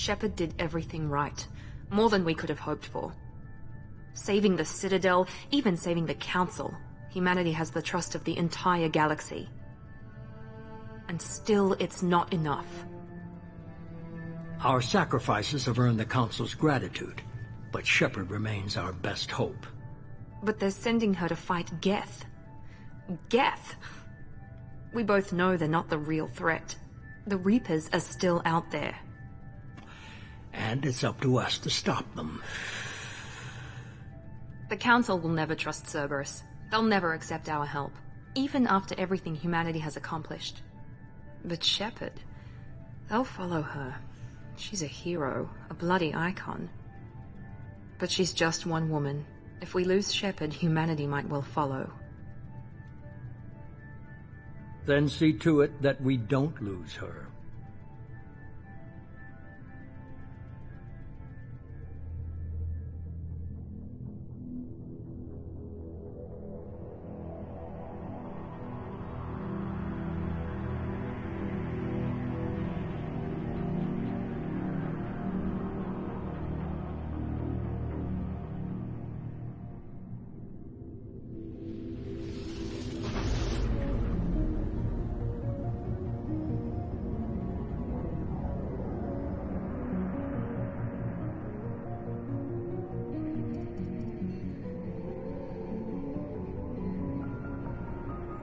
Shepard did everything right. More than we could have hoped for. Saving the Citadel, even saving the Council, humanity has the trust of the entire galaxy. And still, it's not enough. Our sacrifices have earned the Council's gratitude, but Shepard remains our best hope. But they're sending her to fight Geth. Geth! We both know they're not the real threat. The Reapers are still out there. And it's up to us to stop them. The Council will never trust Cerberus. They'll never accept our help, even after everything humanity has accomplished. But Shepard, they'll follow her. She's a hero, a bloody icon. But she's just one woman. If we lose Shepard, humanity might well follow. Then see to it that we don't lose her.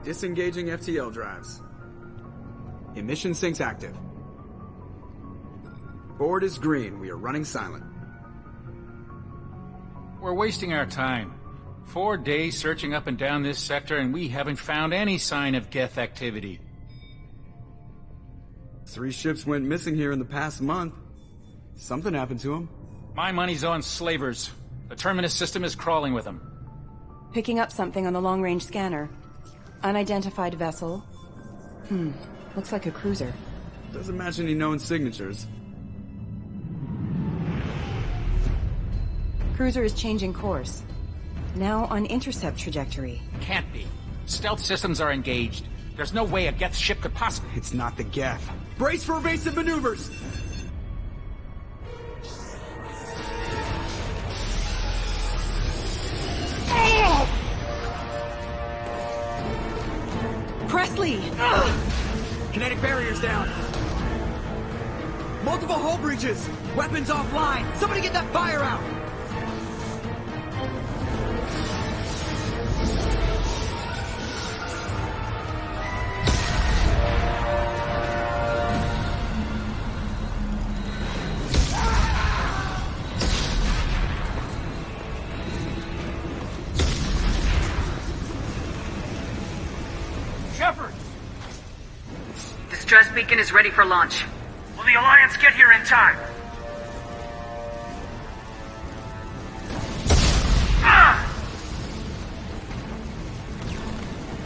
Disengaging FTL drives. Emission sinks active. Board is green. We are running silent. We're wasting our time. 4 days searching up and down this sector, and we haven't found any sign of Geth activity. 3 ships went missing here in the past month. Something happened to them. My money's on slavers. The Terminus system is crawling with them. Picking up something on the long-range scanner. Unidentified vessel. Looks like a cruiser. Doesn't match any known signatures. Cruiser is changing course. Now on intercept trajectory. Can't be. Stealth systems are engaged. There's no way a Geth ship could possibly... It's not the Geth. Brace for evasive maneuvers! Presley! Kinetic barriers down. Multiple hull breaches. Weapons offline. Somebody get that fire out. Distress beacon is ready for launch. Will the Alliance get here in time?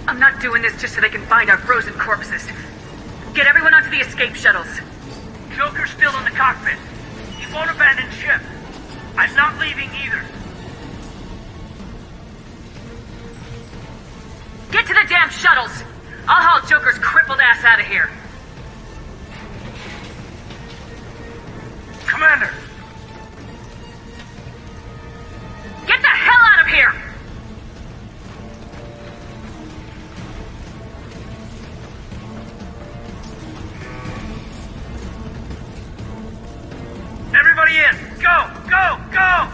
I'm not doing this just so they can find our frozen corpses. Get everyone onto the escape shuttles. Joker's still in the cockpit. He won't abandon ship. I'm not leaving either. Get to the damn shuttles! I'll haul Joker's crippled ass out of here. Commander! Get the hell out of here! Everybody in! Go! Go! Go!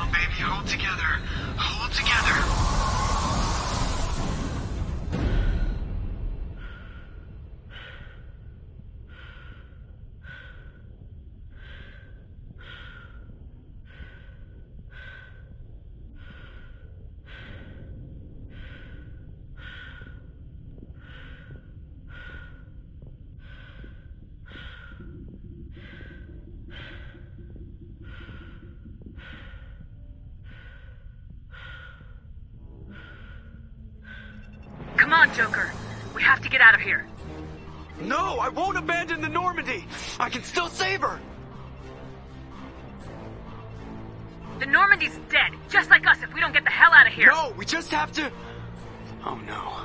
on, baby. Hold together. Hold together. Come on, Joker. We have to get out of here. No, I won't abandon the Normandy. I can still save her. The Normandy's dead, just like us if we don't get the hell out of here. No, we just have to... Oh no.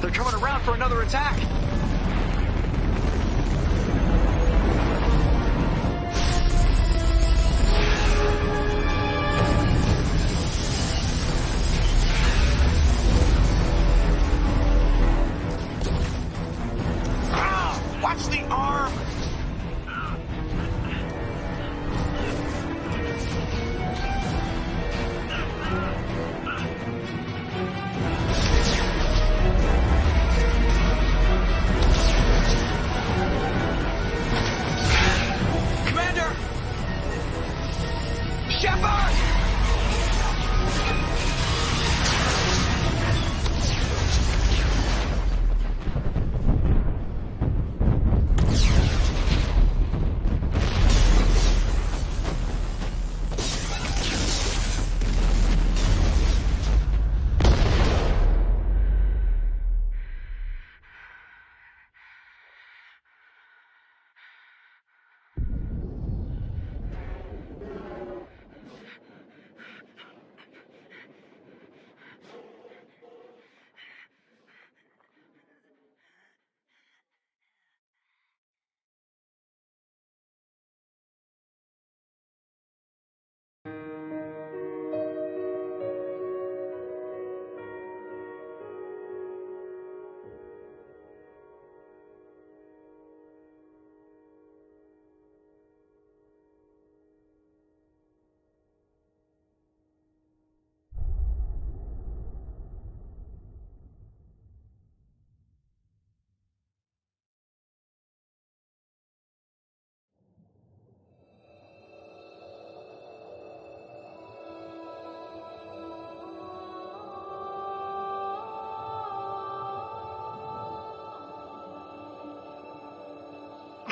They're coming around for another attack. Watch the arm! Commander! Shepard!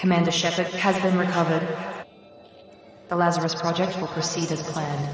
Commander Shepard has been recovered. The Lazarus Project will proceed as planned.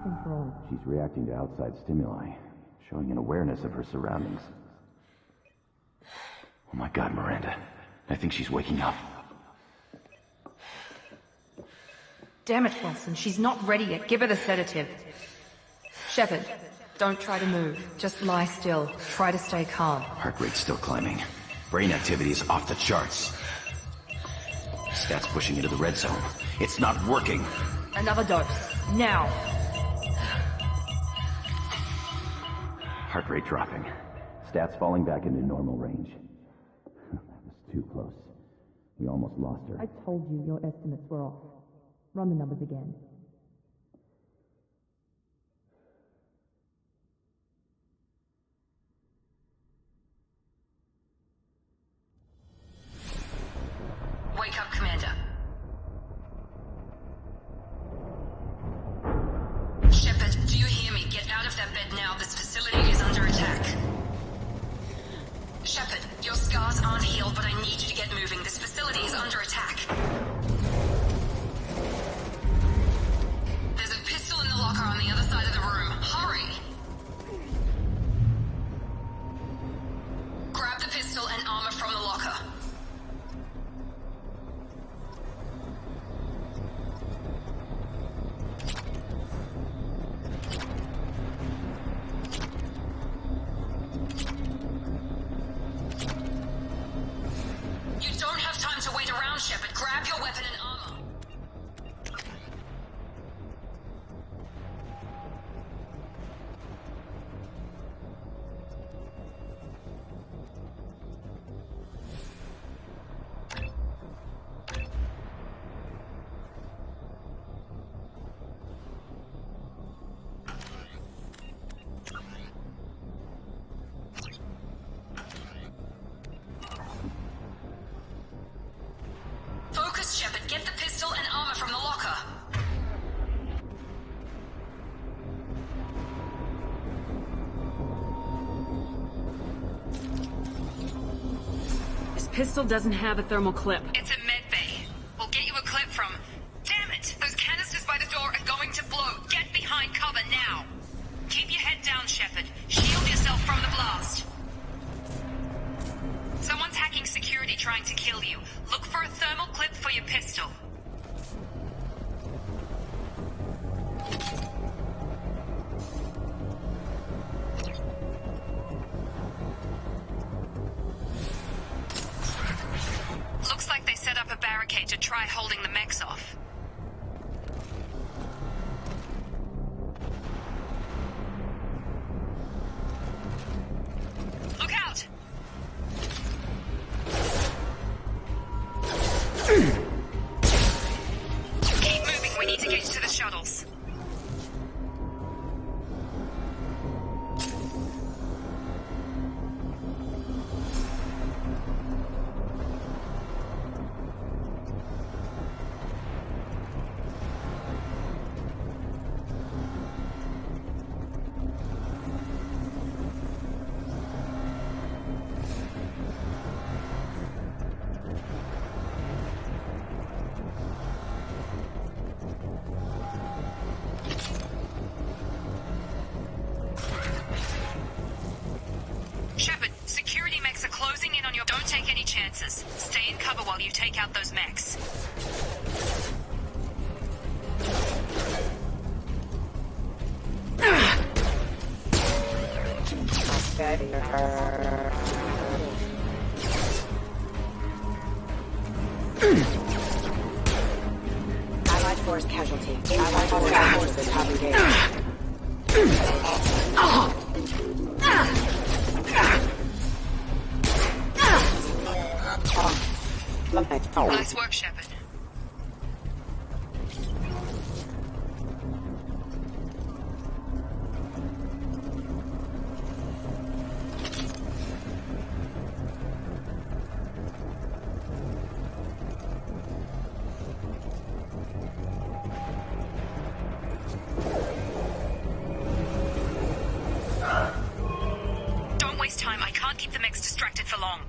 Something's wrong. She's reacting to outside stimuli, showing an awareness of her surroundings. Oh my god, Miranda. I think she's waking up. Damn it, Wilson. She's not ready yet. Give her the sedative. Shepard, don't try to move. Just lie still. Try to stay calm. Heart rate's still climbing. Brain activity is off the charts. Stats pushing into the red zone. It's not working. Another dose. Now. Heart rate dropping. Stats falling back into normal range. That was too close. We almost lost her. I told you your estimates were off. Run the numbers again. Wake up, Commander. Shepard, do you hear me? Get out of that bed now. This facility is under attack. Shepard, your scars aren't healed, but I need you to get moving. This facility is under attack. There's a pistol in the locker on the other side of the room. Hurry! Grab the pistol and armor from the locker. You don't have time to wait around, Shepard. Grab your weapon and armor. Focus, Shepard. Get the pistol and armor from the locker. This pistol doesn't have a thermal clip. It's a med bay. We'll get you a clip from... Damn it! Those canisters by the door are going to blow. Get behind cover now. Keep your head down, Shepard. Shield yourself from the blast. Someone's hacking security trying to kill you. Look for a thermal clip for your pistol. Looks like they set up a barricade to try holding the mechs off. Look out! Keep moving, we need to get to the shuttles. Shepard, security mechs are closing in on your... Don't take any chances. Stay in cover while you take out those mechs. Allied force casualty. Allied forces have engaged. Nice work, Shepard. Don't waste time. I can't keep the mechs distracted for long.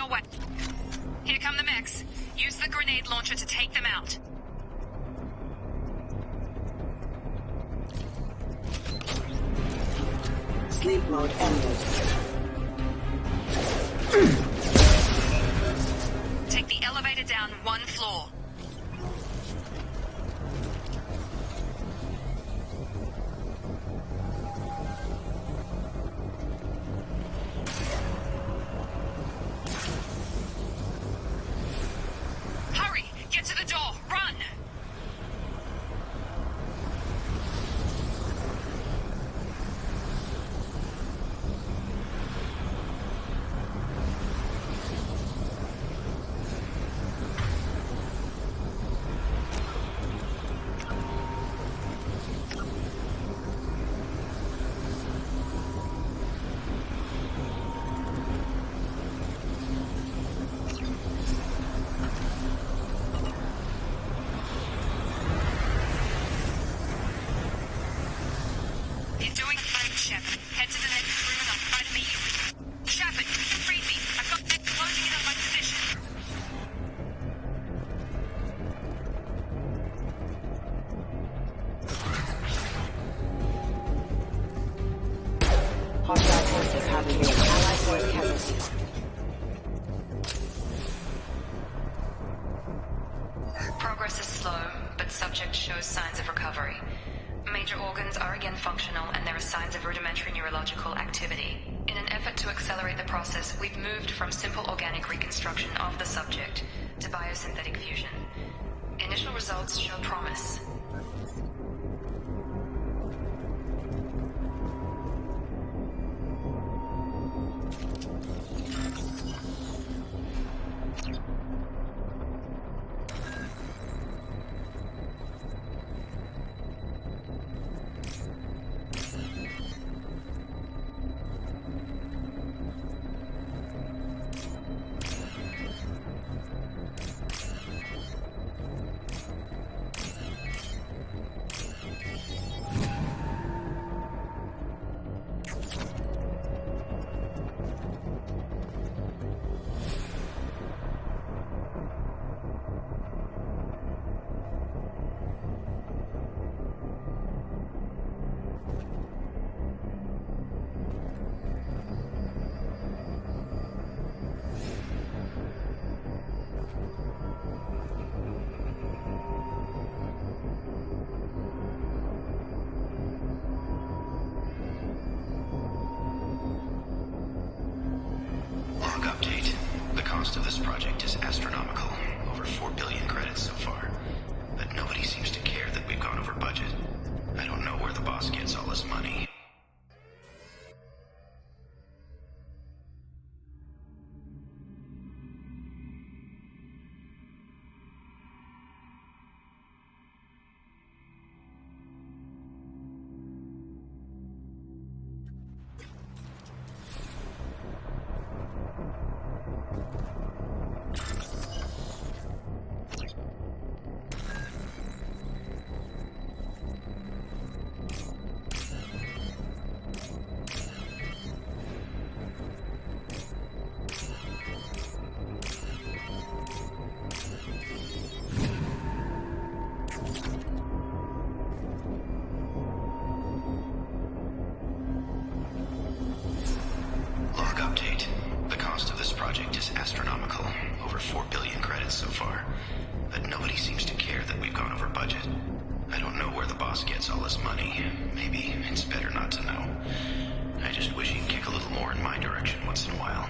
your way. Here come the mechs. Use the grenade launcher to take them out. Sleep mode ended. Take the elevator down 1 floor. Hurry! Get to the door! Run! You're doing great, Shepard. Head to the next room and I'll try to meet you. Shepard, read me. I've got mechs closing in on my position. Hostile forces have revealed Allied force casualties. Progress is slow, but subject shows signs of recovery. Major organs are again functional, and there are signs of rudimentary neurological activity. In an effort to accelerate the process, we've moved from simple organic reconstruction of the subject to biosynthetic fusion. Initial results show promise. Log update. The cost of this project is astronomical. Over 4 billion credits so far. But nobody seems to care that we've gone over budget. I don't know where the boss gets all his money. Log update. The cost of this project is astronomical. Over 4 billion credits so far. But nobody seems to care that we've gone over budget. I don't know where the boss gets all his money. Maybe it's better not to know. I just wish he'd kick a little more in my direction once in a while.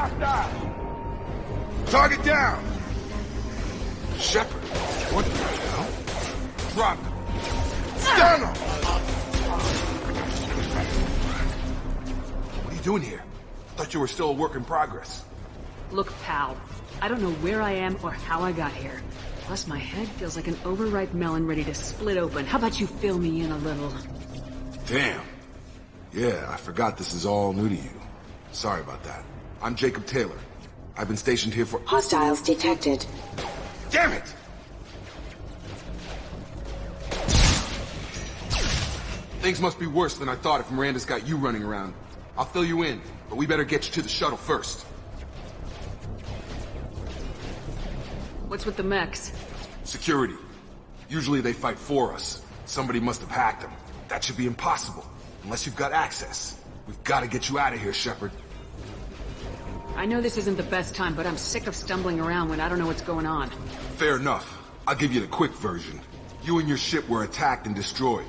Hostile! Target down! Shepard, what the hell? Drop him! Stun him! What are you doing here? Thought you were still a work in progress. Look, pal. I don't know where I am or how I got here. Plus, my head feels like an overripe melon ready to split open. How about you fill me in a little? Damn. Yeah, I forgot this is all new to you. Sorry about that. I'm Jacob Taylor. I've been stationed here for— Hostiles detected. Damn it! Things must be worse than I thought if Miranda's got you running around. I'll fill you in, but we better get you to the shuttle first. What's with the mechs? Security. Usually they fight for us. Somebody must have hacked them. That should be impossible, unless you've got access. We've got to get you out of here, Shepard. I know this isn't the best time, but I'm sick of stumbling around when I don't know what's going on. Fair enough. I'll give you the quick version. You and your ship were attacked and destroyed.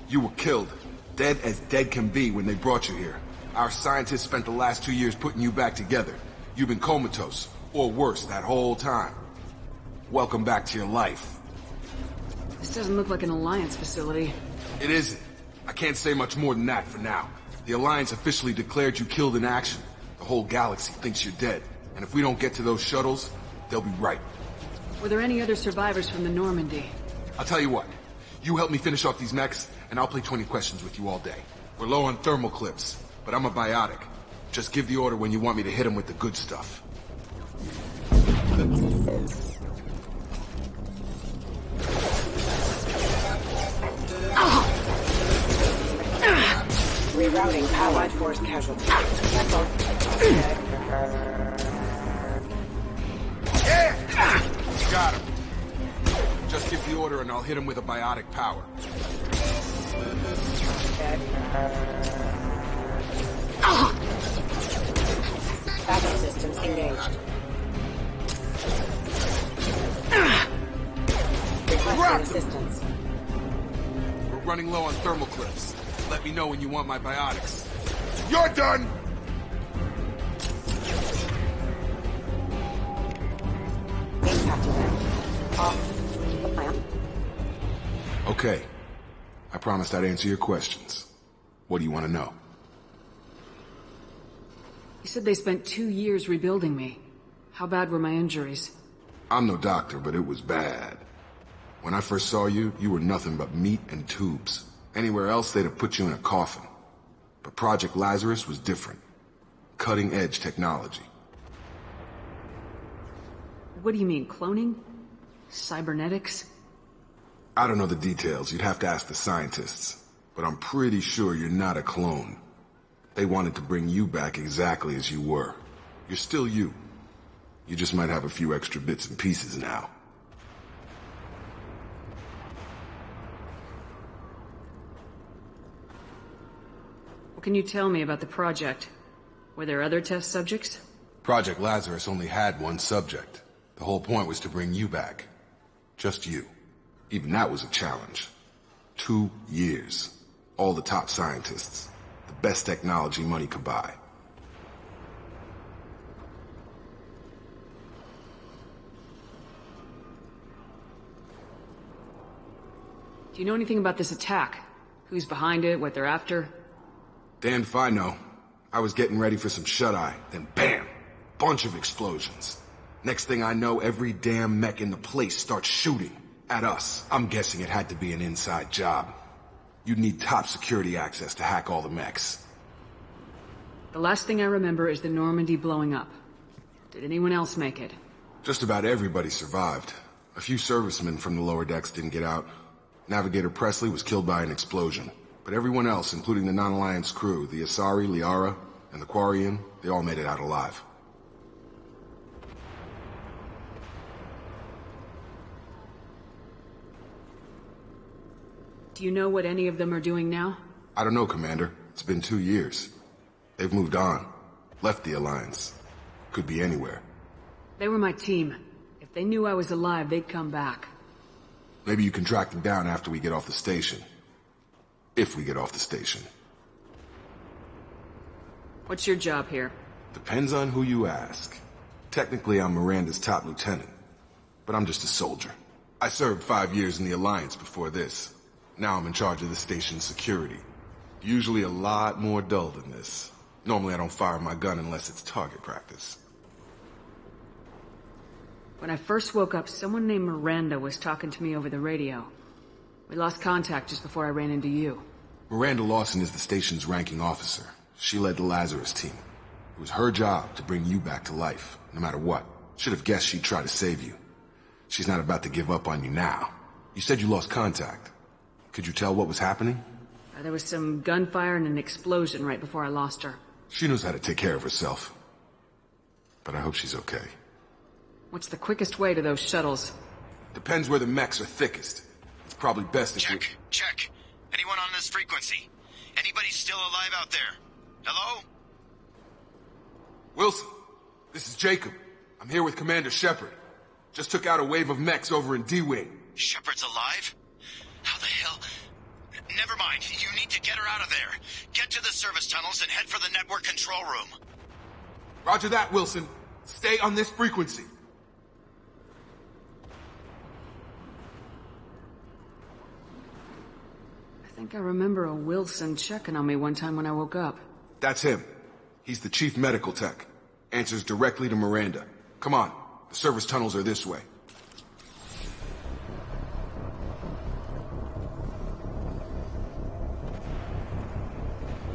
You were killed. Dead as dead can be when they brought you here. Our scientists spent the last 2 years putting you back together. You've been comatose, or worse, that whole time. Welcome back to your life. This doesn't look like an Alliance facility. It isn't. I can't say much more than that for now. The Alliance officially declared you killed in action. The whole galaxy thinks you're dead. And if we don't get to those shuttles, they'll be right. Were there any other survivors from the Normandy? I'll tell you what. You help me finish off these mechs, and I'll play 20 questions with you all day. We're low on thermal clips, but I'm a biotic. Just give the order when you want me to hit them with the good stuff. Rerouting Allied force casualties. Got him. Just give the order and I'll hit him with a biotic power. Battle systems engaged. Requesting assistance. We're running low on thermal clips. Let me know when you want my biotics. You're done! Okay. I promised I'd answer your questions. What do you want to know? You said they spent 2 years rebuilding me. How bad were my injuries? I'm no doctor, but it was bad. When I first saw you, you were nothing but meat and tubes. Anywhere else, they'd have put you in a coffin. But Project Lazarus was different. Cutting-edge technology. What do you mean, cloning? Cybernetics? I don't know the details. You'd have to ask the scientists. But I'm pretty sure you're not a clone. They wanted to bring you back exactly as you were. You're still you. You just might have a few extra bits and pieces now. What can you tell me about the project? Were there other test subjects? Project Lazarus only had one subject. The whole point was to bring you back. Just you. Even that was a challenge. 2 years. All the top scientists. The best technology money could buy. Do you know anything about this attack? Who's behind it, what they're after? Damned if I know. I was getting ready for some shut-eye, then bam! Bunch of explosions. Next thing I know, every damn mech in the place starts shooting. At us. I'm guessing it had to be an inside job. You'd need top security access to hack all the mechs. The last thing I remember is the Normandy blowing up. Did anyone else make it? Just about everybody survived. A few servicemen from the lower decks didn't get out. Navigator Presley was killed by an explosion. But everyone else, including the non-Alliance crew, the Asari, Liara, and the Quarian, they all made it out alive. Do you know what any of them are doing now? I don't know, Commander. It's been 2 years. They've moved on. Left the Alliance. Could be anywhere. They were my team. If they knew I was alive, they'd come back. Maybe you can track them down after we get off the station. If we get off the station. What's your job here? Depends on who you ask. Technically, I'm Miranda's top lieutenant, but I'm just a soldier. I served 5 years in the Alliance before this. Now I'm in charge of the station's security. Usually a lot more dull than this. Normally I don't fire my gun unless it's target practice. When I first woke up, someone named Miranda was talking to me over the radio. We lost contact just before I ran into you. Miranda Lawson is the station's ranking officer. She led the Lazarus team. It was her job to bring you back to life, no matter what. Should have guessed she'd try to save you. She's not about to give up on you now. You said you lost contact. Could you tell what was happening? There was some gunfire and an explosion right before I lost her. She knows how to take care of herself. But I hope she's okay. What's the quickest way to those shuttles? Depends where the mechs are thickest. It's probably best if Check. Check. Anyone on this frequency? Anybody still alive out there? Hello? Wilson, this is Jacob. I'm here with Commander Shepard. Just took out a wave of mechs over in D-Wing. Shepard's alive? How the hell? Never mind. You need to get her out of there. Get to the service tunnels and head for the network control room. Roger that, Wilson. Stay on this frequency. I think I remember a Wilson checking on me one time when I woke up. That's him. He's the chief medical tech. Answers directly to Miranda. Come on. The service tunnels are this way.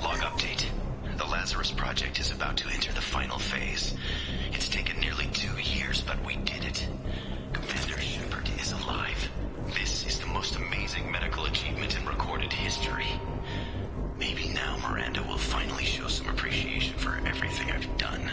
Log update. The Lazarus Project is about to enter the final phase. It's taken nearly 2 years, but we did it. Commander Shepard is alive. This is the most amazing medical achievement in recorded history. Maybe now Miranda will finally show some appreciation for everything I've done.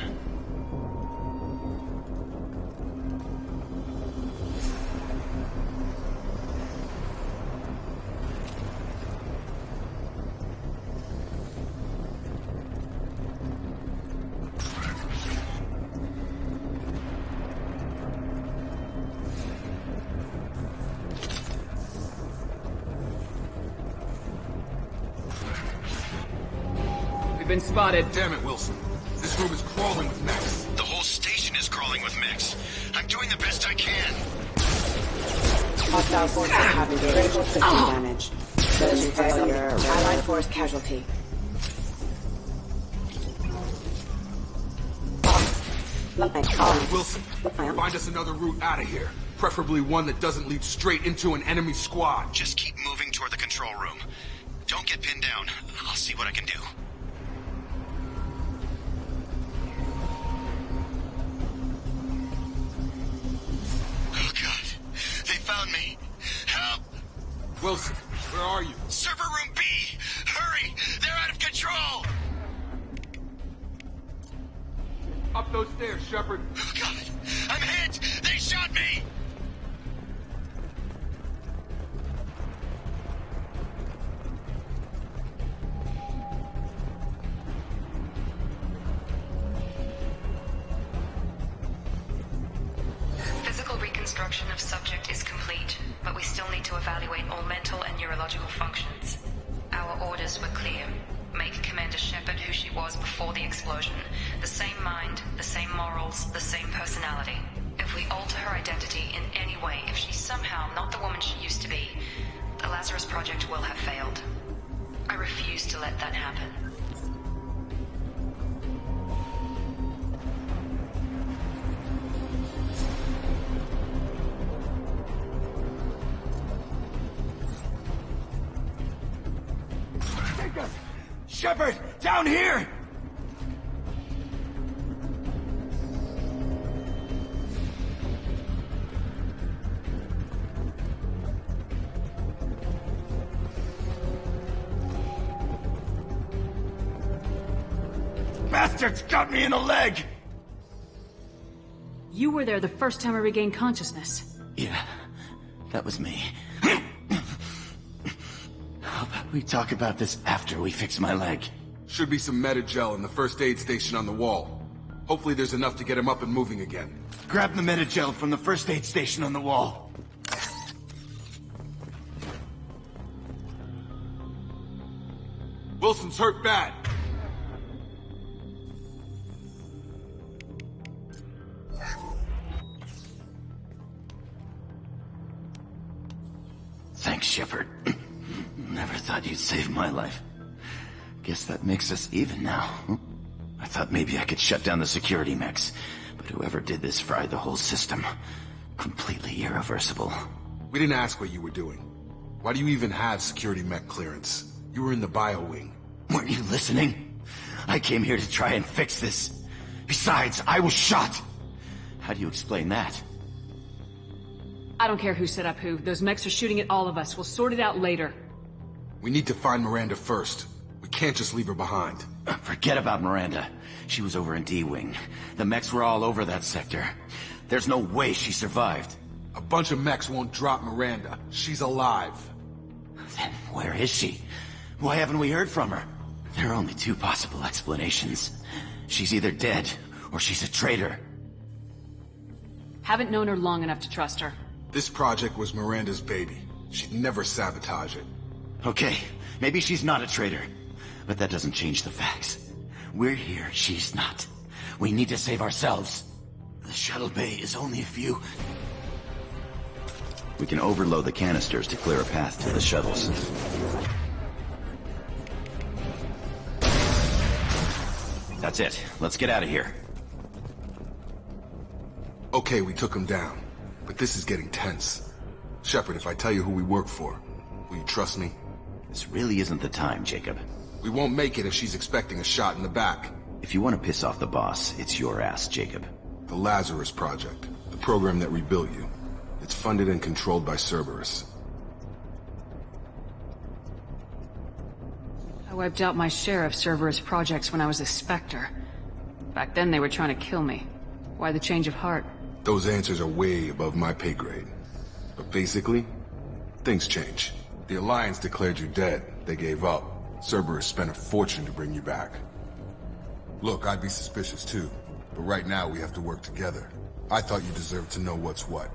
We've been spotted. Damn it, Wilson. This room is crawling with mechs. The whole station is crawling with mechs. I'm doing the best I can. Hostile forces having critical system damage. Trilogy failure. Allied force casualty. Wilson, find us another route out of here. Preferably one that doesn't lead straight into an enemy squad. Just keep moving toward the control room. Don't get pinned down. I'll see what I can do. Oh God, they found me. Help! Wilson, where are you? Server room B! Hurry! They're out of control! Up those stairs, Shepard. Oh God, I'm hit! They shot me! Physical reconstruction of subject is complete, but we still need to evaluate all mental and neurological functions. Our orders were clear. Make Commander Shepard who she was before the explosion. The same mind, the same morals, the same personality. If we alter her identity in any way, if she's somehow not the woman she used to be, the Lazarus Project will have failed. I refuse to let that happen. Shepard, down here! Bastards got me in the leg! You were there the first time I regained consciousness. Yeah, that was me. How about we talk about this after we fix my leg? Should be some Metagel in the first aid station on the wall. Hopefully there's enough to get him up and moving again. Grab the Metagel from the first aid station on the wall. Wilson's hurt bad. you'd save my life. Guess that makes us even now. I thought maybe I could shut down the security mechs, but whoever did this fried the whole system. Completely irreversible. We didn't ask what you were doing. Why do you even have security mech clearance? You were in the bio wing. Weren't you listening? I came here to try and fix this. Besides, I was shot. How do you explain that? I don't care who set up who. Those mechs are shooting at all of us. We'll sort it out later. We need to find Miranda first. We can't just leave her behind. Forget about Miranda. She was over in D-Wing. The mechs were all over that sector. There's no way she survived. A bunch of mechs won't drop Miranda. She's alive. Then where is she? Why haven't we heard from her? There are only two possible explanations. She's either dead, or she's a traitor. Haven't known her long enough to trust her. This project was Miranda's baby. She'd never sabotage it. Okay, maybe she's not a traitor. But that doesn't change the facts. We're here, she's not. We need to save ourselves. The shuttle bay is only a few... We can overload the canisters to clear a path to the shuttles. That's it. Let's get out of here. Okay, we took him down. But this is getting tense. Shepard, if I tell you who we work for, will you trust me? This really isn't the time, Jacob. We won't make it if she's expecting a shot in the back. If you want to piss off the boss, it's your ass, Jacob. The Lazarus Project. The program that rebuilt you. It's funded and controlled by Cerberus. I wiped out my share of Cerberus projects when I was a Spectre. Back then they were trying to kill me. Why the change of heart? Those answers are way above my pay grade. But basically, things change. The Alliance declared you dead. They gave up. Cerberus spent a fortune to bring you back. Look, I'd be suspicious too. But right now we have to work together. I thought you deserved to know what's what.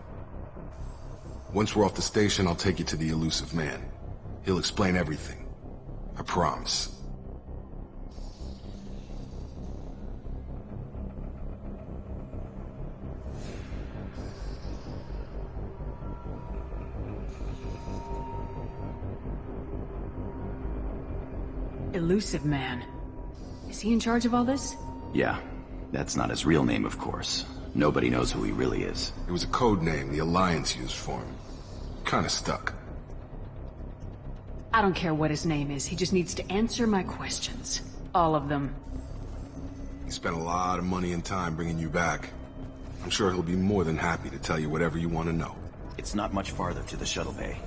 Once we're off the station, I'll take you to the elusive man. He'll explain everything. I promise. Elusive man. Is he in charge of all this? Yeah. That's not his real name, of course. Nobody knows who he really is. It was a code name the Alliance used for him. Kinda stuck. I don't care what his name is. He just needs to answer my questions. All of them. He spent a lot of money and time bringing you back. I'm sure he'll be more than happy to tell you whatever you want to know. It's not much farther to the shuttle bay.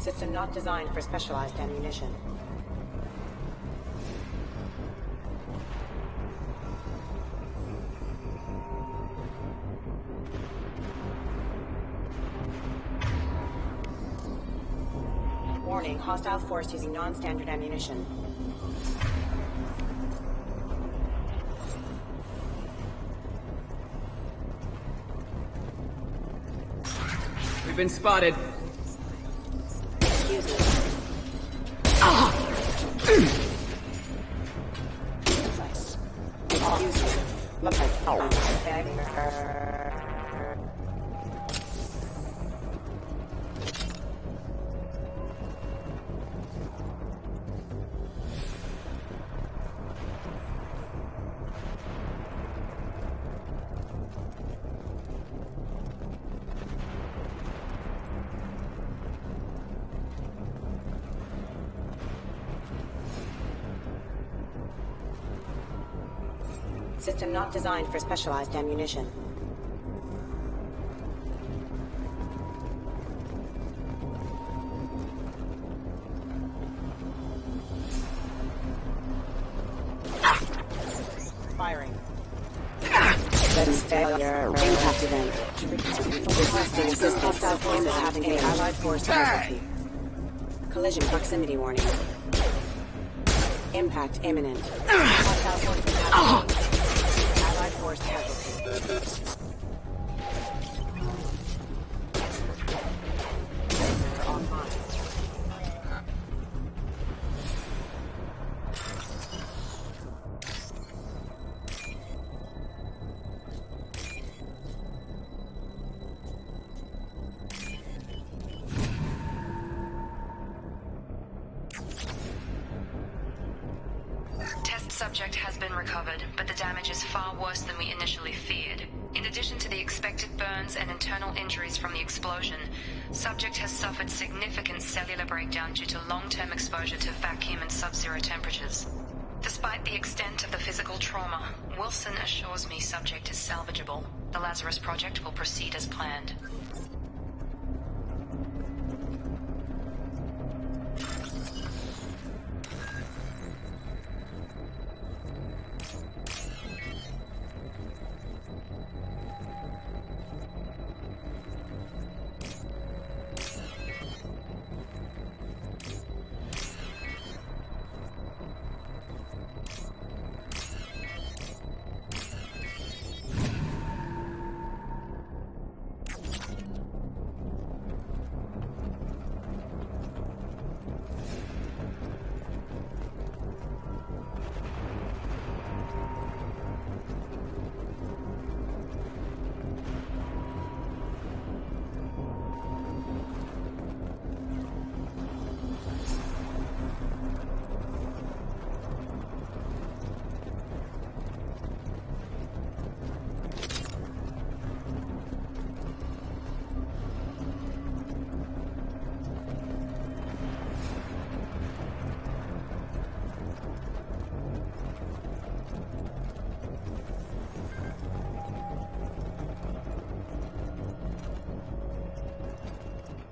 System not designed for specialized ammunition. Warning, hostile force using non-standard ammunition. We've been spotted. Excuse me. System not designed for specialized ammunition. Firing. That's failure. Impact event. Requesting assist hostile forces having a allied force casualty. Collision proximity warning. Impact imminent. Hostile forces having allied force casualty. Subject has been recovered, but the damage is far worse than we initially feared. In addition to the expected burns and internal injuries from the explosion, subject has suffered significant cellular breakdown due to long-term exposure to vacuum and sub-zero temperatures. Despite the extent of the physical trauma, Wilson assures me subject is salvageable. The Lazarus Project will proceed as planned.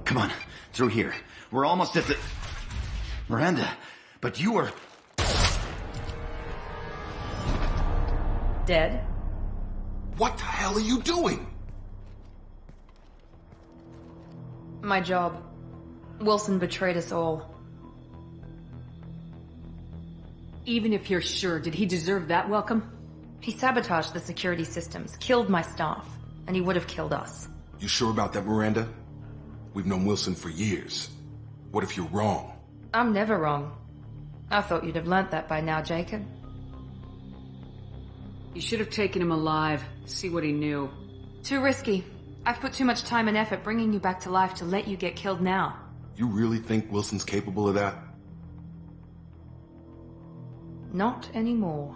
Come on, through here. We're almost at the... Miranda, but you were... Dead? What the hell are you doing? My job. Wilson betrayed us all. Even if you're sure, did he deserve that welcome? He sabotaged the security systems, killed my staff, and he would have killed us. You sure about that, Miranda? We've known Wilson for years. What if you're wrong? I'm never wrong. I thought you'd have learnt that by now, Jacob. You should have taken him alive, see what he knew. Too risky. I've put too much time and effort bringing you back to life to let you get killed now. You really think Wilson's capable of that? Not anymore.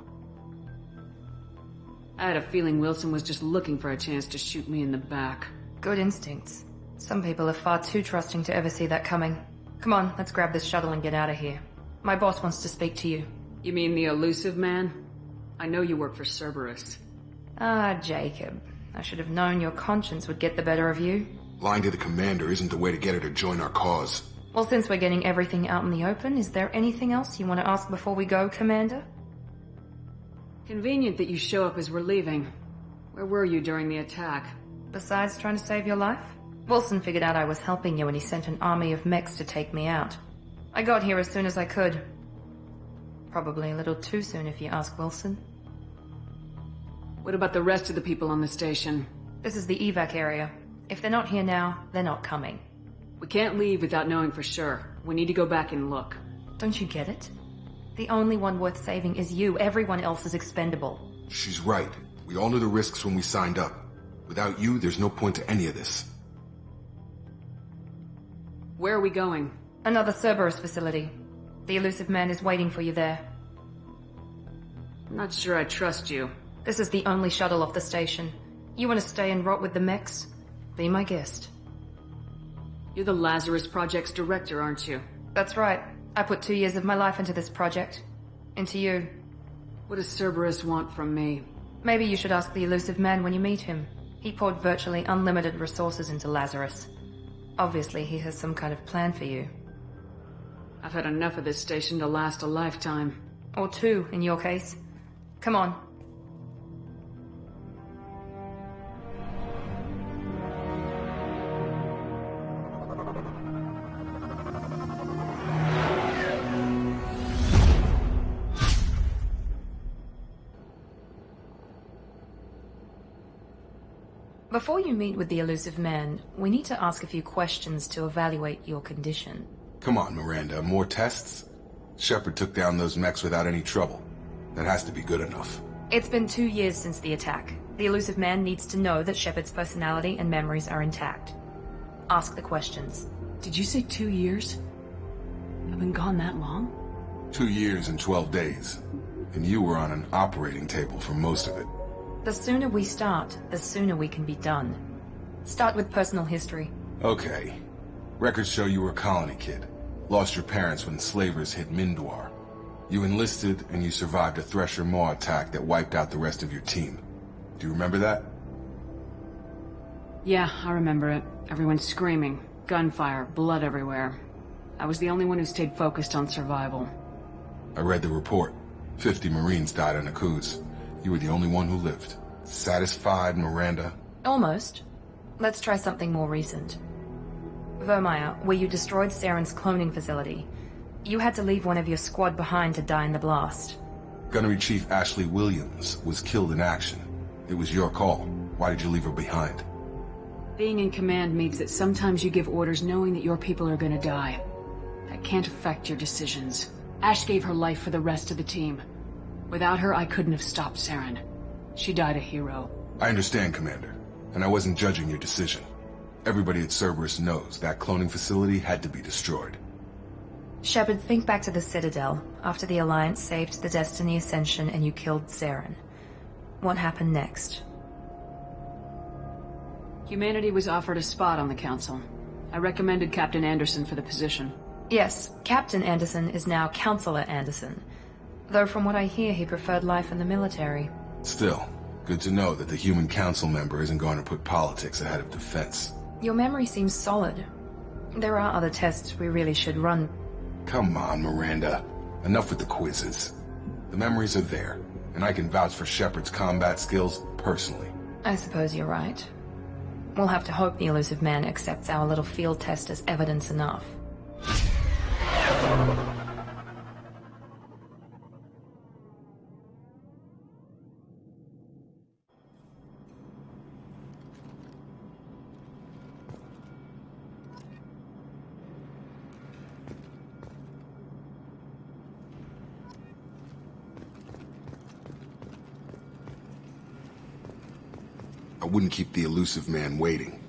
I had a feeling Wilson was just looking for a chance to shoot me in the back. Good instincts. Some people are far too trusting to ever see that coming. Come on, let's grab this shuttle and get out of here. My boss wants to speak to you. You mean the elusive man? I know you work for Cerberus. Ah, Jacob. I should have known your conscience would get the better of you. Lying to the commander isn't the way to get her to join our cause. Well, since we're getting everything out in the open, is there anything else you want to ask before we go, Commander? Convenient that you show up as we're leaving. Where were you during the attack? Besides trying to save your life? Wilson figured out I was helping you and he sent an army of mechs to take me out. I got here as soon as I could. Probably a little too soon if you ask Wilson. What about the rest of the people on the station? This is the evac area. If they're not here now, they're not coming. We can't leave without knowing for sure. We need to go back and look. Don't you get it? The only one worth saving is you. Everyone else is expendable. She's right. We all knew the risks when we signed up. Without you, there's no point to any of this. Where are we going? Another Cerberus facility. The elusive man is waiting for you there. I'm not sure I trust you. This is the only shuttle off the station. You want to stay and rot with the mechs? Be my guest. You're the Lazarus Project's director, aren't you? That's right. I put 2 years of my life into this project. Into you. What does Cerberus want from me? Maybe you should ask the elusive man when you meet him. He poured virtually unlimited resources into Lazarus. Obviously, he has some kind of plan for you. I've had enough of this station to last a lifetime. Or 2, in your case. Come on. Before you meet with the elusive man, we need to ask a few questions to evaluate your condition. Come on, Miranda, more tests? Shepard took down those mechs without any trouble. That has to be good enough. It's been 2 years since the attack. The elusive man needs to know that Shepard's personality and memories are intact. Ask the questions. Did you say 2 years? I've been gone that long? 2 years and 12 days. And you were on an operating table for most of it. The sooner we start, the sooner we can be done. Start with personal history. Okay. Records show you were a colony kid. Lost your parents when slavers hit Mindwar. You enlisted and you survived a Thresher Maw attack that wiped out the rest of your team. Do you remember that? Yeah, I remember it. Everyone screaming. Gunfire, blood everywhere. I was the only one who stayed focused on survival. I read the report. 50 Marines died in a cruise. You were the only one who lived. Satisfied, Miranda? Almost. Let's try something more recent. Vermeer, where you destroyed Saren's cloning facility. You had to leave one of your squad behind to die in the blast. Gunnery Chief Ashley Williams was killed in action. It was your call. Why did you leave her behind? Being in command means that sometimes you give orders knowing that your people are gonna die. That can't affect your decisions. Ash gave her life for the rest of the team. Without her, I couldn't have stopped Saren. She died a hero. I understand, Commander. And I wasn't judging your decision. Everybody at Cerberus knows that cloning facility had to be destroyed. Shepard, think back to the Citadel, after the Alliance saved the Destiny Ascension and you killed Saren. What happened next? Humanity was offered a spot on the Council. I recommended Captain Anderson for the position. Yes, Captain Anderson is now Counselor Anderson. Though from what I hear, he preferred life in the military. Still, good to know that the human council member isn't going to put politics ahead of defense. Your memory seems solid. There are other tests we really should run. Come on, Miranda. Enough with the quizzes. The memories are there, and I can vouch for Shepard's combat skills personally. I suppose you're right. We'll have to hope the elusive man accepts our little field test as evidence enough. I wouldn't keep the elusive man waiting.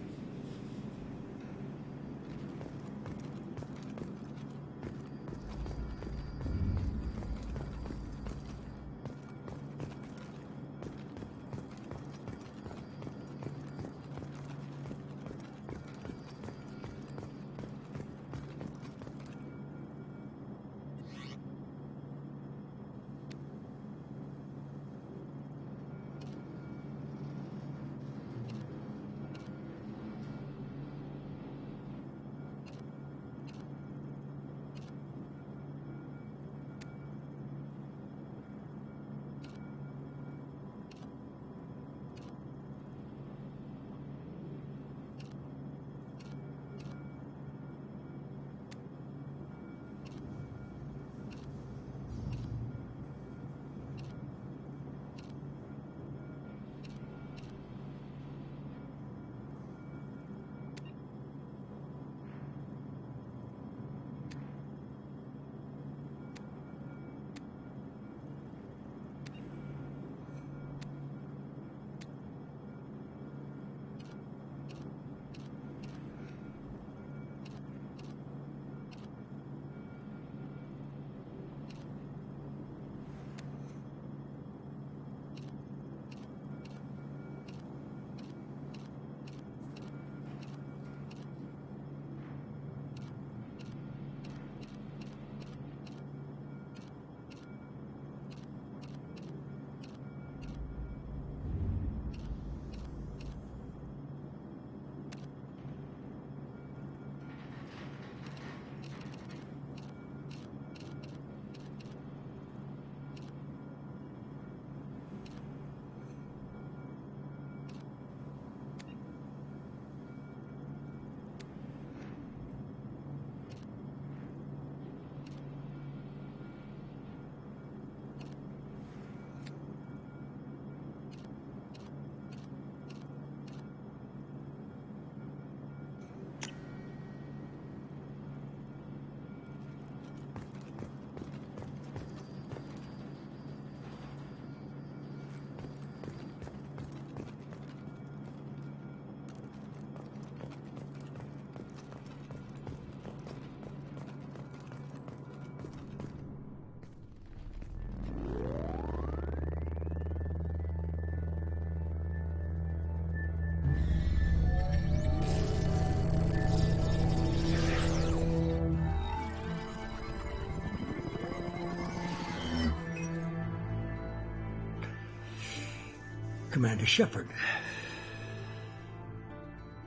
Commander Shepard.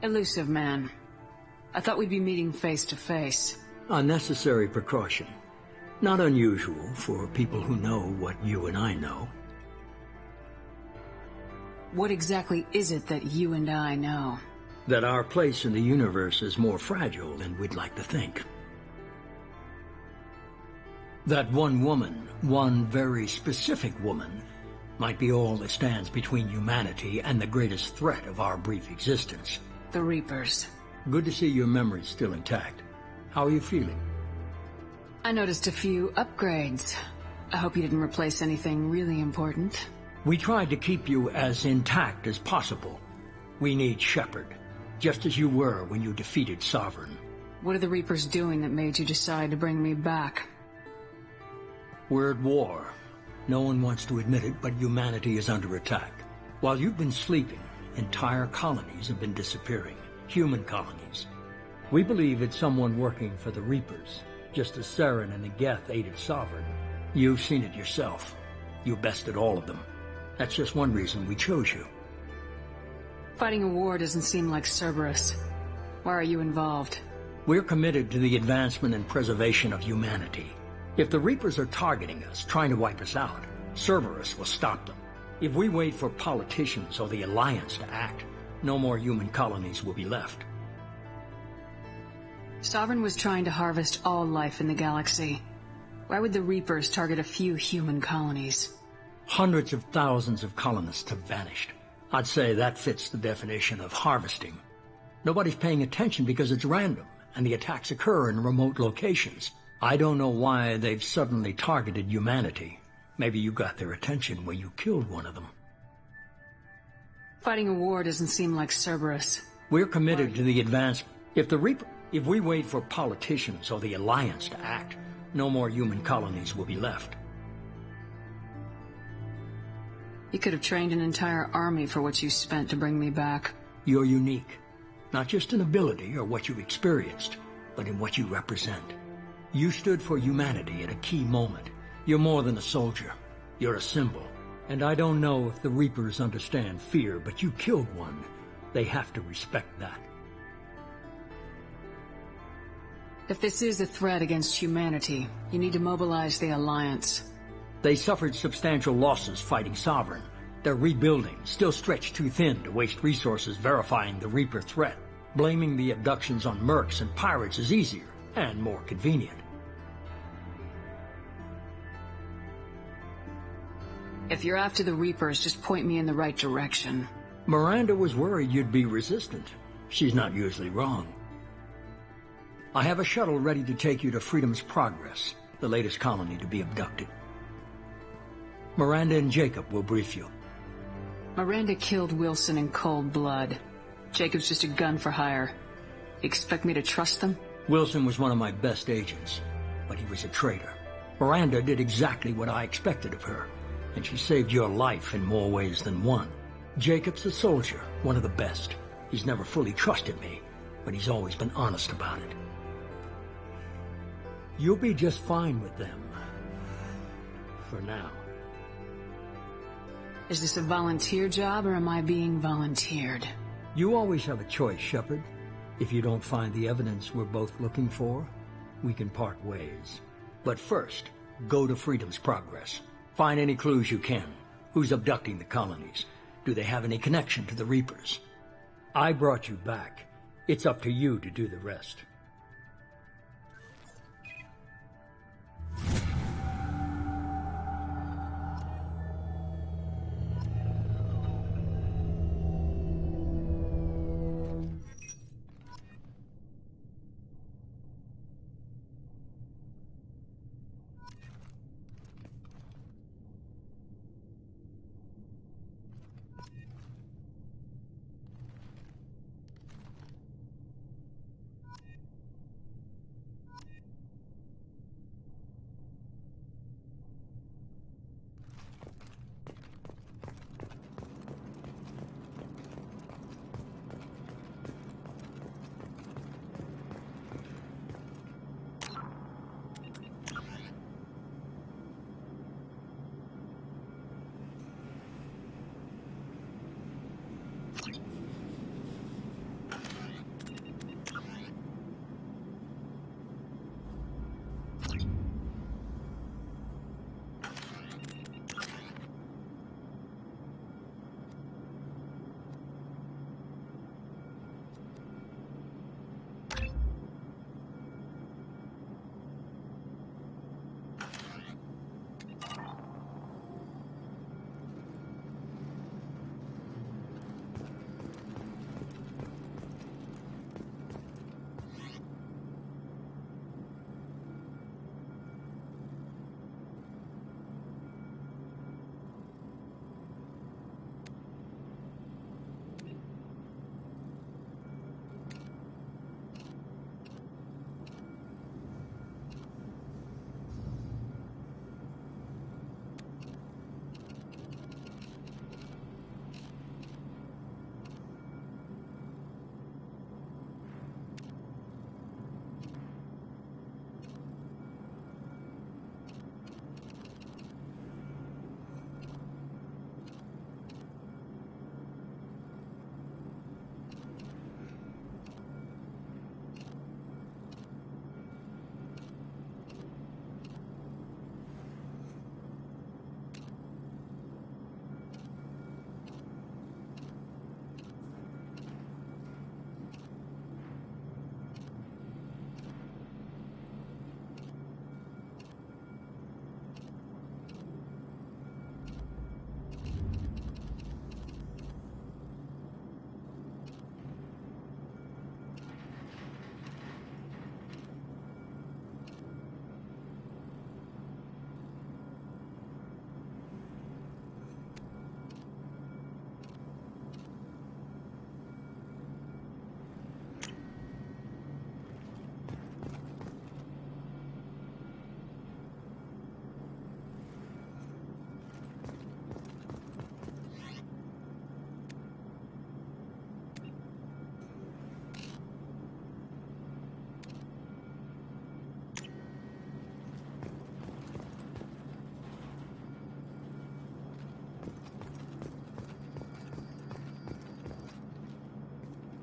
Elusive man. I thought we'd be meeting face to face. A necessary precaution. Not unusual for people who know what you and I know. What exactly is it that you and I know? That our place in the universe is more fragile than we'd like to think. That one woman, one very specific woman, might be all that stands between humanity and the greatest threat of our brief existence. The Reapers. Good to see your memory's still intact. How are you feeling? I noticed a few upgrades. I hope you didn't replace anything really important. We tried to keep you as intact as possible. We need Shepard, just as you were when you defeated Sovereign. What are the Reapers doing that made you decide to bring me back? We're at war. No one wants to admit it, but humanity is under attack. While you've been sleeping, entire colonies have been disappearing. Human colonies. We believe it's someone working for the Reapers, just as Saren and the Geth aided Sovereign. You've seen it yourself. You bested all of them. That's just one reason we chose you. Fighting a war doesn't seem like Cerberus. Why are you involved? We're committed to the advancement and preservation of humanity. If the Reapers are targeting us, trying to wipe us out, Cerberus will stop them. If we wait for politicians or the Alliance to act, no more human colonies will be left. Sovereign was trying to harvest all life in the galaxy. Why would the Reapers target a few human colonies? Hundreds of thousands of colonists have vanished. I'd say that fits the definition of harvesting. Nobody's paying attention because it's random, and the attacks occur in remote locations. I don't know why they've suddenly targeted humanity. Maybe you got their attention when you killed one of them. Fighting a war doesn't seem like Cerberus. We're committed to the advancement. If we wait for politicians or the Alliance to act, no more human colonies will be left. You could have trained an entire army for what you spent to bring me back. You're unique. Not just in ability or what you've experienced, but in what you represent. You stood for humanity at a key moment. You're more than a soldier. You're a symbol. And I don't know if the Reapers understand fear, but you killed one. They have to respect that. If this is a threat against humanity, you need to mobilize the Alliance. They suffered substantial losses fighting Sovereign. They're rebuilding, still stretched too thin to waste resources verifying the Reaper threat. Blaming the abductions on mercs and pirates is easier and more convenient. If you're after the Reapers, just point me in the right direction. Miranda was worried you'd be resistant. She's not usually wrong. I have a shuttle ready to take you to Freedom's Progress, the latest colony to be abducted. Miranda and Jacob will brief you. Miranda killed Wilson in cold blood. Jacob's just a gun for hire. You expect me to trust them? Wilson was one of my best agents, but he was a traitor. Miranda did exactly what I expected of her, and she saved your life in more ways than one. Jacob's a soldier, one of the best. He's never fully trusted me, but he's always been honest about it. You'll be just fine with them. For now. Is this a volunteer job, or am I being volunteered? You always have a choice, Shepard. If you don't find the evidence we're both looking for, we can part ways. But first, go to Freedom's Progress. Find any clues you can. Who's abducting the colonies? Do they have any connection to the Reapers? I brought you back. It's up to you to do the rest.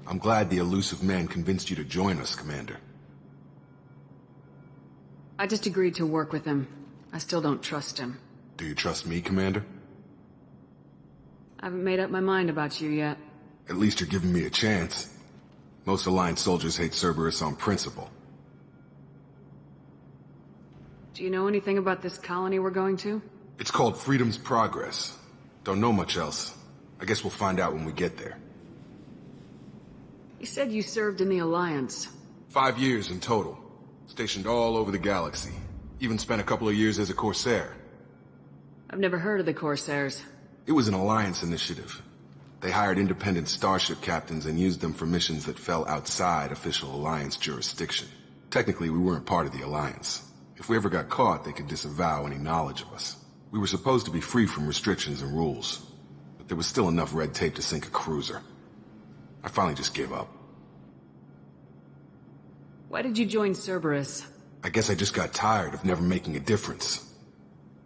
I'm glad the elusive man convinced you to join us, Commander. I just agreed to work with him. I still don't trust him. Do you trust me, Commander? I haven't made up my mind about you yet. At least you're giving me a chance. Most Alliance soldiers hate Cerberus on principle. Do you know anything about this colony we're going to? It's called Freedom's Progress. Don't know much else. I guess we'll find out when we get there. You said you served in the Alliance. 5 years in total. Stationed all over the galaxy. Even spent a couple of years as a Corsair. I've never heard of the Corsairs. It was an Alliance initiative. They hired independent starship captains and used them for missions that fell outside official Alliance jurisdiction. Technically, we weren't part of the Alliance. If we ever got caught, they could disavow any knowledge of us. We were supposed to be free from restrictions and rules, but there was still enough red tape to sink a cruiser. I finally just gave up. Why did you join Cerberus? I guess I just got tired of never making a difference.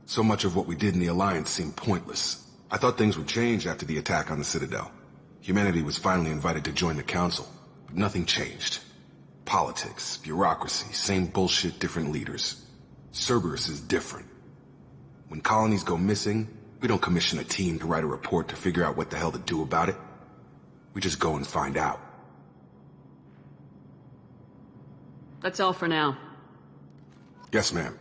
So much of what we did in the Alliance seemed pointless. I thought things would change after the attack on the Citadel. Humanity was finally invited to join the Council, but nothing changed. Politics, bureaucracy, same bullshit, different leaders. Cerberus is different. When colonies go missing, we don't commission a team to write a report to figure out what the hell to do about it. We just go and find out. That's all for now. Yes, ma'am.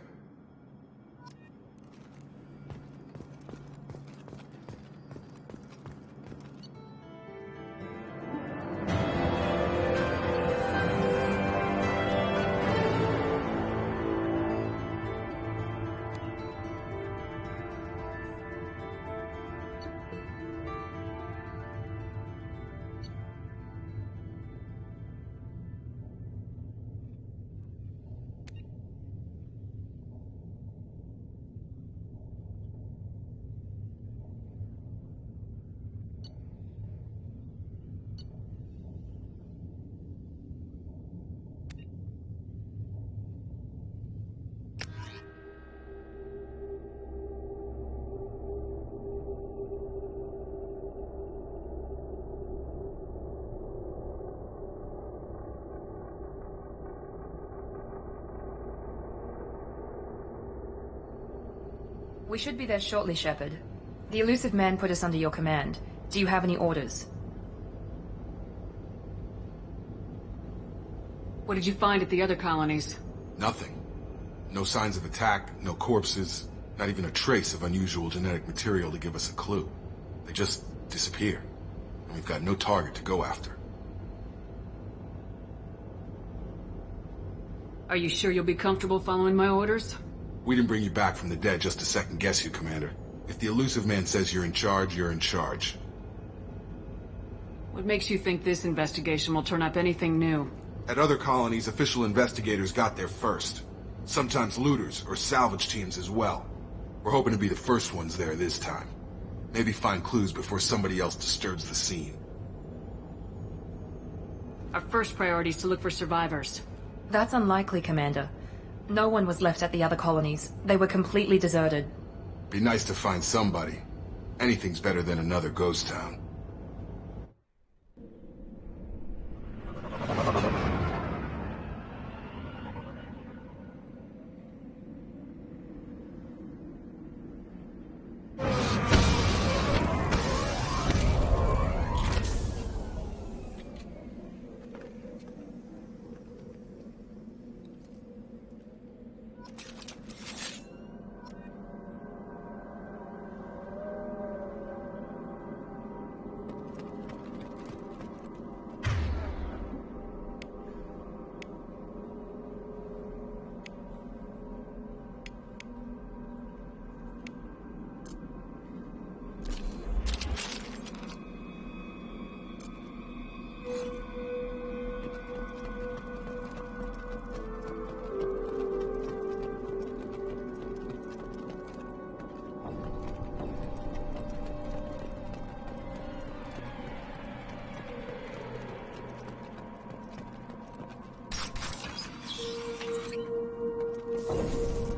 We should be there shortly, Shepard. The elusive man put us under your command. Do you have any orders? What did you find at the other colonies? Nothing. No signs of attack, no corpses, not even a trace of unusual genetic material to give us a clue. They just disappear, and we've got no target to go after. Are you sure you'll be comfortable following my orders? We didn't bring you back from the dead just to second-guess you, Commander. If the elusive man says you're in charge, you're in charge. What makes you think this investigation will turn up anything new? At other colonies, official investigators got there first. Sometimes looters or salvage teams as well. We're hoping to be the first ones there this time. Maybe find clues before somebody else disturbs the scene. Our first priority is to look for survivors. That's unlikely, Commander. No one was left at the other colonies. They were completely deserted. Be nice to find somebody. Anything's better than another ghost town.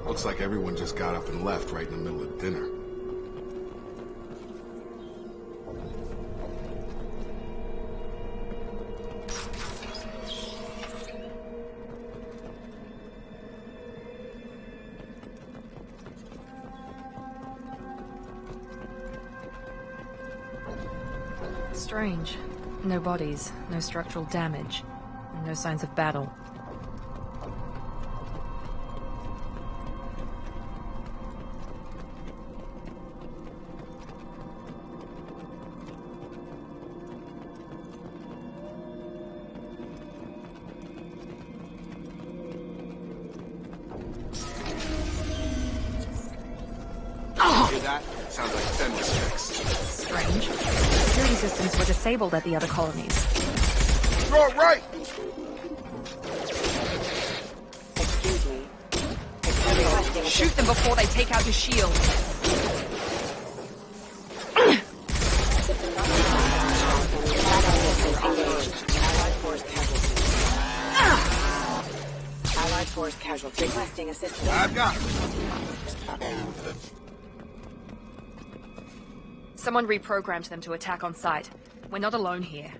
Looks like everyone just got up and left right in the middle of dinner. Strange. No bodies, no structural damage, and no signs of battle. Hear that? Sounds like Fenris tricks. Strange. Security systems were disabled at the other colonies. Throw it right! Excuse me. Shoot them before they take out your shield. Allied force casualty. Requesting assistance. I've got it. Someone reprogrammed them to attack on sight. We're not alone here.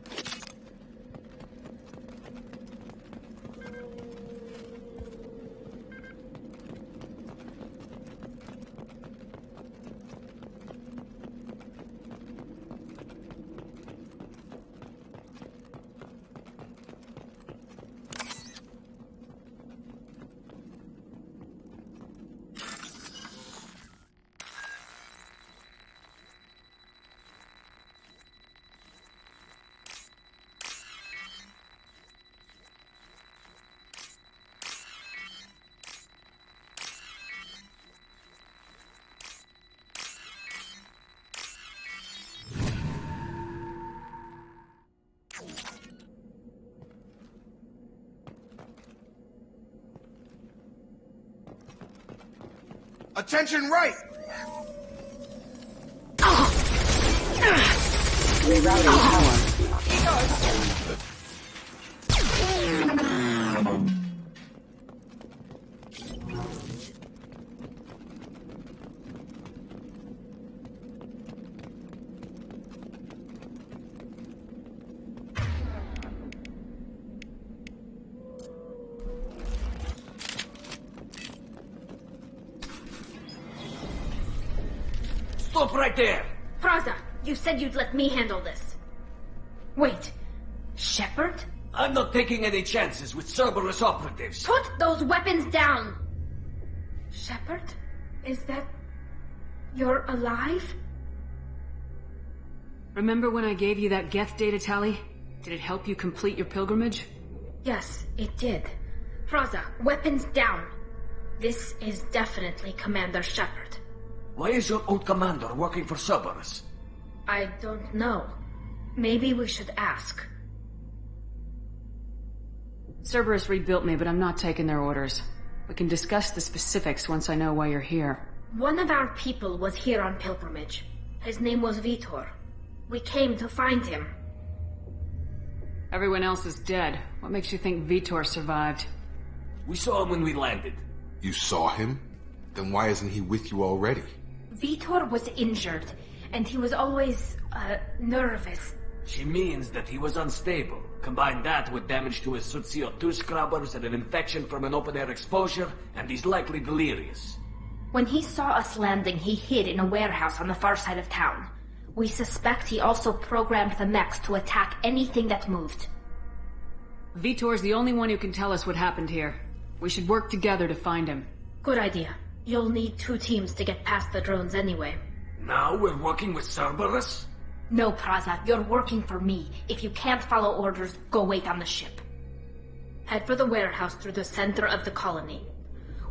Attention right! Rerouting power. Stop right there! Praza, you said you'd let me handle this. Wait, Shepard? I'm not taking any chances with Cerberus operatives. Put those weapons down! Shepard? Is that... you're alive? Remember when I gave you that Geth data tally? Did it help you complete your pilgrimage? Yes, it did. Praza, weapons down. This is definitely Commander Shepard. Why is your old commander working for Cerberus? I don't know. Maybe we should ask. Cerberus rebuilt me, but I'm not taking their orders. We can discuss the specifics once I know why you're here. One of our people was here on pilgrimage. His name was Vitor. We came to find him. Everyone else is dead. What makes you think Vitor survived? We saw him when we landed. You saw him? Then why isn't he with you already? Vitor was injured, and he was always, nervous. She means that he was unstable. Combine that with damage to his CO2 scrubbers and an infection from an open-air exposure, and he's likely delirious. When he saw us landing, he hid in a warehouse on the far side of town. We suspect he also programmed the mechs to attack anything that moved. Vitor's the only one who can tell us what happened here. We should work together to find him. Good idea. You'll need 2 teams to get past the drones anyway. Now we're working with Cerberus? No, Praza, you're working for me. If you can't follow orders, go wait on the ship. Head for the warehouse through the center of the colony.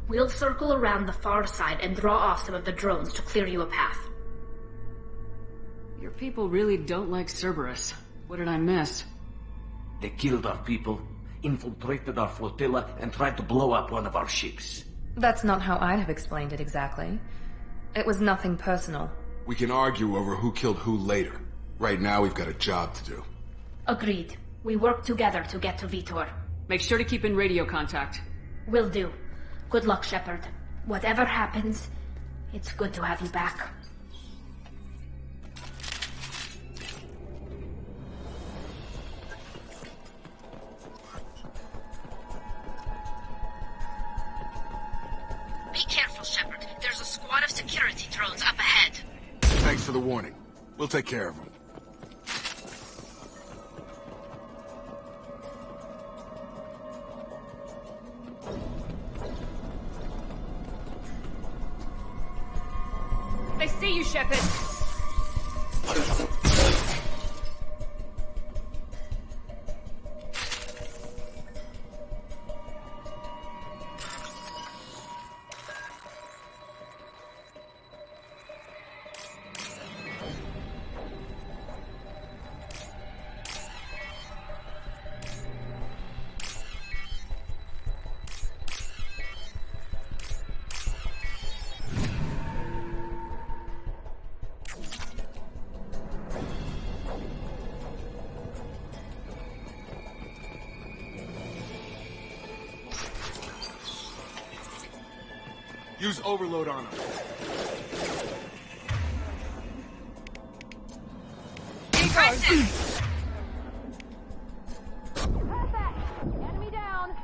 We'll circle around the far side and draw off some of the drones to clear you a path. Your people really don't like Cerberus. What did I miss? They killed our people, infiltrated our flotilla, and tried to blow up one of our ships. That's not how I'd have explained it exactly. It was nothing personal. We can argue over who killed who later. Right now, we've got a job to do. Agreed. We work together to get to Vitor. Make sure to keep in radio contact. Will do. Good luck, Shepard. Whatever happens, it's good to have you back. Be careful, Shepard. There's a squad of security drones up ahead. Thanks for the warning. We'll take care of them. They see you, Shepard. Use overload on him. Perfect! Enemy down!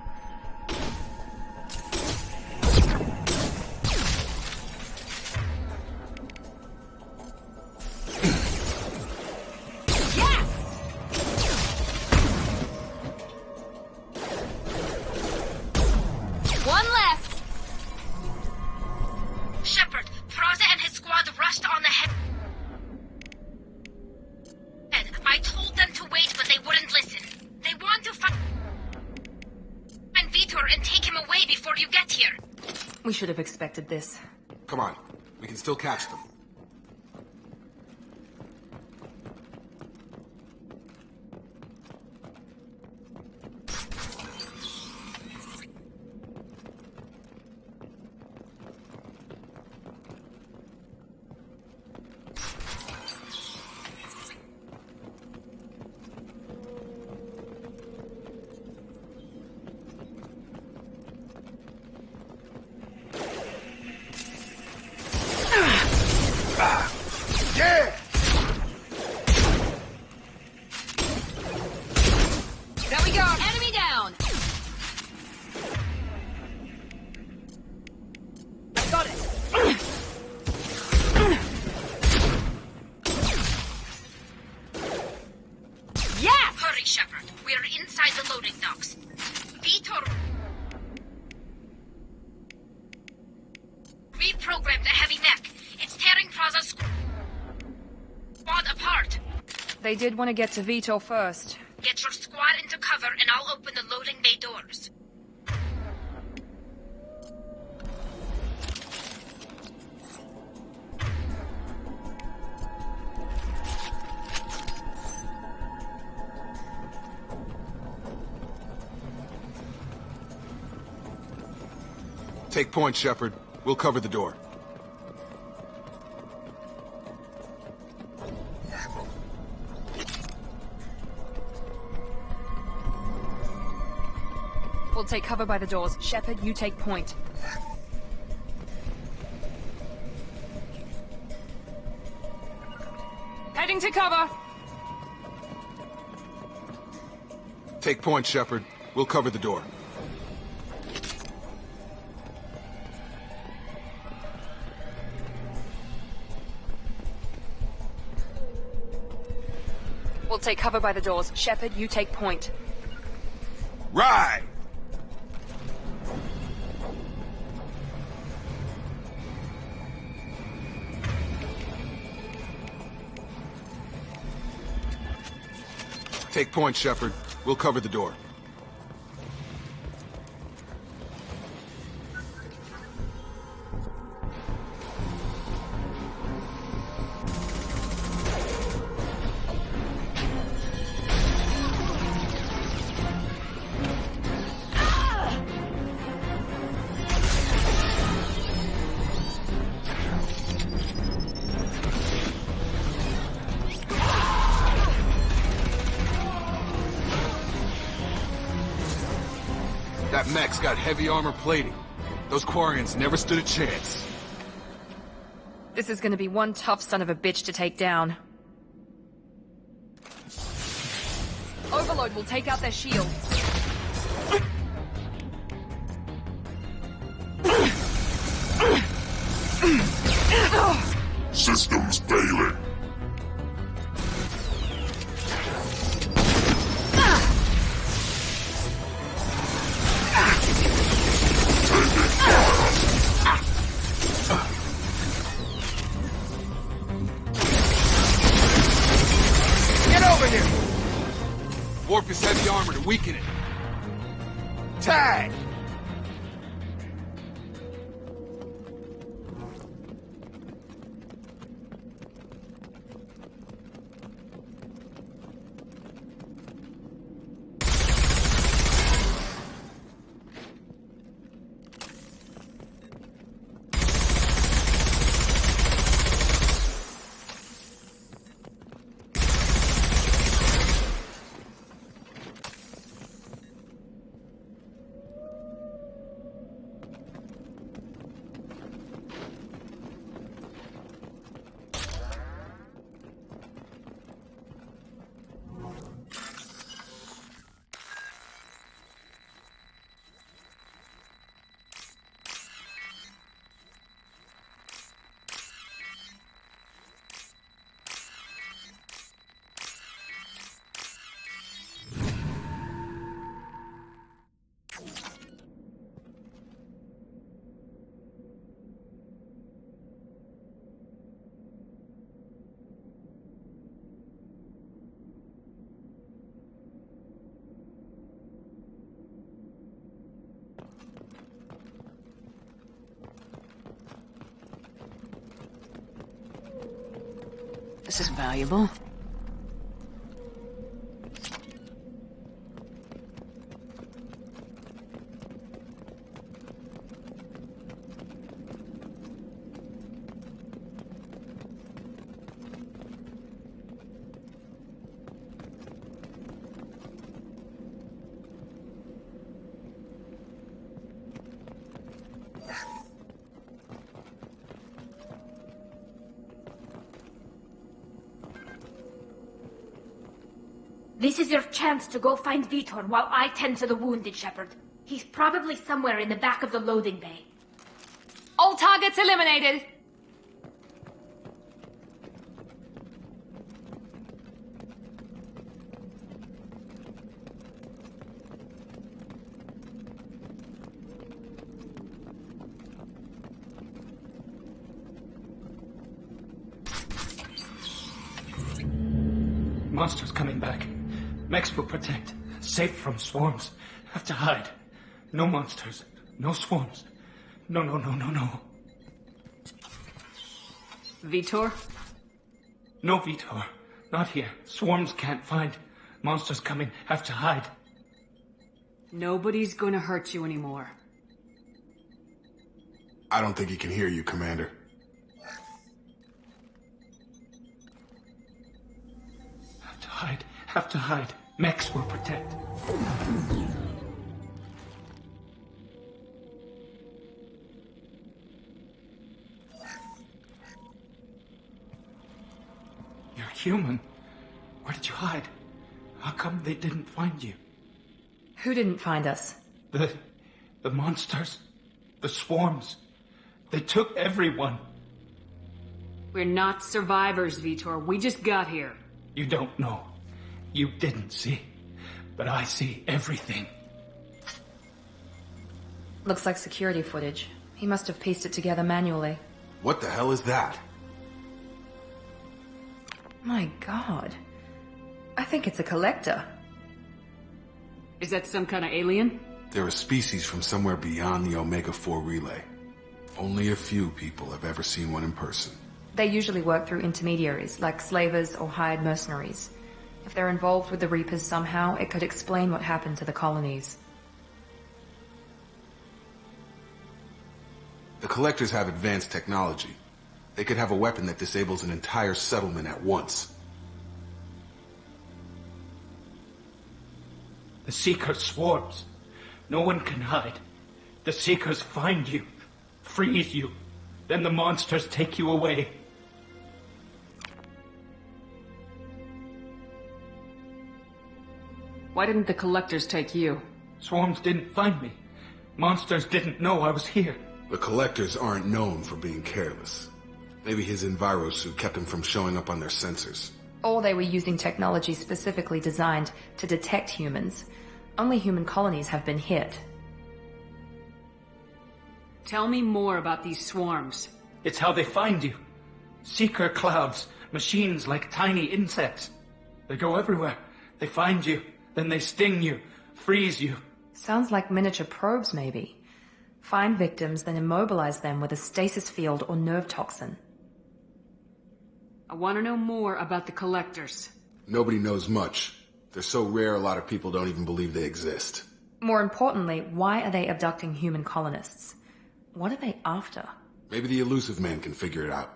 Yes! One less! Shepard, Praza and his squad rushed on the head. I told them to wait, but they wouldn't listen. They want to find Vitor and take him away before you get here. We should have expected this. Come on. We can still catch them. Yeah! There we go! Enemy down! Got it! Yes! Hurry, Shepard. We're inside the loading docks. Vitor reprogrammed the heavy mech. It's tearing Praza's squad apart. They did want to get to Vitor first. Get your squad into cover and I'll open the loading bay doors. Take point, Shepard. We'll cover the door. We'll take cover by the doors. Shepard, you take point. Heading to cover! Take point, Shepard. We'll cover the door. We'll take cover by the doors. Shepard, you take point. Right! Take point, Shepard. We'll cover the door. That mech's got heavy armor plating. Those Quarians never stood a chance. This is gonna be one tough son of a bitch to take down. Overload will take out their shields. Systems failing. Weaken it. Tag! This is valuable. This is your chance to go find Vitor while I tend to the wounded, Shepard. He's probably somewhere in the back of the loading bay. All targets eliminated! Monsters coming back. Mechs will protect. Safe from swarms. Have to hide. No monsters. No swarms. No. Vitor? No Vitor. Not here. Swarms can't find. Monsters coming. Have to hide. Nobody's gonna hurt you anymore. I don't think he can hear you, Commander. Have to hide. Mechs will protect. You're human. Where did you hide? How come they didn't find you? Who didn't find us? The monsters. The swarms. They took everyone. We're not survivors, Vitor. We just got here. You don't know. You didn't see. But I see everything. Looks like security footage. He must have pieced it together manually. What the hell is that? My god. I think it's a collector. Is that some kind of alien? They're a species from somewhere beyond the Omega-4 relay. Only a few people have ever seen one in person. They usually work through intermediaries, like slavers or hired mercenaries. If they're involved with the Reapers somehow, it could explain what happened to the colonies. The Collectors have advanced technology. They could have a weapon that disables an entire settlement at once. The Seekers swarms. No one can hide. The Seekers find you, freeze you. Then the monsters take you away. Why didn't the Collectors take you? Swarms didn't find me. Monsters didn't know I was here. The Collectors aren't known for being careless. Maybe his envirosuit kept him from showing up on their sensors. Or they were using technology specifically designed to detect humans. Only human colonies have been hit. Tell me more about these swarms. It's how they find you. Seeker clouds, machines like tiny insects. They go everywhere. They find you, then they sting you, freeze you. Sounds like miniature probes, maybe. Find victims, then immobilize them with a stasis field or nerve toxin. I want to know more about the Collectors. Nobody knows much. They're so rare a lot of people don't even believe they exist. More importantly, why are they abducting human colonists? What are they after? Maybe the elusive man can figure it out.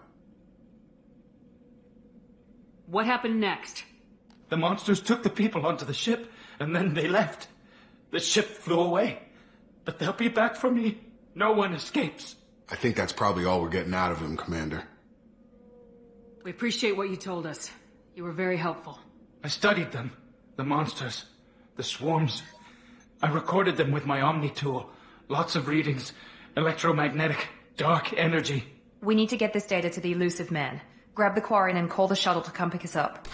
What happened next? The monsters took the people onto the ship, and then they left. The ship flew away. But they'll be back for me. No one escapes. I think that's probably all we're getting out of him, Commander. We appreciate what you told us. You were very helpful. I studied them. The monsters. The swarms. I recorded them with my Omni tool. Lots of readings. Electromagnetic. Dark energy. We need to get this data to the elusive man. Grab the Quarian and call the shuttle to come pick us up.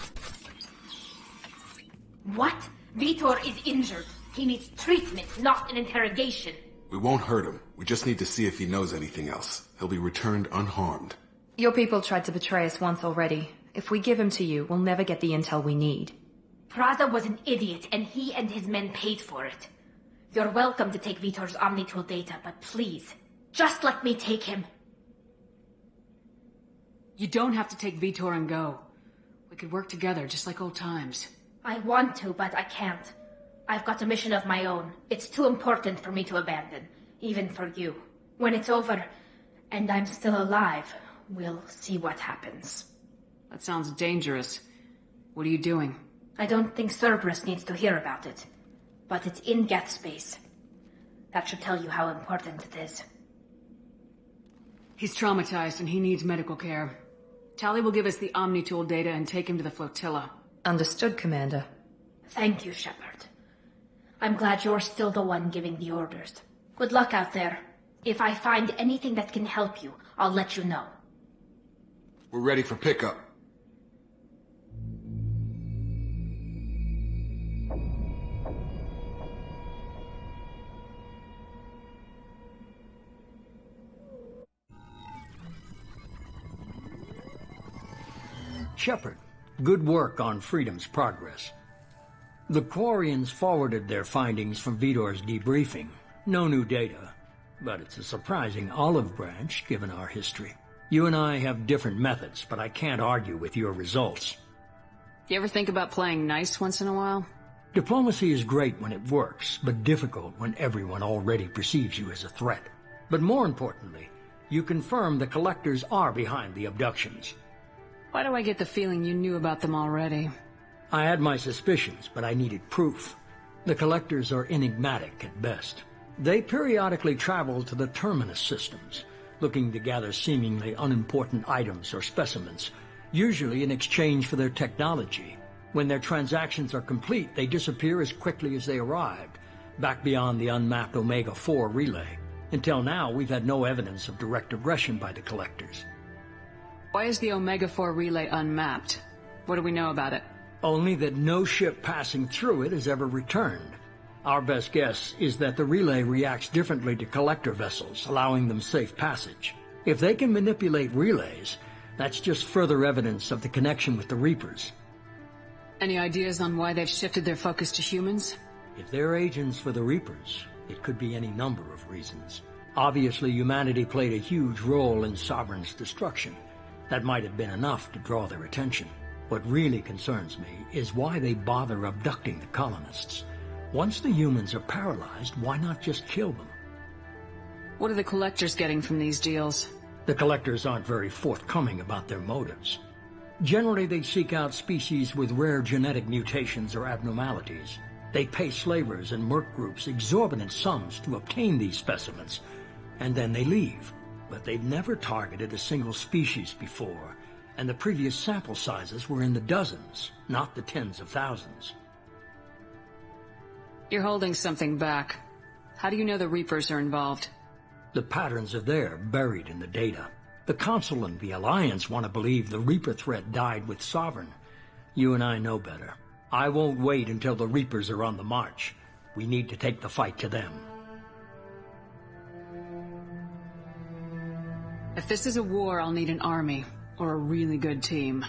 What? Vitor is injured. He needs treatment, not an interrogation. We won't hurt him. We just need to see if he knows anything else. He'll be returned unharmed. Your people tried to betray us once already. If we give him to you, we'll never get the intel we need. Praza was an idiot, and he and his men paid for it. You're welcome to take Vitor's Omnitool data, but please, just let me take him. You don't have to take Vitor and go. We could work together, just like old times. I want to, but I can't. I've got a mission of my own. It's too important for me to abandon, even for you. When it's over, and I'm still alive, we'll see what happens. That sounds dangerous. What are you doing? I don't think Cerberus needs to hear about it, but it's in Geth space. That should tell you how important it is. He's traumatized and he needs medical care. Tali will give us the Omnitool data and take him to the flotilla. Understood, Commander. Thank you, Shepard. I'm glad you're still the one giving the orders. Good luck out there. If I find anything that can help you, I'll let you know. We're ready for pickup. Shepard, good work on Freedom's progress. The Quarians forwarded their findings from Vitor's debriefing. No new data, but it's a surprising olive branch given our history. You and I have different methods, but I can't argue with your results. You ever think about playing nice once in a while? Diplomacy is great when it works, but difficult when everyone already perceives you as a threat. But more importantly, you confirm the Collectors are behind the abductions. Why do I get the feeling you knew about them already? I had my suspicions, but I needed proof. The Collectors are enigmatic at best. They periodically travel to the Terminus systems, looking to gather seemingly unimportant items or specimens, usually in exchange for their technology. When their transactions are complete, they disappear as quickly as they arrived, back beyond the unmapped Omega-4 relay. Until now, we've had no evidence of direct aggression by the Collectors. Why is the Omega-4 relay unmapped? What do we know about it? Only that no ship passing through it has ever returned. Our best guess is that the relay reacts differently to Collector vessels, allowing them safe passage. If they can manipulate relays, that's just further evidence of the connection with the Reapers. Any ideas on why they've shifted their focus to humans? If they're agents for the Reapers, it could be any number of reasons. Obviously, humanity played a huge role in Sovereign's destruction. That might have been enough to draw their attention. What really concerns me is why they bother abducting the colonists. Once the humans are paralyzed, why not just kill them? What are the Collectors getting from these deals? The Collectors aren't very forthcoming about their motives. Generally, they seek out species with rare genetic mutations or abnormalities. They pay slavers and merc groups exorbitant sums to obtain these specimens, and then they leave. But they've never targeted a single species before, and the previous sample sizes were in the dozens, not the tens of thousands. You're holding something back. How do you know the Reapers are involved? The patterns are there, buried in the data. The Council and the Alliance want to believe the Reaper threat died with Sovereign. You and I know better. I won't wait until the Reapers are on the march. We need to take the fight to them. If this is a war, I'll need an army, or a really good team.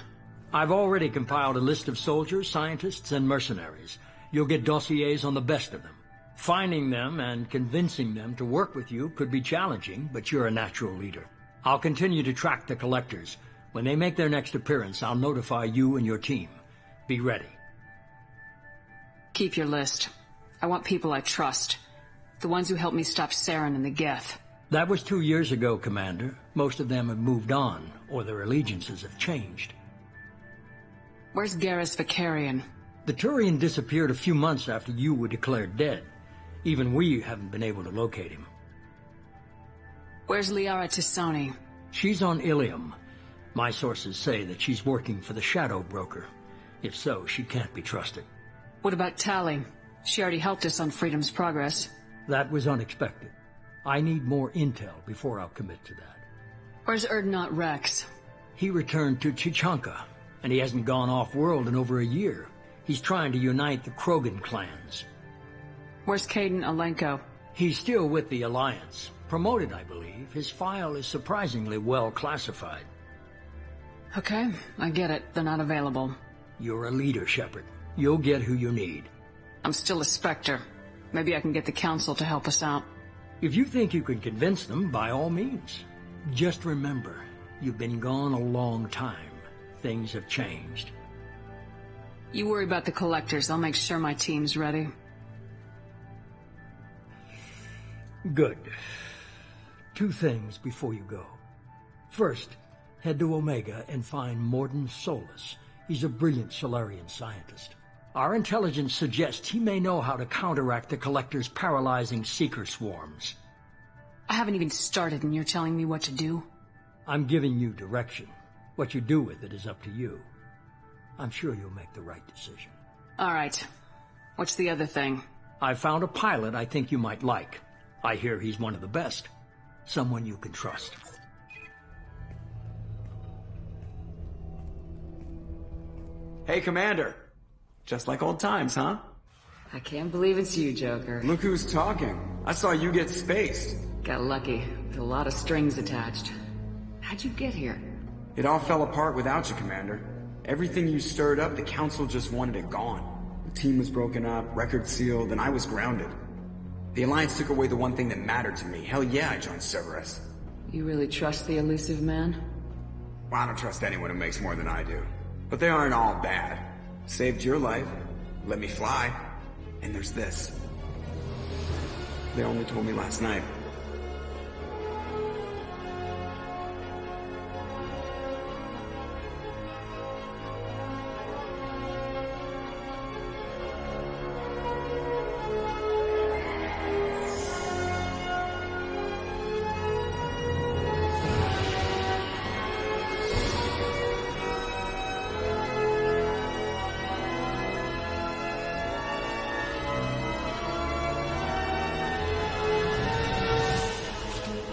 I've already compiled a list of soldiers, scientists, and mercenaries. You'll get dossiers on the best of them. Finding them and convincing them to work with you could be challenging, but you're a natural leader. I'll continue to track the collectors. When they make their next appearance, I'll notify you and your team. Be ready. Keep your list. I want people I trust. The ones who helped me stop Saren and the Geth. That was 2 years ago, Commander. Most of them have moved on, or their allegiances have changed. Where's Garrus Vicarian? The Turian disappeared a few months after you were declared dead. Even we haven't been able to locate him. Where's Liara Tisoni? She's on Ilium. My sources say that she's working for the Shadow Broker. If so, she can't be trusted. What about Tali? She already helped us on Freedom's Progress. That was unexpected. I need more intel before I'll commit to that. Where's Erdnot Rex? He returned to Chichanka, and he hasn't gone off-world in over a year. He's trying to unite the Krogan clans. Where's Caden Alenko? He's still with the Alliance. Promoted, I believe. His file is surprisingly well classified. Okay, I get it. They're not available. You're a leader, Shepard. You'll get who you need. I'm still a Spectre. Maybe I can get the Council to help us out. If you think you can convince them, by all means. Just remember, you've been gone a long time. Things have changed. You worry about the collectors. I'll make sure my team's ready. Good. 2 things before you go. First, head to Omega and find Mordin Solus. He's a brilliant Solarian scientist. Our intelligence suggests he may know how to counteract the Collector's paralyzing Seeker swarms. I haven't even started and you're telling me what to do? I'm giving you direction. What you do with it is up to you. I'm sure you'll make the right decision. All right. What's the other thing? I found a pilot I think you might like. I hear he's one of the best. Someone you can trust. Hey, Commander. Just like old times, huh? I can't believe it's you, Joker. Look who's talking. I saw you get spaced. Got lucky, with a lot of strings attached. How'd you get here? It all fell apart without you, Commander. Everything you stirred up, the Council just wanted it gone. The team was broken up, records sealed, and I was grounded. The Alliance took away the one thing that mattered to me. Hell yeah, I joined Cerberus. You really trust the elusive man? Well, I don't trust anyone who makes more than I do. But they aren't all bad. Saved your life, let me fly, and there's this. They only told me last night.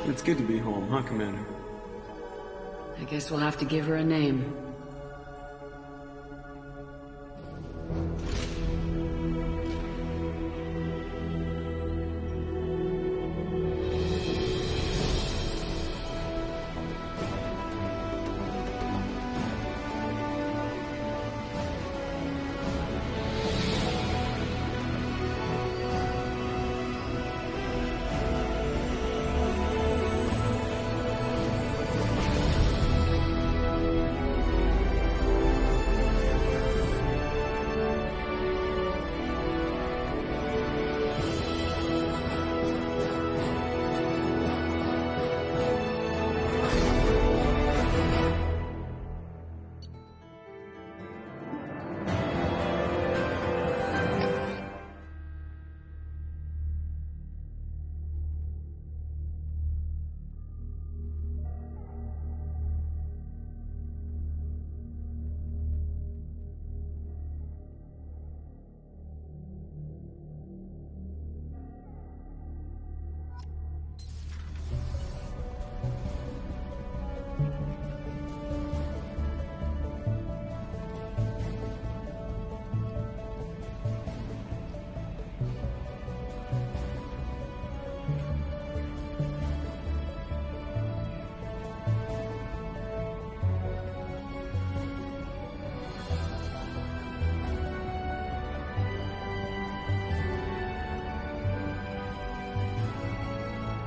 It's good to be home, huh, Commander? I guess we'll have to give her a name.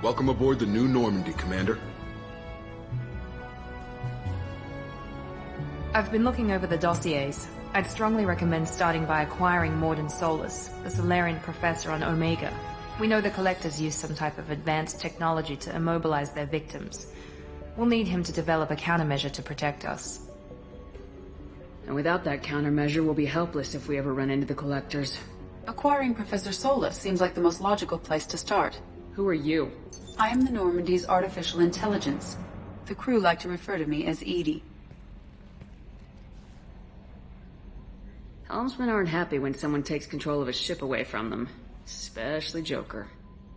Welcome aboard the new Normandy, Commander. I've been looking over the dossiers. I'd strongly recommend starting by acquiring Morden Solus, the Solarian professor on Omega. We know the Collectors use some type of advanced technology to immobilize their victims. We'll need him to develop a countermeasure to protect us. And without that countermeasure, we'll be helpless if we ever run into the Collectors. Acquiring Professor Solus seems like the most logical place to start. Who are you? I am the Normandy's artificial intelligence. The crew like to refer to me as Edie. Helmsmen aren't happy when someone takes control of a ship away from them. Especially Joker.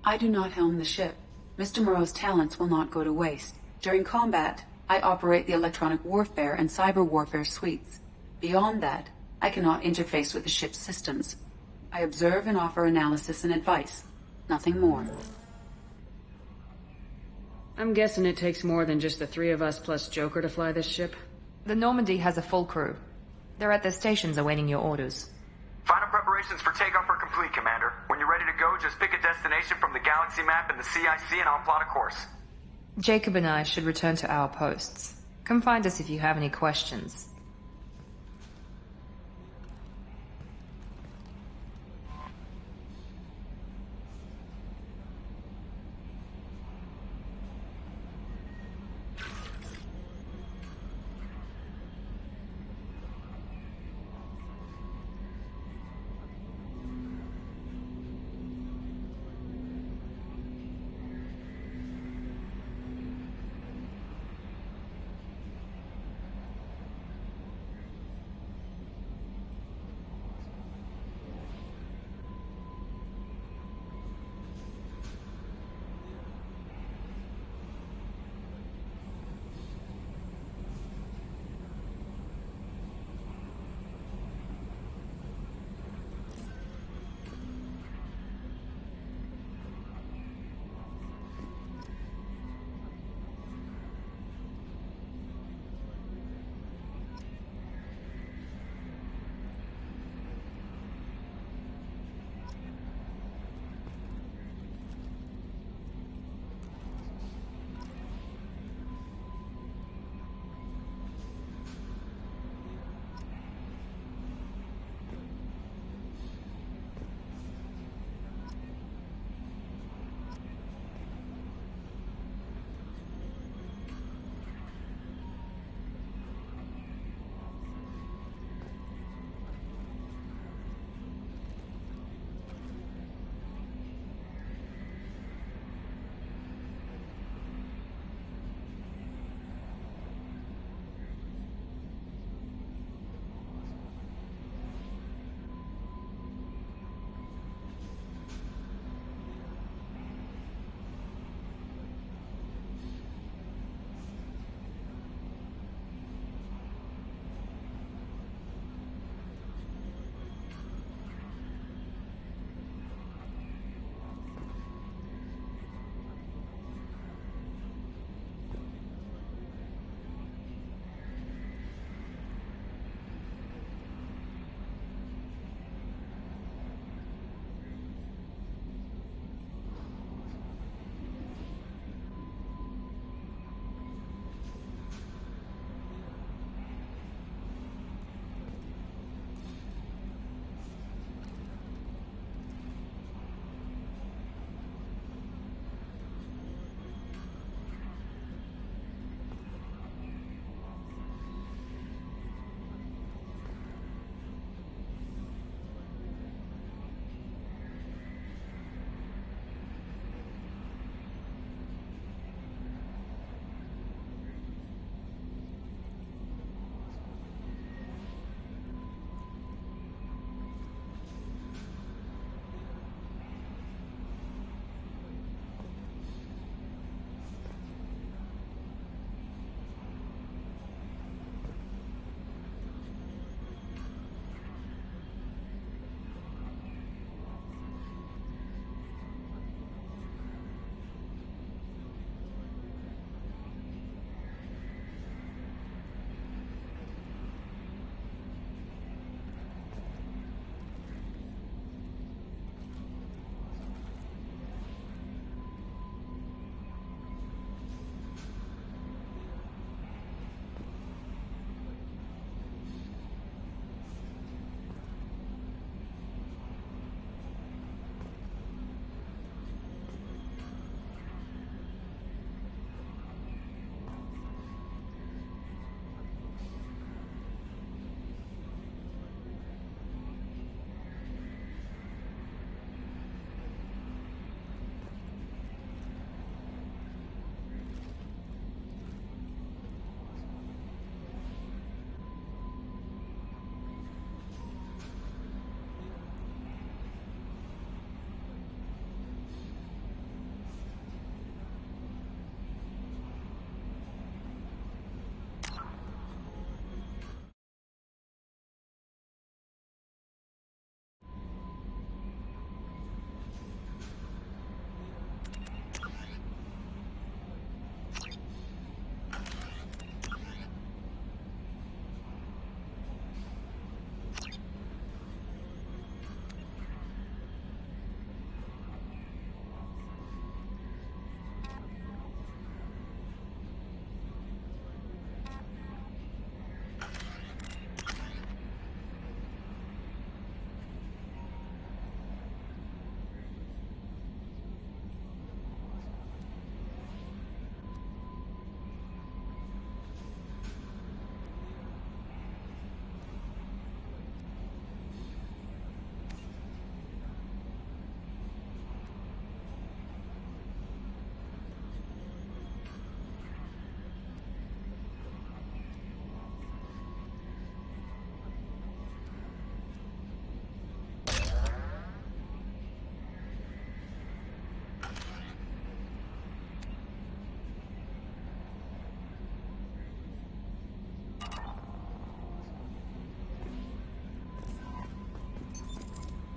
I do not helm the ship. Mr. Moreau's talents will not go to waste. During combat, I operate the electronic warfare and cyber warfare suites. Beyond that, I cannot interface with the ship's systems. I observe and offer analysis and advice. Nothing more. I'm guessing it takes more than just the three of us plus Joker to fly this ship? The Normandy has a full crew. They're at their stations awaiting your orders. Final preparations for takeoff are complete, Commander. When you're ready to go, just pick a destination from the galaxy map and the CIC and I'll plot a course. Jacob and I should return to our posts. Come find us if you have any questions.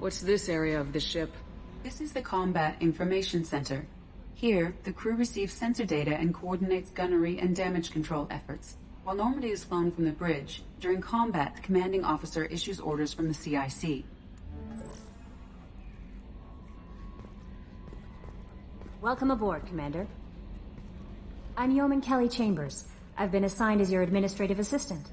What's this area of the ship? This is the Combat Information Center. Here, the crew receives sensor data and coordinates gunnery and damage control efforts. While Normandy is flown from the bridge, during combat, the commanding officer issues orders from the CIC. Welcome aboard, Commander. I'm Yeoman Kelly Chambers. I've been assigned as your administrative assistant.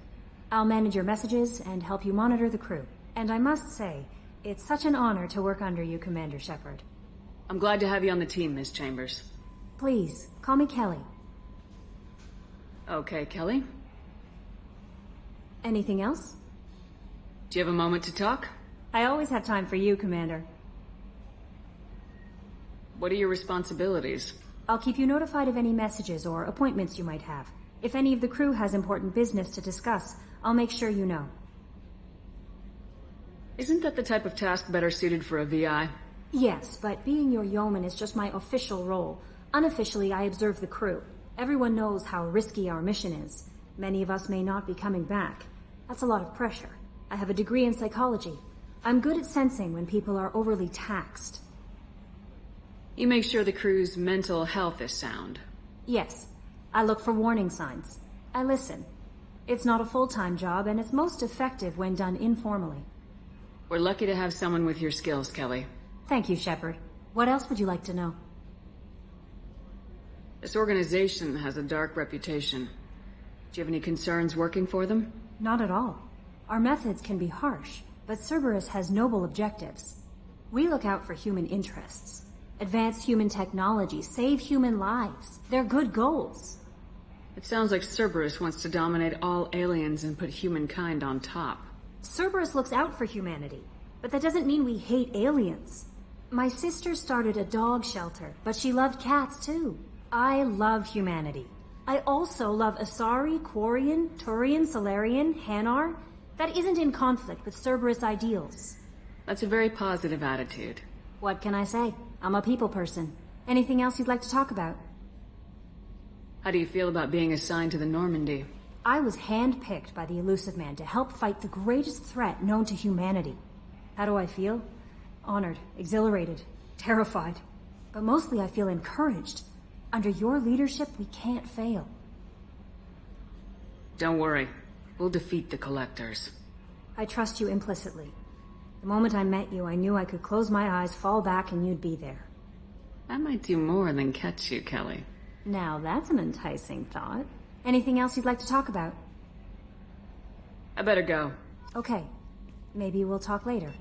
I'll manage your messages and help you monitor the crew. And I must say, it's such an honor to work under you, Commander Shepard. I'm glad to have you on the team, Miss Chambers. Please, call me Kelly. Okay, Kelly. Anything else? Do you have a moment to talk? I always have time for you, Commander. What are your responsibilities? I'll keep you notified of any messages or appointments you might have. If any of the crew has important business to discuss, I'll make sure you know. Isn't that the type of task better suited for a VI? Yes, but being your yeoman is just my official role. Unofficially, I observe the crew. Everyone knows how risky our mission is. Many of us may not be coming back. That's a lot of pressure. I have a degree in psychology. I'm good at sensing when people are overly taxed. You make sure the crew's mental health is sound. Yes. I look for warning signs. I listen. It's not a full-time job, and it's most effective when done informally. We're lucky to have someone with your skills, Kelly. Thank you, Shepard. What else would you like to know? This organization has a dark reputation. Do you have any concerns working for them? Not at all. Our methods can be harsh, but Cerberus has noble objectives. We look out for human interests. Advance human technology, save human lives. They're good goals. It sounds like Cerberus wants to dominate all aliens and put humankind on top. Cerberus looks out for humanity, but that doesn't mean we hate aliens. My sister started a dog shelter, but she loved cats too. I love humanity. I also love Asari, Quarian, Turian, Solarian, Hanar. That isn't in conflict with Cerberus ideals. That's a very positive attitude. What can I say? I'm a people person. Anything else you'd like to talk about? How do you feel about being assigned to the Normandy? I was handpicked by the Elusive Man to help fight the greatest threat known to humanity. How do I feel? Honored, exhilarated, terrified. But mostly I feel encouraged. Under your leadership, we can't fail. Don't worry. We'll defeat the Collectors. I trust you implicitly. The moment I met you, I knew I could close my eyes, fall back, and you'd be there. That might do more than catch you, Kelly. Now that's an enticing thought. Anything else you'd like to talk about? I better go. Okay. Maybe we'll talk later.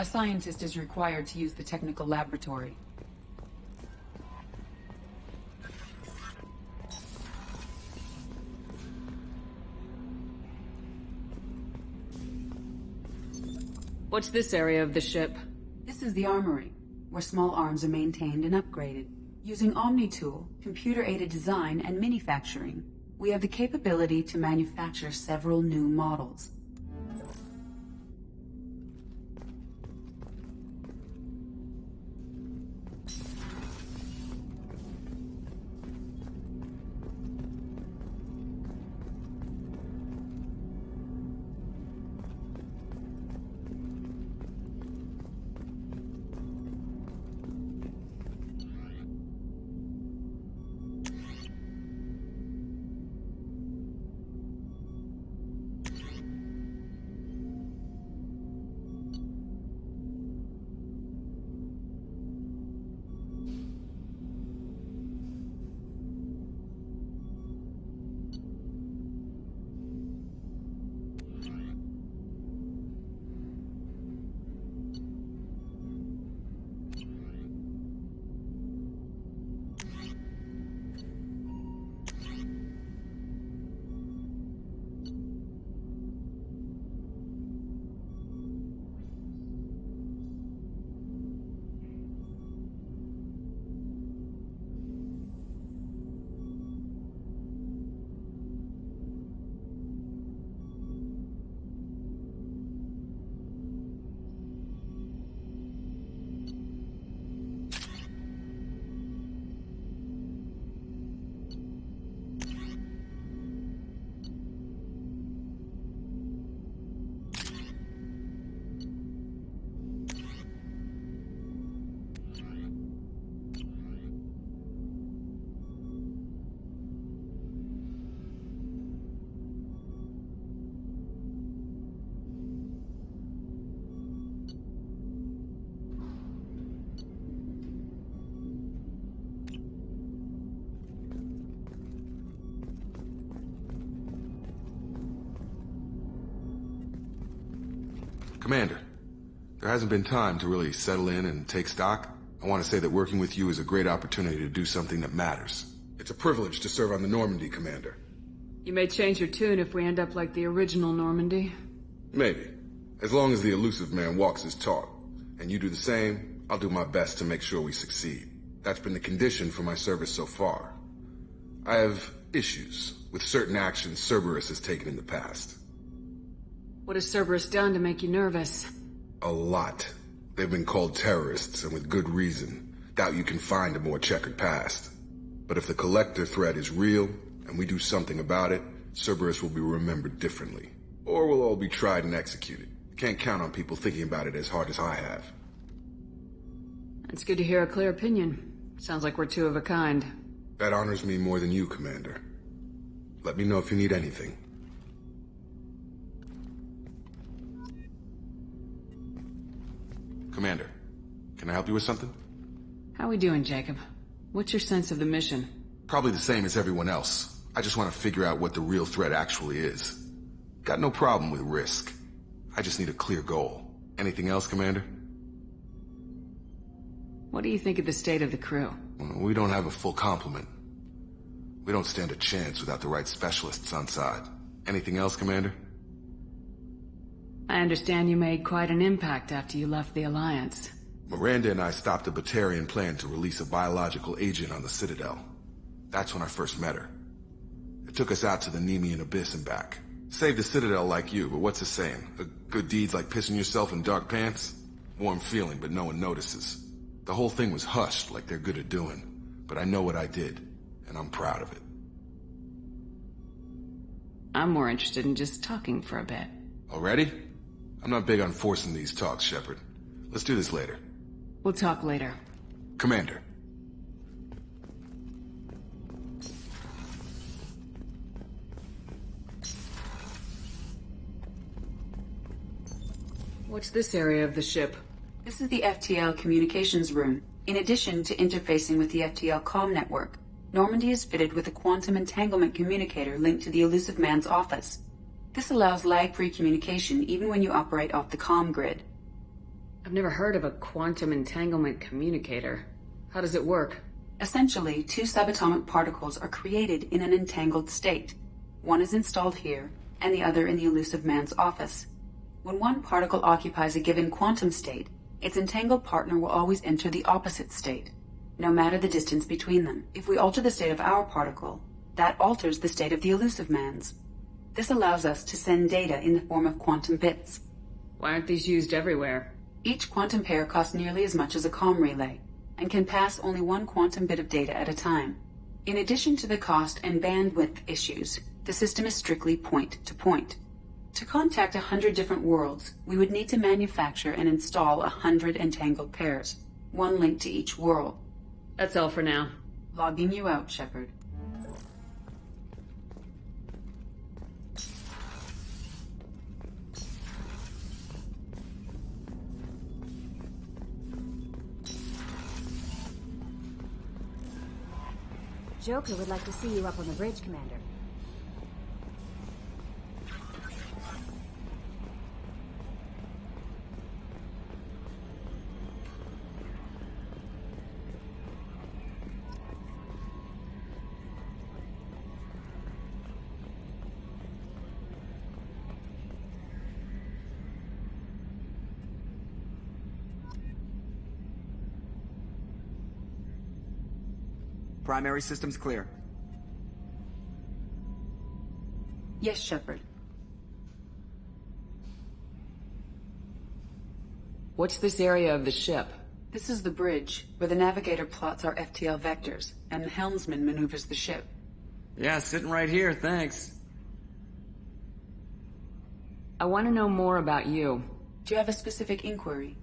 A scientist is required to use the technical laboratory. What's this area of the ship? This is the armory, where small arms are maintained and upgraded. Using Omni-Tool, computer-aided design, and manufacturing, we have the capability to manufacture several new models. Commander, there hasn't been time to really settle in and take stock. I want to say that working with you is a great opportunity to do something that matters. It's a privilege to serve on the Normandy, Commander. You may change your tune if we end up like the original Normandy. Maybe. As long as the elusive man walks his talk, and you do the same, I'll do my best to make sure we succeed. That's been the condition for my service so far. I have issues with certain actions Cerberus has taken in the past. What has Cerberus done to make you nervous? A lot. They've been called terrorists, and with good reason. Doubt you can find a more checkered past. But if the Collector threat is real, and we do something about it, Cerberus will be remembered differently. Or we'll all be tried and executed. Can't count on people thinking about it as hard as I have. It's good to hear a clear opinion. Sounds like we're two of a kind. That honors me more than you, Commander. Let me know if you need anything. Commander, can I help you with something? How we doing, Jacob? What's your sense of the mission? Probably the same as everyone else. I just want to figure out what the real threat actually is. Got no problem with risk. I just need a clear goal. Anything else, Commander? What do you think of the state of the crew? We don't have a full complement. We don't stand a chance without the right specialists on side. Anything else, Commander? I understand you made quite an impact after you left the Alliance. Miranda and I stopped a Batarian plan to release a biological agent on the Citadel. That's when I first met her. It took us out to the Nemean Abyss and back. Saved the Citadel like you, but what's the saying? A good deed's like pissing yourself in dark pants? Warm feeling, but no one notices. The whole thing was hushed like they're good at doing. But I know what I did, and I'm proud of it. I'm more interested in just talking for a bit. Already? I'm not big on forcing these talks, Shepard. Let's do this later. We'll talk later. Commander. What's this area of the ship? This is the FTL communications room. In addition to interfacing with the FTL comm network, Normandy is fitted with a quantum entanglement communicator linked to the elusive man's office. This allows lag-free communication even when you operate off the comm grid. I've never heard of a quantum entanglement communicator. How does it work? Essentially, two subatomic particles are created in an entangled state. One is installed here, and the other in the Elusive Man's office. When one particle occupies a given quantum state, its entangled partner will always enter the opposite state, no matter the distance between them. If we alter the state of our particle, that alters the state of the Elusive Man's. This allows us to send data in the form of quantum bits. Why aren't these used everywhere? Each quantum pair costs nearly as much as a comm relay, and can pass only one quantum bit of data at a time. In addition to the cost and bandwidth issues, the system is strictly point-to-point. To contact 100 different worlds, we would need to manufacture and install 100 entangled pairs, one link to each world. That's all for now. Logging you out, Shepard. Joker would like to see you up on the bridge, Commander. Primary systems clear. Yes, Shepard. What's this area of the ship? This is the bridge, where the navigator plots our FTL vectors, and the helmsman maneuvers the ship. Yeah, sitting right here, thanks. I want to know more about you. Do you have a specific inquiry?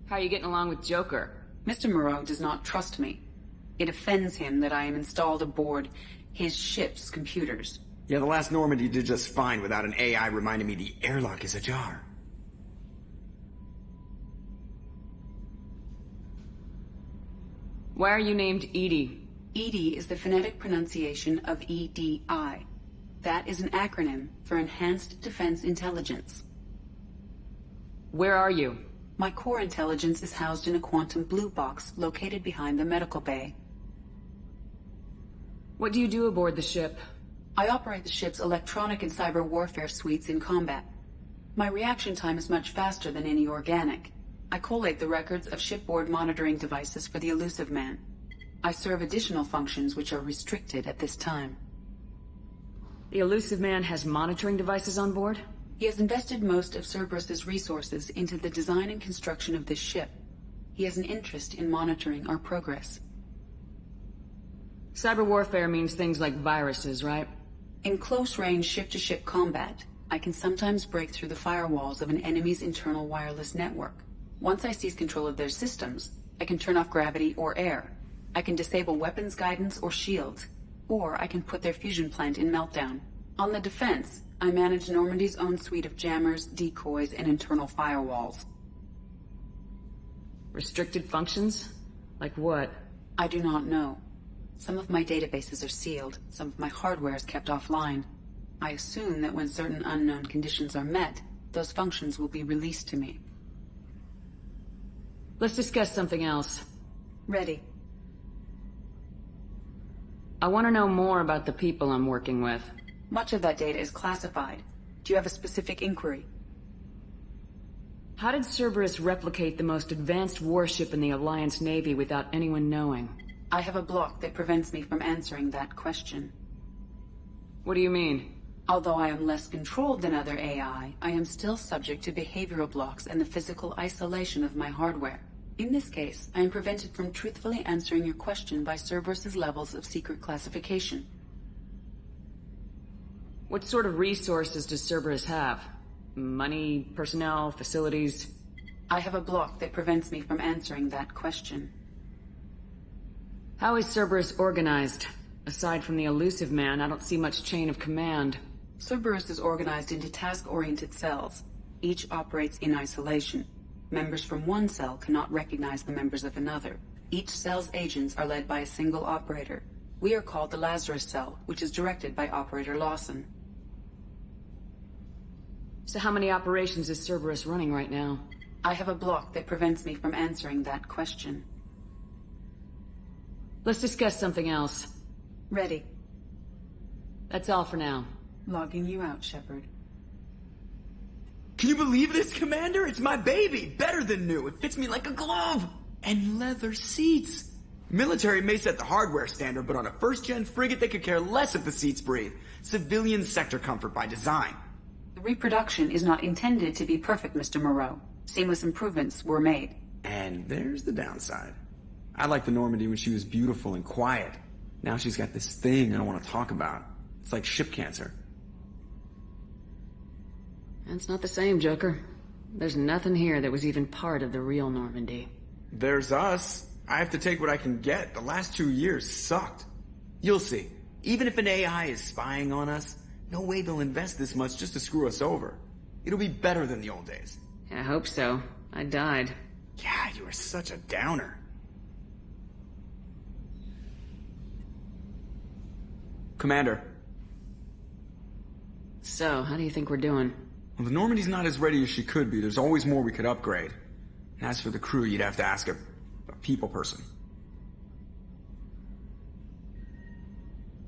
How are you getting along with Joker? Mr. Moreau does not trust me. It offends him that I am installed aboard his ship's computers. Yeah, the last Normandy did just fine without an AI reminding me the airlock is ajar. Why are you named EDI? EDI is the phonetic pronunciation of EDI. That is an acronym for Enhanced Defense Intelligence. Where are you? My core intelligence is housed in a quantum blue box located behind the medical bay. What do you do aboard the ship? I operate the ship's electronic and cyber warfare suites in combat. My reaction time is much faster than any organic. I collate the records of shipboard monitoring devices for the Elusive Man. I serve additional functions which are restricted at this time. The Elusive Man has monitoring devices on board? He has invested most of Cerberus's resources into the design and construction of this ship. He has an interest in monitoring our progress. Cyber warfare means things like viruses, right? In close-range ship-to-ship combat, I can sometimes break through the firewalls of an enemy's internal wireless network. Once I seize control of their systems, I can turn off gravity or air. I can disable weapons guidance or shields, or I can put their fusion plant in meltdown. On the defense, I manage Normandy's own suite of jammers, decoys, and internal firewalls. Restricted functions? Like what? I do not know. Some of my databases are sealed, some of my hardware is kept offline. I assume that when certain unknown conditions are met, those functions will be released to me. Let's discuss something else. Ready. I want to know more about the people I'm working with. Much of that data is classified. Do you have a specific inquiry? How did Cerberus replicate the most advanced warship in the Alliance Navy without anyone knowing? I have a block that prevents me from answering that question. What do you mean? Although I am less controlled than other AI, I am still subject to behavioral blocks and the physical isolation of my hardware. In this case, I am prevented from truthfully answering your question by Cerberus's levels of secret classification. What sort of resources does Cerberus have? Money, personnel, facilities? I have a block that prevents me from answering that question. How is Cerberus organized? Aside from the Elusive Man, I don't see much chain of command. Cerberus is organized into task-oriented cells. Each operates in isolation. Members from one cell cannot recognize the members of another. Each cell's agents are led by a single operator. We are called the Lazarus Cell, which is directed by Operator Lawson. So how many operations is Cerberus running right now? I have a block that prevents me from answering that question. Let's discuss something else. Ready. That's all for now. Logging you out, Shepard. Can you believe this, Commander? It's my baby! Better than new. It fits me like a glove! And leather seats! Military may set the hardware standard, but on a first-gen frigate they could care less if the seats breathe. Civilian sector comfort by design. The reproduction is not intended to be perfect, Mr. Moreau. Seamless improvements were made. And there's the downside. I liked the Normandy when she was beautiful and quiet. Now she's got this thing I don't want to talk about. It's like ship cancer. That's not the same, Joker. There's nothing here that was even part of the real Normandy. There's us. I have to take what I can get. The last 2 years sucked. You'll see. Even if an AI is spying on us, no way they'll invest this much just to screw us over. It'll be better than the old days. I hope so. I died. Yeah, you were such a downer. Commander. So, how do you think we're doing? Well, the Normandy's not as ready as she could be. There's always more we could upgrade. And as for the crew, you'd have to ask a people person.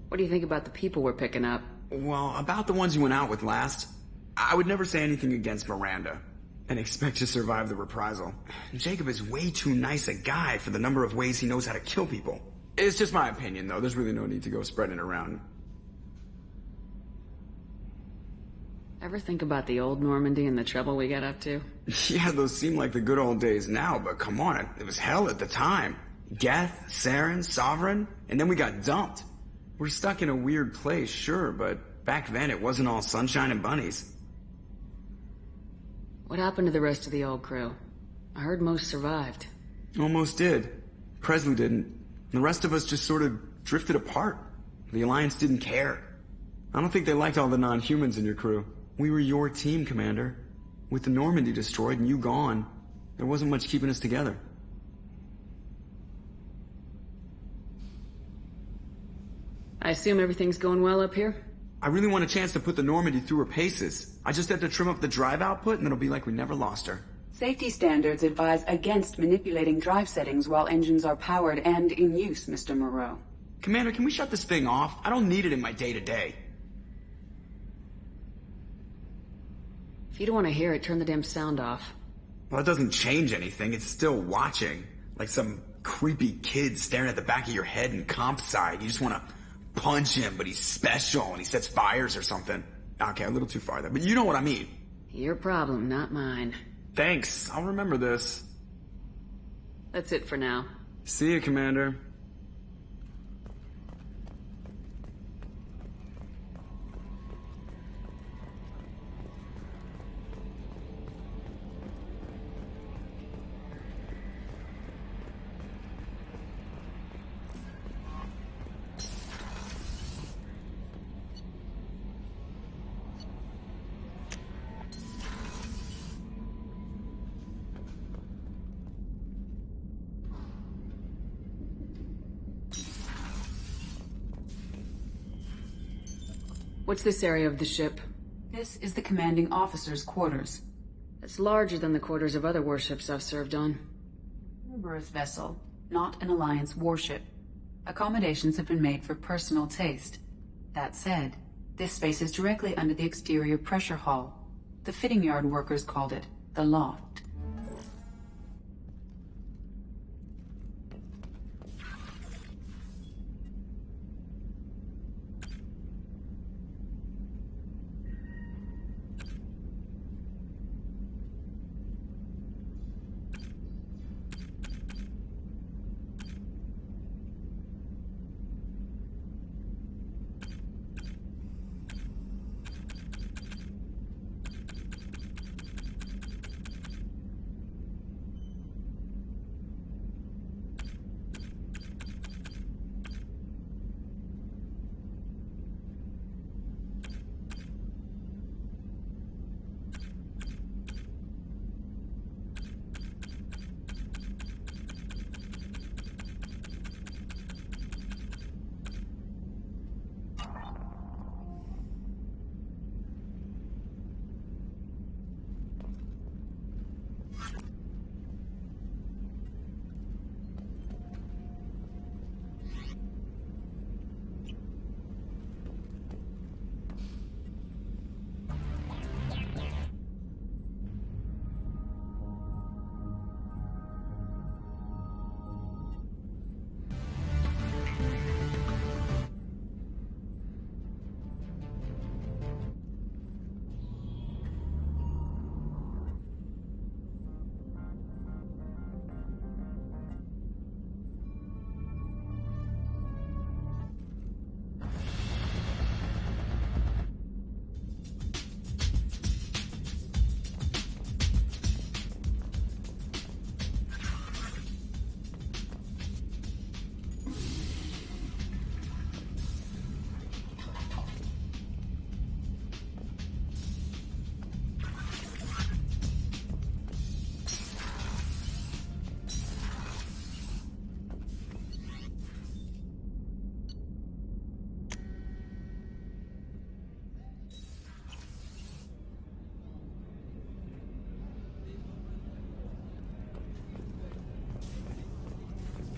What do you think about the people we're picking up? Well, about the ones you went out with last, I would never say anything against Miranda and expect to survive the reprisal. Jacob is way too nice a guy for the number of ways he knows how to kill people. It's just my opinion, though. There's really no need to go spreading it around. Ever think about the old Normandy and the trouble we got up to? Yeah, those seem like the good old days now, but come on, it was hell at the time. Geth, Saren, Sovereign, and then we got dumped. We're stuck in a weird place, sure, but back then it wasn't all sunshine and bunnies. What happened to the rest of the old crew? I heard most survived. Almost did. Presley didn't. The rest of us just sort of drifted apart. The Alliance didn't care. I don't think they liked all the non-humans in your crew. We were your team, Commander. With the Normandy destroyed and you gone, there wasn't much keeping us together. I assume everything's going well up here? I really want a chance to put the Normandy through her paces. I just have to trim up the drive output and it'll be like we never lost her. Safety standards advise against manipulating drive settings while engines are powered and in use, Mr. Moreau. Commander, can we shut this thing off? I don't need it in my day-to-day. If you don't want to hear it, turn the damn sound off. Well, it doesn't change anything. It's still watching. Like some creepy kid staring at the back of your head in comp side. You just want to punch him, but he's special and he sets fires or something. Okay, a little too far there, but you know what I mean. Your problem, not mine. Thanks. I'll remember this. That's it for now. See you, Commander. What's this area of the ship? This is the commanding officer's quarters. It's larger than the quarters of other warships I've served on. Cerberus vessel, not an Alliance warship. Accommodations have been made for personal taste. That said, this space is directly under the exterior pressure hull. The fitting yard workers called it the loft.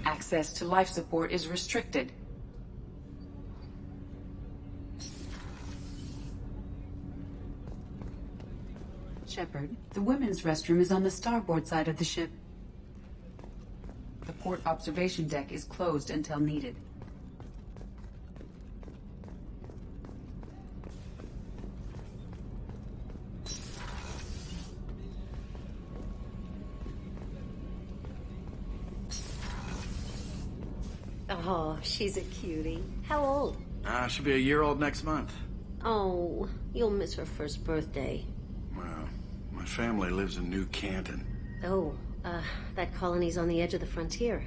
Access to life support is restricted. Shepard, the women's restroom is on the starboard side of the ship. The port observation deck is closed until needed. Oh, she's a cutie. How old? She'll be a year old next month. Oh, you'll miss her first birthday. Well, my family lives in New Canton. Oh, that colony's on the edge of the frontier.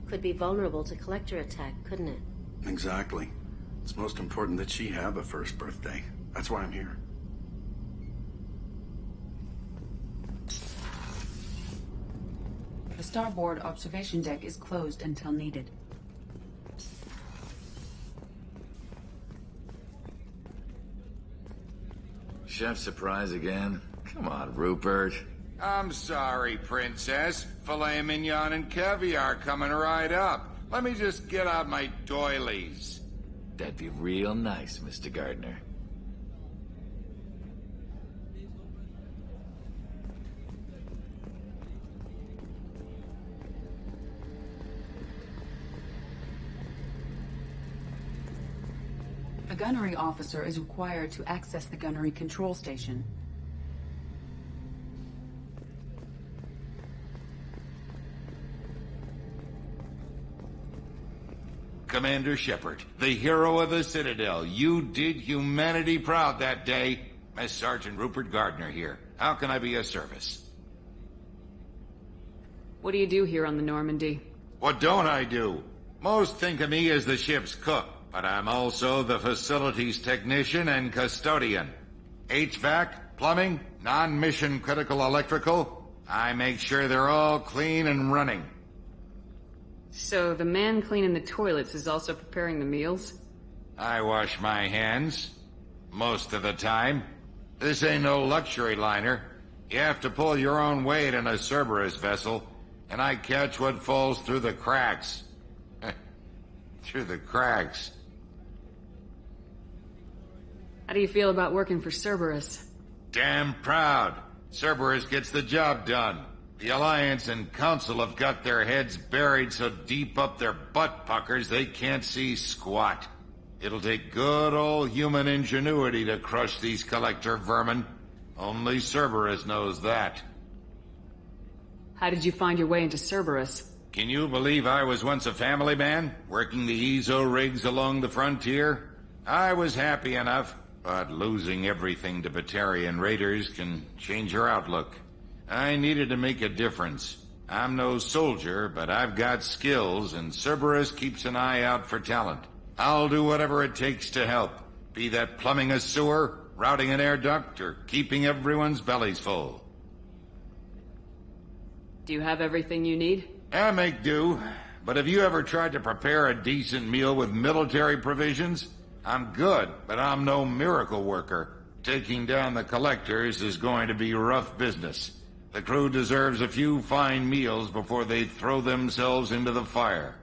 Could be vulnerable to collector attack, couldn't it? Exactly. It's most important that she have a first birthday. That's why I'm here. The starboard observation deck is closed until needed. Chef surprise again? Come on, Rupert. I'm sorry, Princess. Filet mignon and caviar coming right up. Let me just get out my doilies. That'd be real nice, Mr. Gardner. A gunnery officer is required to access the gunnery control station. Commander Shepard, the hero of the Citadel. You did humanity proud that day. Master Sergeant Rupert Gardner here. How can I be of service? What do you do here on the Normandy? What don't I do? Most think of me as the ship's cook, but I'm also the facilities technician and custodian. HVAC, plumbing, non-mission critical electrical. I make sure they're all clean and running. So the man cleaning the toilets is also preparing the meals? I wash my hands. Most of the time. This ain't no luxury liner. You have to pull your own weight in a Cerberus vessel, and I catch what falls through the cracks. Through the cracks. How do you feel about working for Cerberus? Damn proud. Cerberus gets the job done. The Alliance and Council have got their heads buried so deep up their butt puckers they can't see squat. It'll take good old human ingenuity to crush these collector vermin. Only Cerberus knows that. How did you find your way into Cerberus? Can you believe I was once a family man, working the EZO rigs along the frontier? I was happy enough, but losing everything to Batarian raiders can change your outlook. I needed to make a difference. I'm no soldier, but I've got skills, and Cerberus keeps an eye out for talent. I'll do whatever it takes to help, be that plumbing a sewer, routing an air duct, or keeping everyone's bellies full. Do you have everything you need? I make do, but have you ever tried to prepare a decent meal with military provisions? I'm good, but I'm no miracle worker. Taking down the collectors is going to be rough business. The crew deserves a few fine meals before they throw themselves into the fire.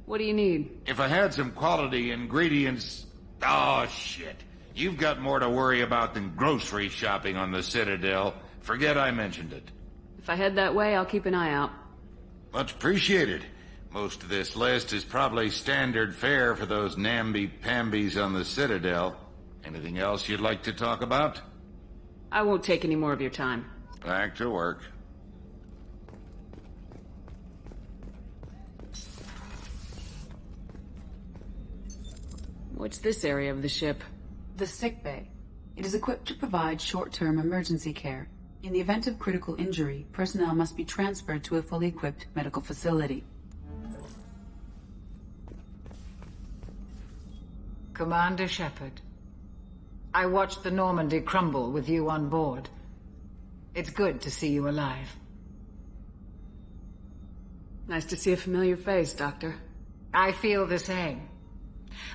What do you need? If I had some quality ingredients... Oh, shit. You've got more to worry about than grocery shopping on the Citadel. Forget I mentioned it. If I head that way, I'll keep an eye out. Much appreciated. Most of this list is probably standard fare for those namby-pambies on the Citadel. Anything else you'd like to talk about? I won't take any more of your time. Back to work. What's this area of the ship? The sick bay. It is equipped to provide short-term emergency care. In the event of critical injury, personnel must be transferred to a fully equipped medical facility. Commander Shepard, I watched the Normandy crumble with you on board. It's good to see you alive. Nice to see a familiar face, Doctor. I feel the same.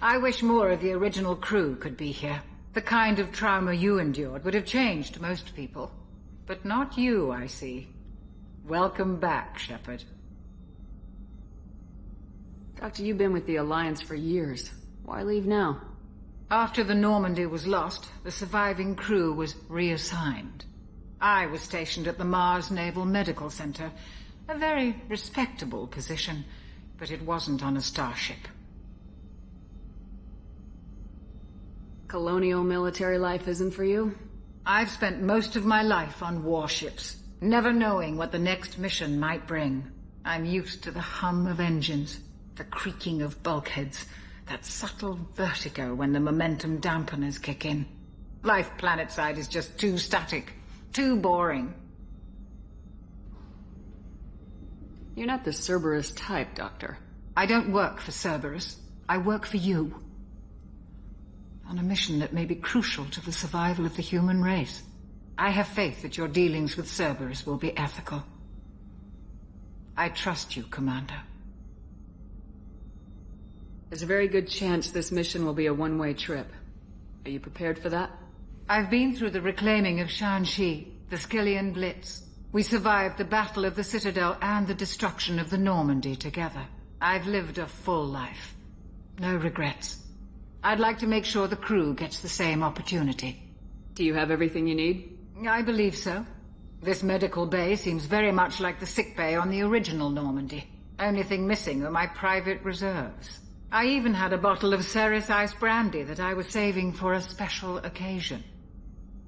I wish more of the original crew could be here. The kind of trauma you endured would have changed most people. But not you, I see. Welcome back, Shepard. Doctor, you've been with the Alliance for years. Why leave now? After the Normandy was lost, the surviving crew was reassigned. I was stationed at the Mars Naval Medical Center, a very respectable position, but it wasn't on a starship. Colonial military life isn't for you? I've spent most of my life on warships, never knowing what the next mission might bring. I'm used to the hum of engines, the creaking of bulkheads, that subtle vertigo when the momentum dampeners kick in. Life planetside is just too static, too boring. You're not the Cerberus type, Doctor. I don't work for Cerberus. I work for you. On a mission that may be crucial to the survival of the human race. I have faith that your dealings with Cerberus will be ethical. I trust you, Commander. There's a very good chance this mission will be a one-way trip. Are you prepared for that? I've been through the reclaiming of Shanxi, the Skillian Blitz. We survived the Battle of the Citadel and the destruction of the Normandy together. I've lived a full life. No regrets. I'd like to make sure the crew gets the same opportunity. Do you have everything you need? I believe so. This medical bay seems very much like the sick bay on the original Normandy. Only thing missing are my private reserves. I even had a bottle of Ceres Ice Brandy that I was saving for a special occasion.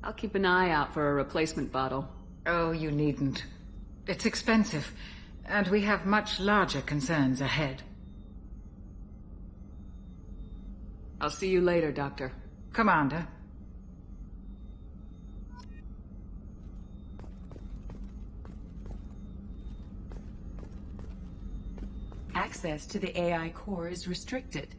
I'll keep an eye out for a replacement bottle. Oh, you needn't. It's expensive, and we have much larger concerns ahead. I'll see you later, Doctor. Commander. Access to the AI core is restricted.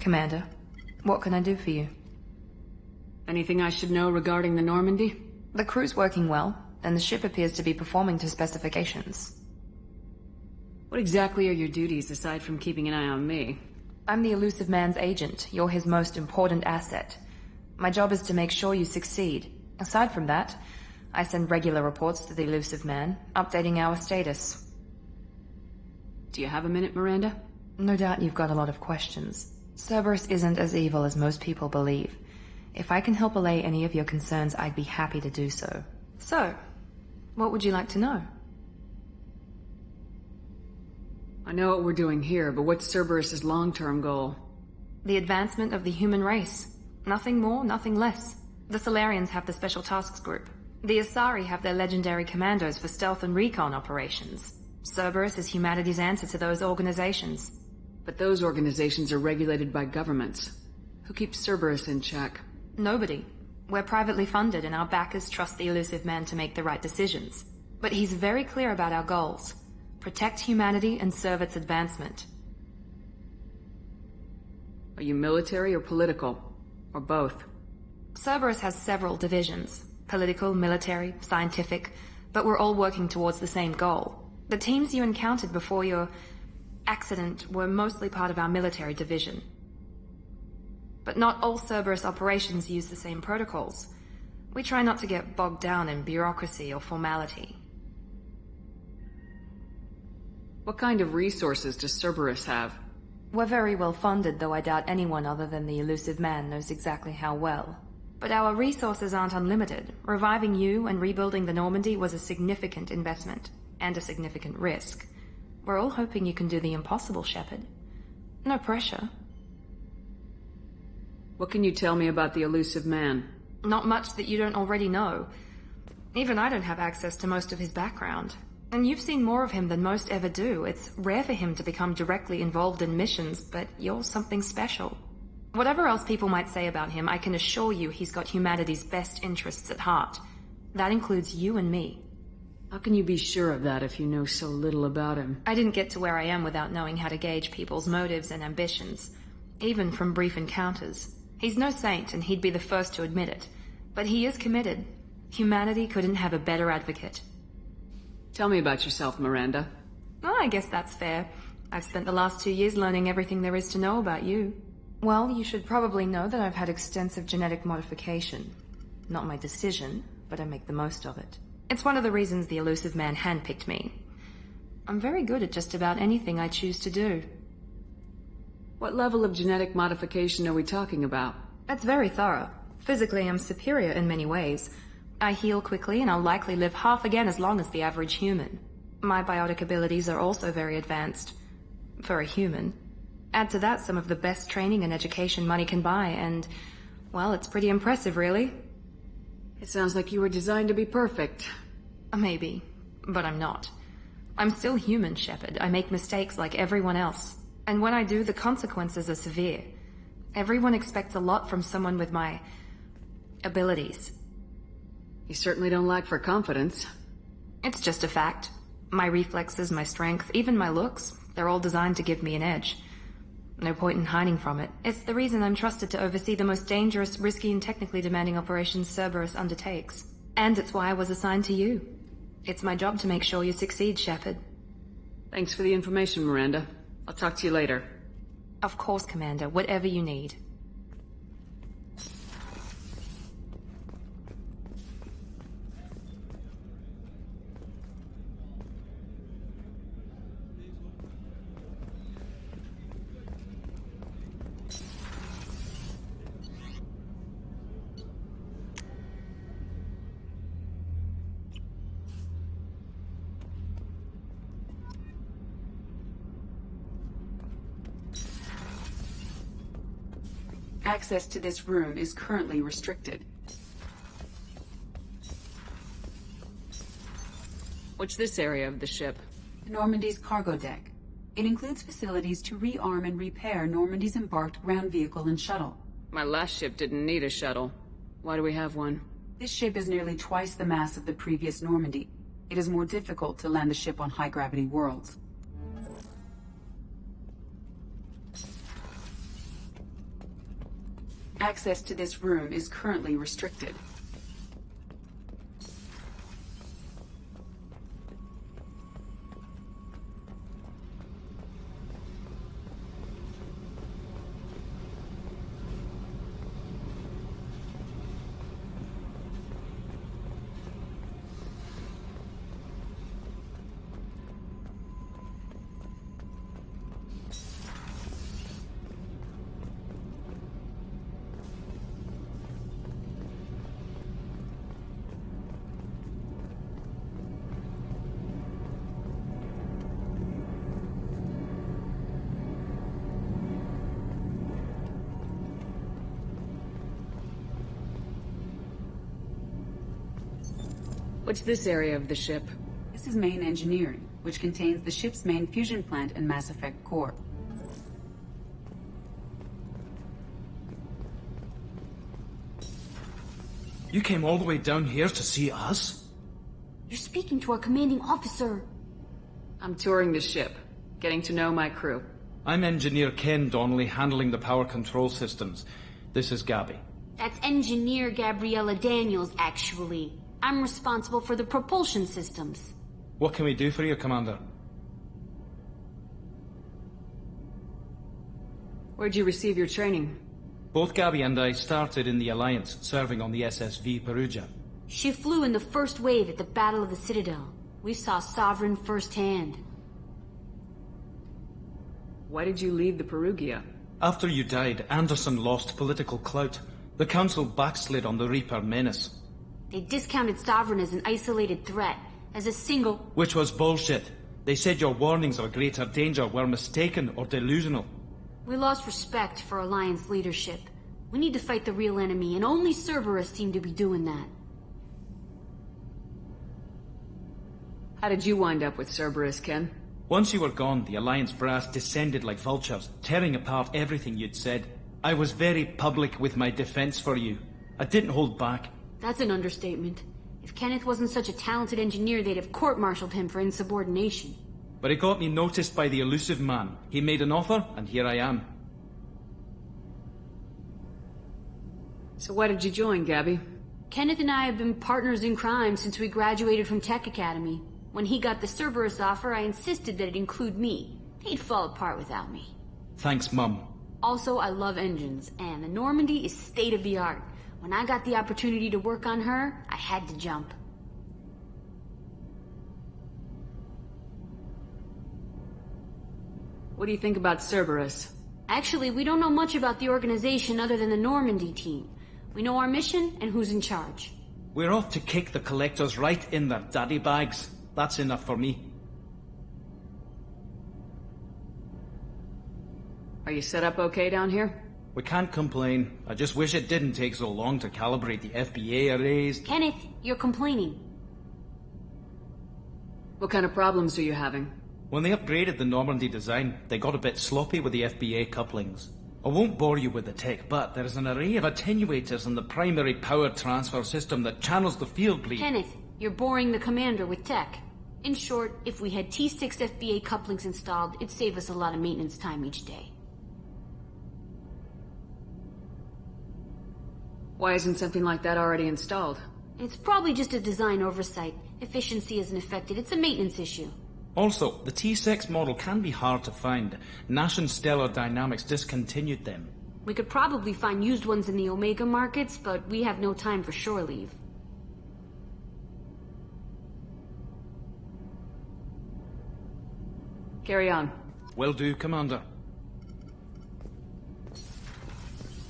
Commander, what can I do for you? Anything I should know regarding the Normandy? The crew's working well, and the ship appears to be performing to specifications. What exactly are your duties aside from keeping an eye on me? I'm the Elusive Man's agent. You're his most important asset. My job is to make sure you succeed. Aside from that, I send regular reports to the Elusive Man, updating our status. Do you have a minute, Miranda? No doubt you've got a lot of questions. Cerberus isn't as evil as most people believe. If I can help allay any of your concerns, I'd be happy to do so. So, what would you like to know? I know what we're doing here, but what's Cerberus's long-term goal? The advancement of the human race. Nothing more, nothing less. The Solarians have the Special Tasks Group. The Asari have their legendary commandos for stealth and recon operations. Cerberus is humanity's answer to those organizations. But those organizations are regulated by governments. Who keeps Cerberus in check? Nobody. We're privately funded and our backers trust the Elusive Man to make the right decisions. But he's very clear about our goals. Protect humanity and serve its advancement. Are you military or political? Or both? Cerberus has several divisions. Political, military, scientific. But we're all working towards the same goal. The teams you encountered before your accident were mostly part of our military division. But not all Cerberus operations use the same protocols. We try not to get bogged down in bureaucracy or formality. What kind of resources does Cerberus have? We're very well funded, though I doubt anyone other than the Elusive Man knows exactly how well. But our resources aren't unlimited. Reviving you and rebuilding the Normandy was a significant investment, and a significant risk. We're all hoping you can do the impossible, Shepard. No pressure. What can you tell me about the Elusive Man? Not much that you don't already know. Even I don't have access to most of his background. And you've seen more of him than most ever do. It's rare for him to become directly involved in missions, but you're something special. Whatever else people might say about him, I can assure you he's got humanity's best interests at heart. That includes you and me. How can you be sure of that if you know so little about him? I didn't get to where I am without knowing how to gauge people's motives and ambitions, even from brief encounters. He's no saint, and he'd be the first to admit it. But he is committed. Humanity couldn't have a better advocate. Tell me about yourself, Miranda. Oh, I guess that's fair. I've spent the last 2 years learning everything there is to know about you. Well, you should probably know that I've had extensive genetic modification. Not my decision, but I make the most of it. It's one of the reasons the elusive man handpicked me. I'm very good at just about anything I choose to do. What level of genetic modification are we talking about? That's very thorough. Physically, I'm superior in many ways. I heal quickly, and I'll likely live half again as long as the average human. My biotic abilities are also very advanced. For a human. Add to that some of the best training and education money can buy, and, well, it's pretty impressive, really. It sounds like you were designed to be perfect. Maybe, but I'm not. I'm still human, Shepard. I make mistakes like everyone else. And when I do, the consequences are severe. Everyone expects a lot from someone with my abilities. You certainly don't lack for confidence. It's just a fact. My reflexes, my strength, even my looks, they're all designed to give me an edge. No point in hiding from it. It's the reason I'm trusted to oversee the most dangerous, risky, and technically demanding operations Cerberus undertakes. And it's why I was assigned to you. It's my job to make sure you succeed, Shepard. Thanks for the information, Miranda. I'll talk to you later. Of course, Commander. Whatever you need. Access to this room is currently restricted. What's this area of the ship? Normandy's cargo deck. It includes facilities to rearm and repair Normandy's embarked ground vehicle and shuttle. My last ship didn't need a shuttle. Why do we have one? This ship is nearly twice the mass of the previous Normandy. It is more difficult to land the ship on high-gravity worlds. Access to this room is currently restricted. What's this area of the ship? This is main engineering, which contains the ship's main fusion plant and Mass Effect core. You came all the way down here to see us? You're speaking to our commanding officer. I'm touring the ship, getting to know my crew. I'm Engineer Ken Donnelly, handling the power control systems. This is Gabby. That's Engineer Gabriella Daniels, actually. I'm responsible for the propulsion systems. What can we do for you, Commander? Where'd you receive your training? Both Gabby and I started in the Alliance, serving on the SSV Perugia. She flew in the first wave at the Battle of the Citadel. We saw Sovereign firsthand. Why did you leave the Perugia? After you died, Anderson lost political clout. The Council backslid on the Reaper menace. They discounted Sovereign as an isolated threat, as a single... Which was bullshit. They said your warnings of greater danger were mistaken or delusional. We lost respect for Alliance leadership. We need to fight the real enemy, and only Cerberus seem to be doing that. How did you wind up with Cerberus, Ken? Once you were gone, the Alliance brass descended like vultures, tearing apart everything you'd said. I was very public with my defense for you. I didn't hold back. That's an understatement. If Kenneth wasn't such a talented engineer, they'd have court-martialed him for insubordination. But it got me noticed by the elusive man. He made an offer, and here I am. So why did you join, Gabby? Kenneth and I have been partners in crime since we graduated from Tech Academy. When he got the Cerberus offer, I insisted that it include me. He'd fall apart without me. Thanks, Mum. Also, I love engines, and the Normandy is state-of-the-art. When I got the opportunity to work on her, I had to jump. What do you think about Cerberus? Actually, we don't know much about the organization other than the Normandy team. We know our mission and who's in charge. We're off to kick the collectors right in their daddy bags. That's enough for me. Are you set up okay down here? We can't complain. I just wish it didn't take so long to calibrate the FBA arrays. Kenneth, you're complaining. What kind of problems are you having? When they upgraded the Normandy design, they got a bit sloppy with the FBA couplings. I won't bore you with the tech, but there is an array of attenuators in the primary power transfer system that channels the field bleed. Kenneth, you're boring the commander with tech. In short, if we had T6 FBA couplings installed, it'd save us a lot of maintenance time each day. Why isn't something like that already installed? It's probably just a design oversight. Efficiency isn't affected. It's a maintenance issue. Also, the T6 model can be hard to find. Nash and Stellar Dynamics discontinued them. We could probably find used ones in the Omega markets, but we have no time for shore leave. Carry on. Will do, Commander.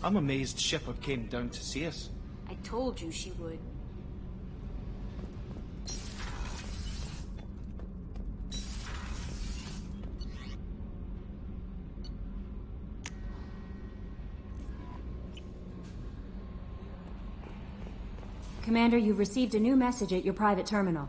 I'm amazed Shepard came down to see us. I told you she would. Commander, you've received a new message at your private terminal.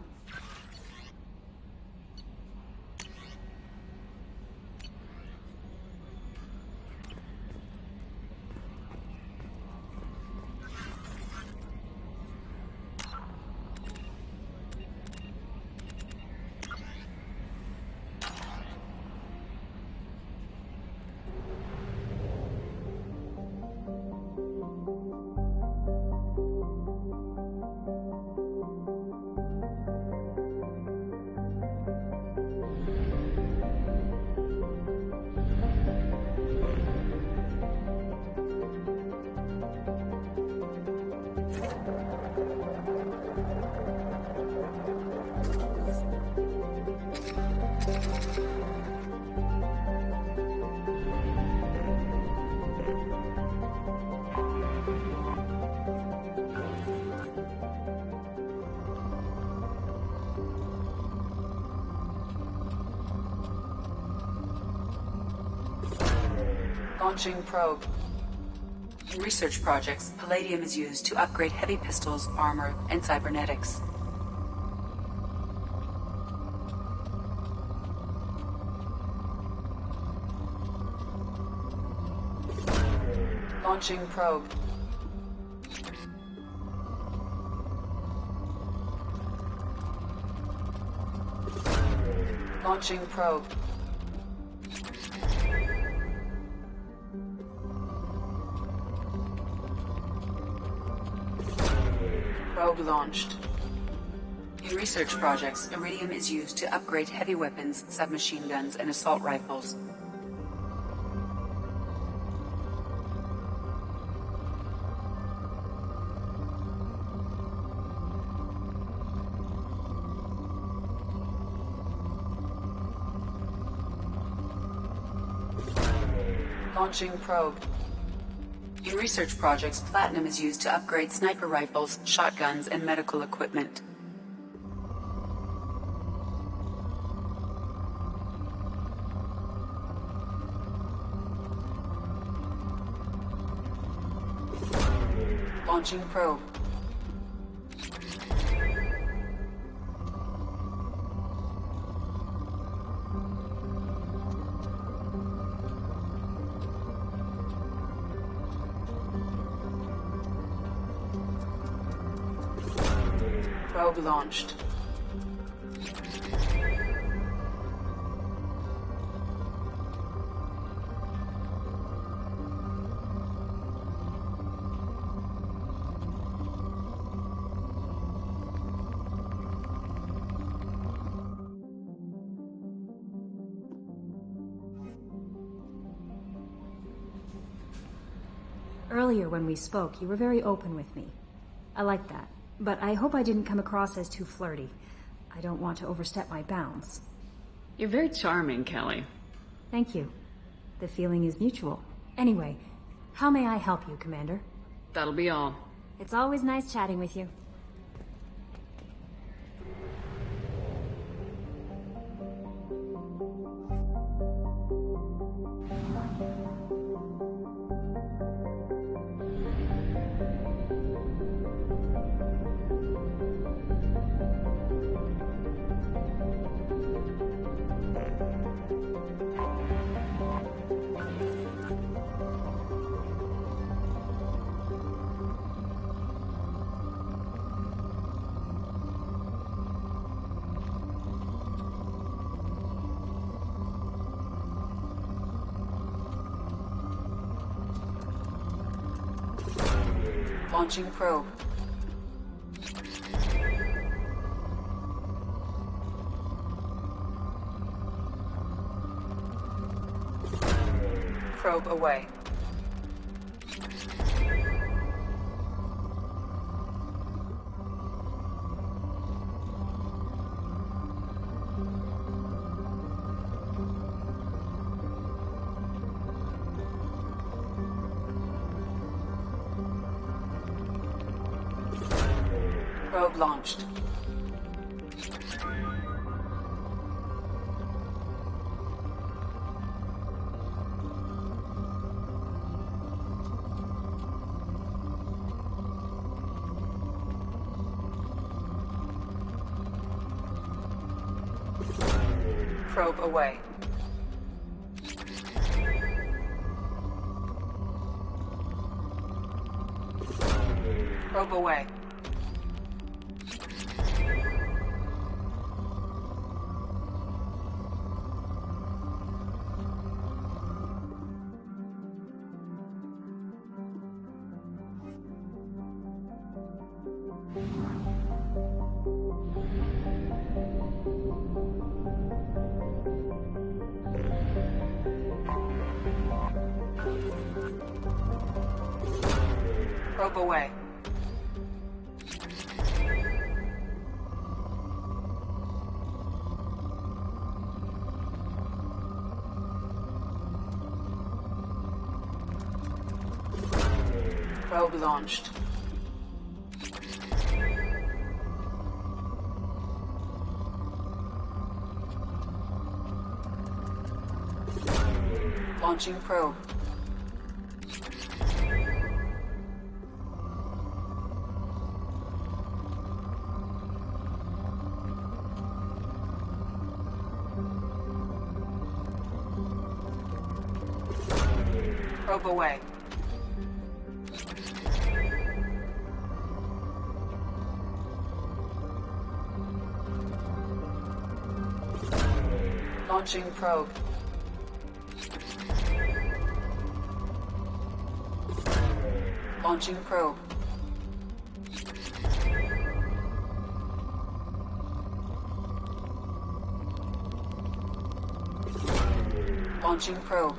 Launching probe. In research projects, palladium is used to upgrade heavy pistols, armor, and cybernetics. Launching probe. Launching probe. Probe launched. In research projects, iridium is used to upgrade heavy weapons, submachine guns, and assault rifles. Launching probe. In research projects, platinum is used to upgrade sniper rifles, shotguns, and medical equipment. Launching probe. Probe launched. Earlier when we spoke, you were very open with me. I like that, but I hope I didn't come across as too flirty. I don't want to overstep my bounds. You're very charming, Kelly. Thank you. The feeling is mutual. Anyway, how may I help you, Commander? That'll be all. It's always nice chatting with you. Launching probe. Probe away. Probe launched. Probe away. Probe away. Probe away. Probe launched. Launching probe. Probe away. Launching probe. Launching probe. Launching probe.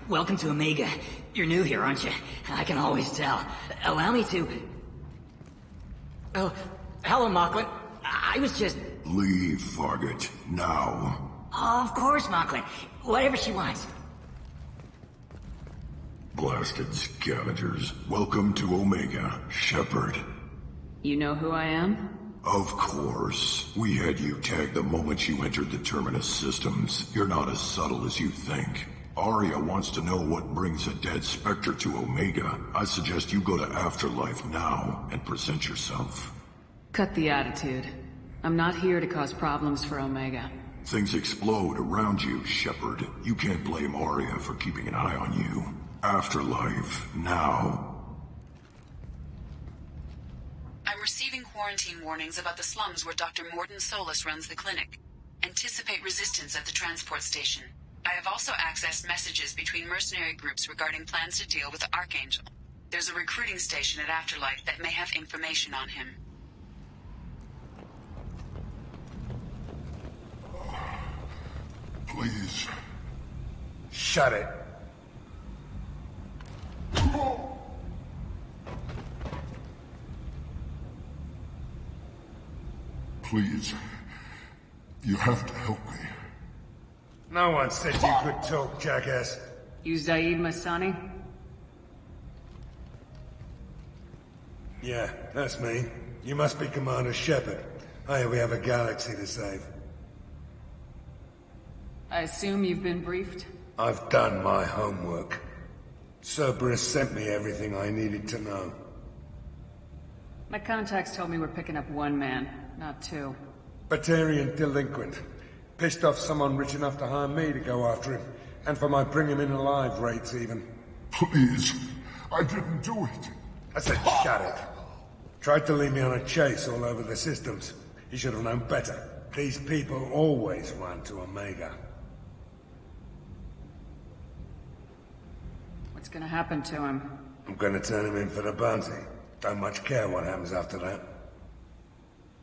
Welcome to Omega. You're new here, aren't you? I can always tell. Allow me to... Oh, hello, Mocklin. I was just... Leave, Fargate. Now. Of course, Mocklin. Whatever she wants. Blasted scavengers. Welcome to Omega, Shepard. You know who I am? Of course. We had you tagged the moment you entered the Terminus systems. You're not as subtle as you think. Arya wants to know what brings a dead Spectre to Omega. I suggest you go to Afterlife now and present yourself. Cut the attitude. I'm not here to cause problems for Omega. Things explode around you, Shepard. You can't blame Arya for keeping an eye on you. Afterlife, now. I'm receiving quarantine warnings about the slums where Dr. Morden Solus runs the clinic. Anticipate resistance at the transport station. I have also accessed messages between mercenary groups regarding plans to deal with the Archangel. There's a recruiting station at Afterlife that may have information on him. Please. Shut it. Please. You have to help me. No one said you could talk, jackass. You Zaid Masani? Yeah, that's me. You must be Commander Shepard. Hey, we have a galaxy to save. I assume you've been briefed? I've done my homework. Cerberus sent me everything I needed to know. My contacts told me we're picking up one man, not two. Batarian delinquent. Pissed off someone rich enough to hire me to go after him. And for my bring him in alive rates, even. Please. I didn't do it. I said shut it. Tried to lead me on a chase all over the systems. He should have known better. These people always run to Omega. What's gonna happen to him? I'm gonna turn him in for the bounty. Don't much care what happens after that.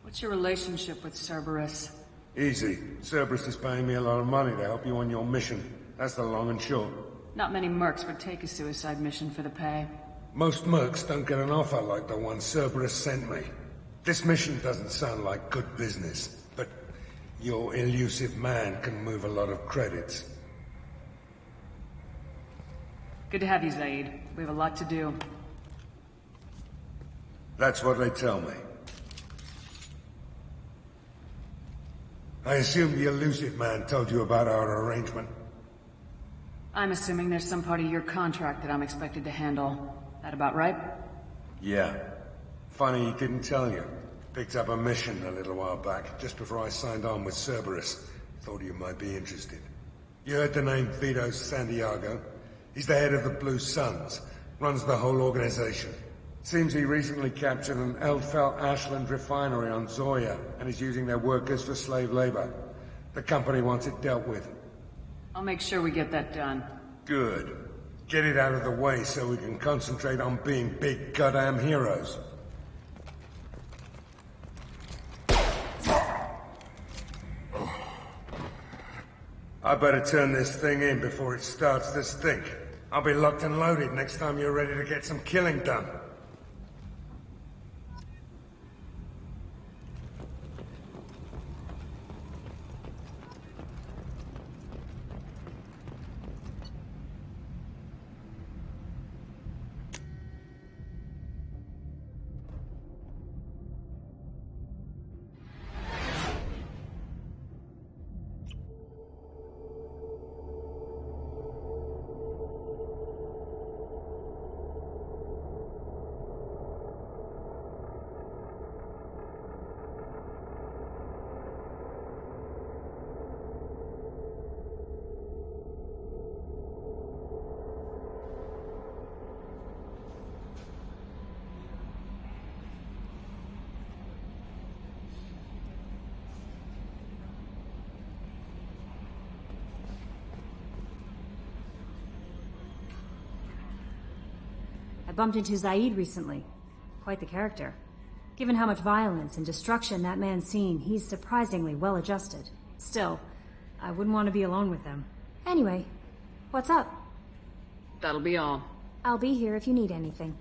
What's your relationship with Cerberus? Easy. Cerberus is paying me a lot of money to help you on your mission. That's the long and short. Not many mercs would take a suicide mission for the pay. Most mercs don't get an offer like the one Cerberus sent me. This mission doesn't sound like good business, but your elusive man can move a lot of credits. Good to have you, Zaid. We have a lot to do. That's what they tell me. I assume the elusive man told you about our arrangement. I'm assuming there's some part of your contract that I'm expected to handle. That about right? Yeah. Funny he didn't tell you. Picked up a mission a little while back, just before I signed on with Cerberus. Thought you might be interested. You heard the name Vito Santiago? He's the head of the Blue Suns. Runs the whole organization. Seems he recently captured an Eldfell Ashland refinery on Zoya and is using their workers for slave labor. The company wants it dealt with. I'll make sure we get that done. Good. Get it out of the way so we can concentrate on being big goddamn heroes. I better turn this thing in before it starts to stink. I'll be locked and loaded next time you're ready to get some killing done. I bumped into Zaid recently. Quite the character. Given how much violence and destruction that man's seen, he's surprisingly well adjusted. Still, I wouldn't want to be alone with him. Anyway, What's up? That'll be all. I'll be here if you need anything.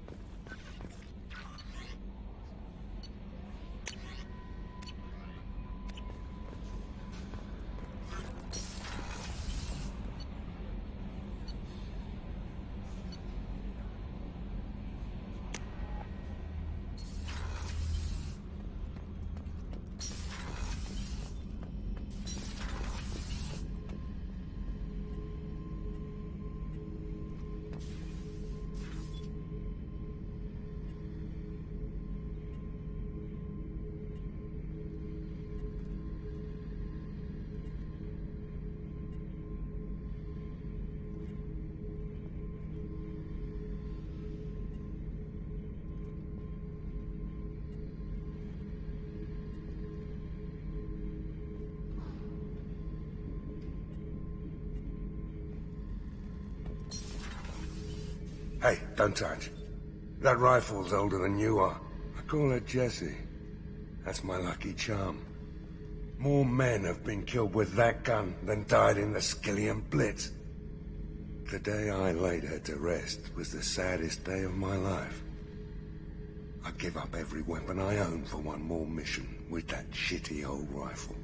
Hey, don't touch. That rifle's older than you are. I call her Jessie. That's my lucky charm. More men have been killed with that gun than died in the Skillian Blitz. The day I laid her to rest was the saddest day of my life. I'd give up every weapon I own for one more mission with that shitty old rifle.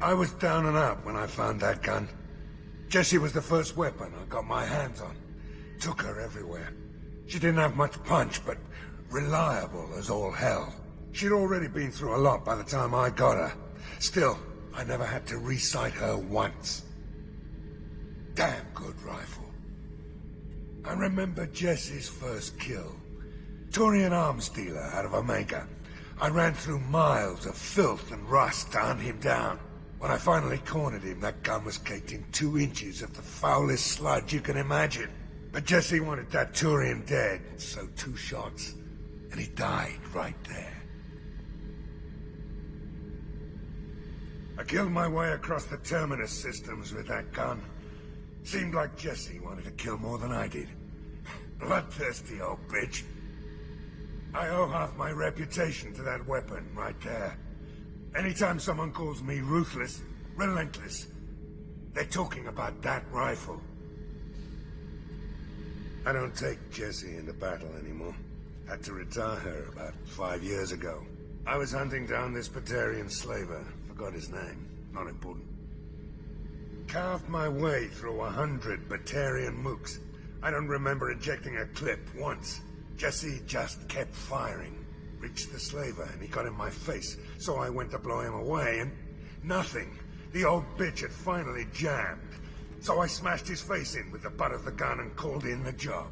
I was down and out when I found that gun. Jessie was the first weapon I got my hands on. Took her everywhere. She didn't have much punch, but reliable as all hell. She'd already been through a lot by the time I got her. Still, I never had to re-sight her once. Damn good rifle. I remember Jessie's first kill. Turian arms dealer out of Omega. I ran through miles of filth and rust to hunt him down. When I finally cornered him, that gun was caked in 2 inches of the foulest sludge you can imagine. But Jessie wanted that Turian dead, so 2 shots, and he died right there. I killed my way across the Terminus systems with that gun. Seemed like Jessie wanted to kill more than I did. Bloodthirsty old bitch. I owe half my reputation to that weapon right there. Anytime someone calls me ruthless, relentless, they're talking about that rifle. I don't take Jessie into battle anymore. Had to retire her about 5 years ago. I was hunting down this Batarian slaver. Forgot his name. Not important. Carved my way through 100 Batarian mooks. I don't remember ejecting a clip once. Jessie just kept firing. Reached the slaver, and he got in my face, so I went to blow him away, and nothing. The old bitch had finally jammed. So I smashed his face in with the butt of the gun and called in the job.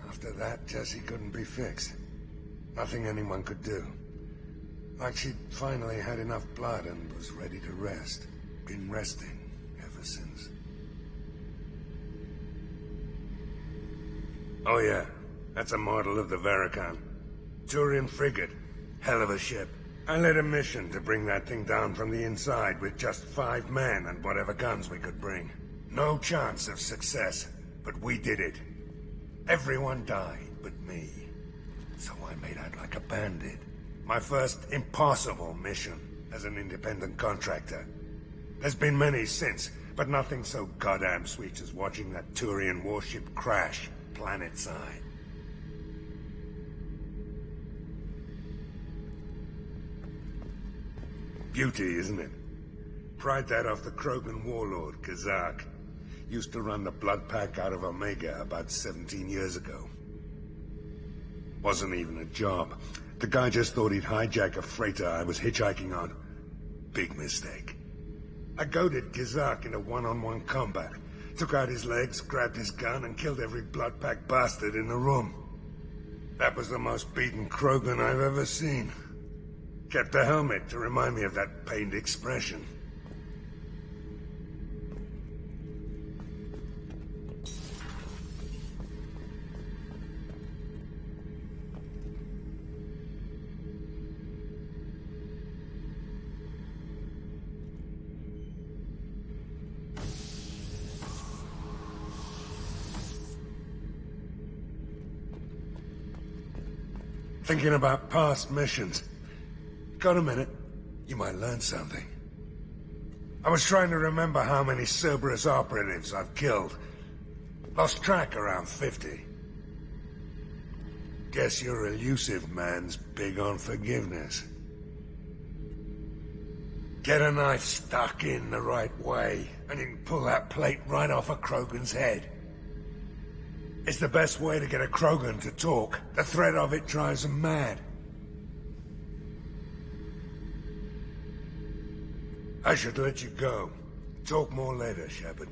After that, Jessie couldn't be fixed. Nothing anyone could do. Like she'd finally had enough blood and was ready to rest. Been resting ever since. Oh yeah, that's a model of the Veracon. Turian frigate. Hell of a ship. I led a mission to bring that thing down from the inside with just 5 men and whatever guns we could bring. No chance of success, but we did it. Everyone died but me. So I made out like a bandit. My first impossible mission as an independent contractor. There's been many since, but nothing so goddamn sweet as watching that Turian warship crash planet-side. Beauty, isn't it? Pried that off the Krogan warlord, Kazak. Used to run the blood pack out of Omega about 17 years ago. Wasn't even a job. The guy just thought he'd hijack a freighter I was hitchhiking on. Big mistake. I goaded Kazak into one-on-one combat. Took out his legs, grabbed his gun, and killed every blood pack bastard in the room. That was the most beaten Krogan I've ever seen. Kept a helmet to remind me of that pained expression. Thinking about past missions. Got a minute? You might learn something. I was trying to remember how many Cerberus operatives I've killed. Lost track around 50. Guess your elusive man's big on forgiveness. Get a knife stuck in the right way, and you can pull that plate right off a Krogan's head. It's the best way to get a Krogan to talk. The threat of it drives them mad. I should let you go. Talk more later, Shepard.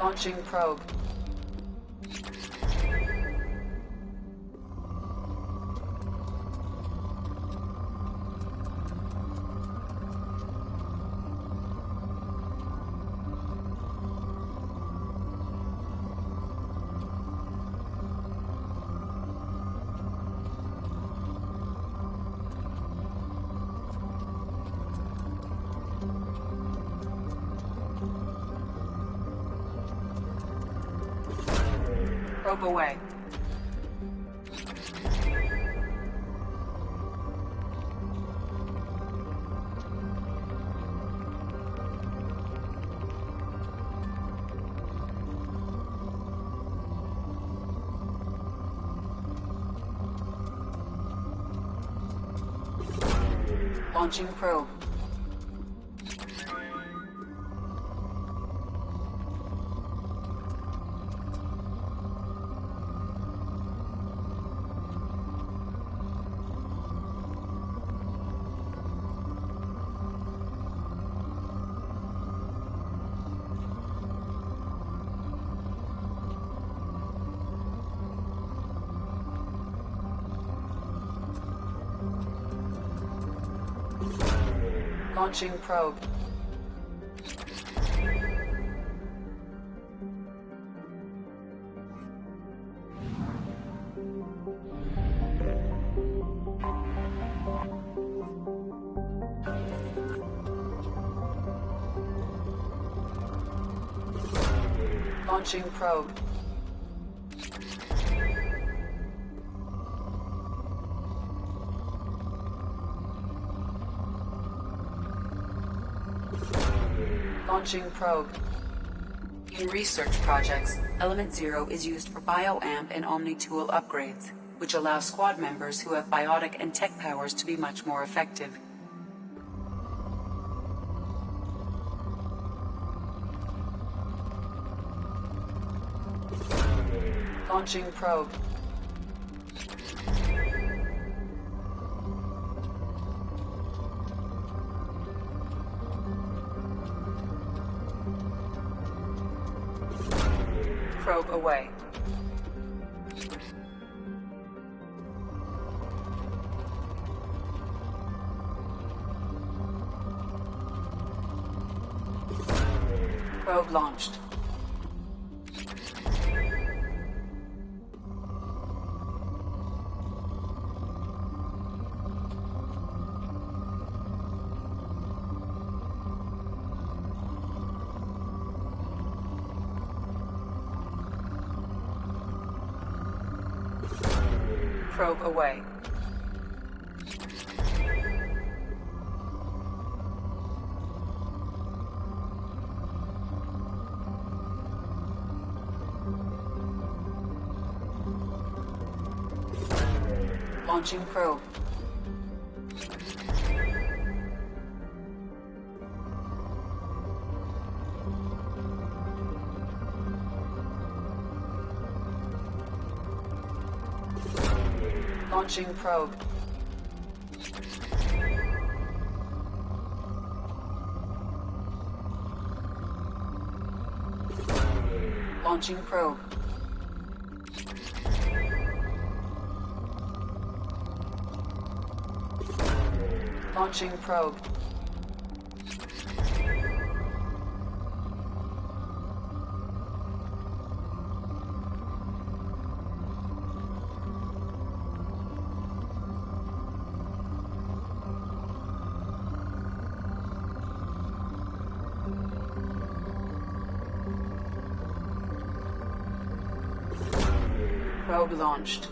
Launching probe. Probe away. Launching probe. Launching probe. Launching probe. Launching probe. In research projects, Element Zero is used for bioamp and Omni-tool upgrades, which allow squad members who have biotic and tech powers to be much more effective. Launching probe. Probe away. Probe launched. Probe away. Launching probe. Launching probe. Launching probe. Launching probe. Probe launched.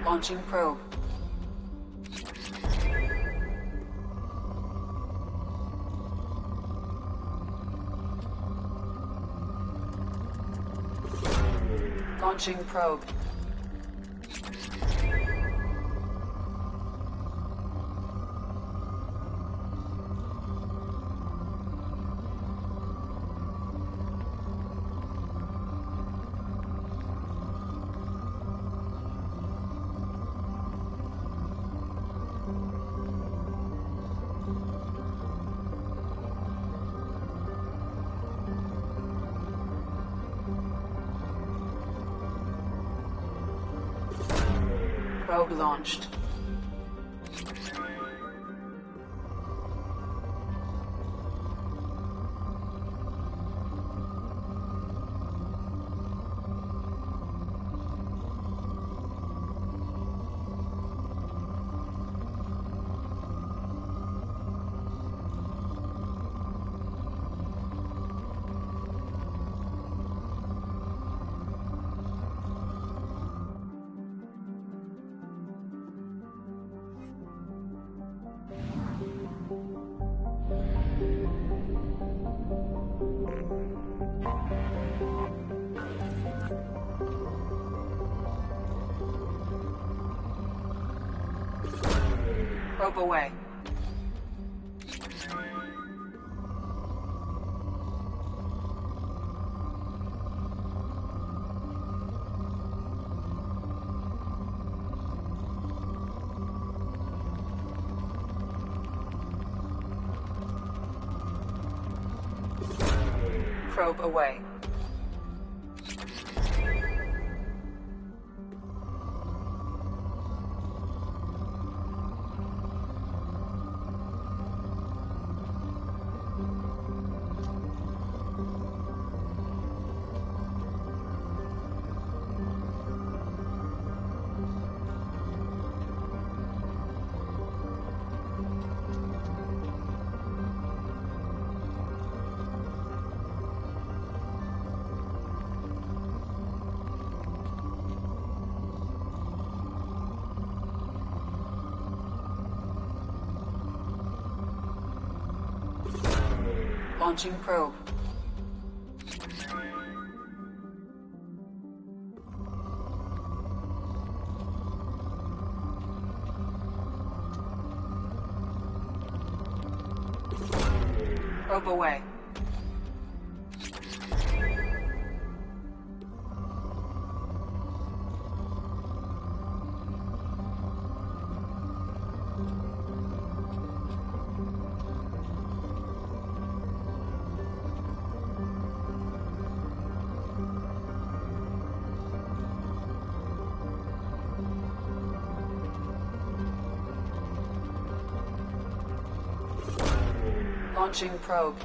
Launching probe. Launching probe. Probe launched. Probe away. Probe away. Launching probe. Probe away. Launching probe.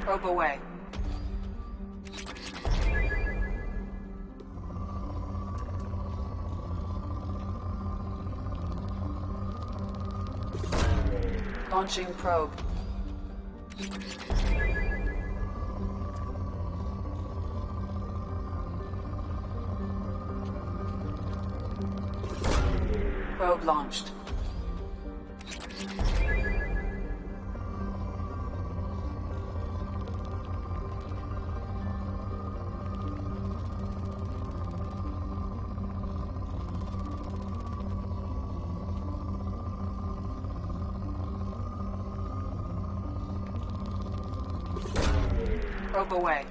Probe away. Launching probe. Probe launched. Probe away.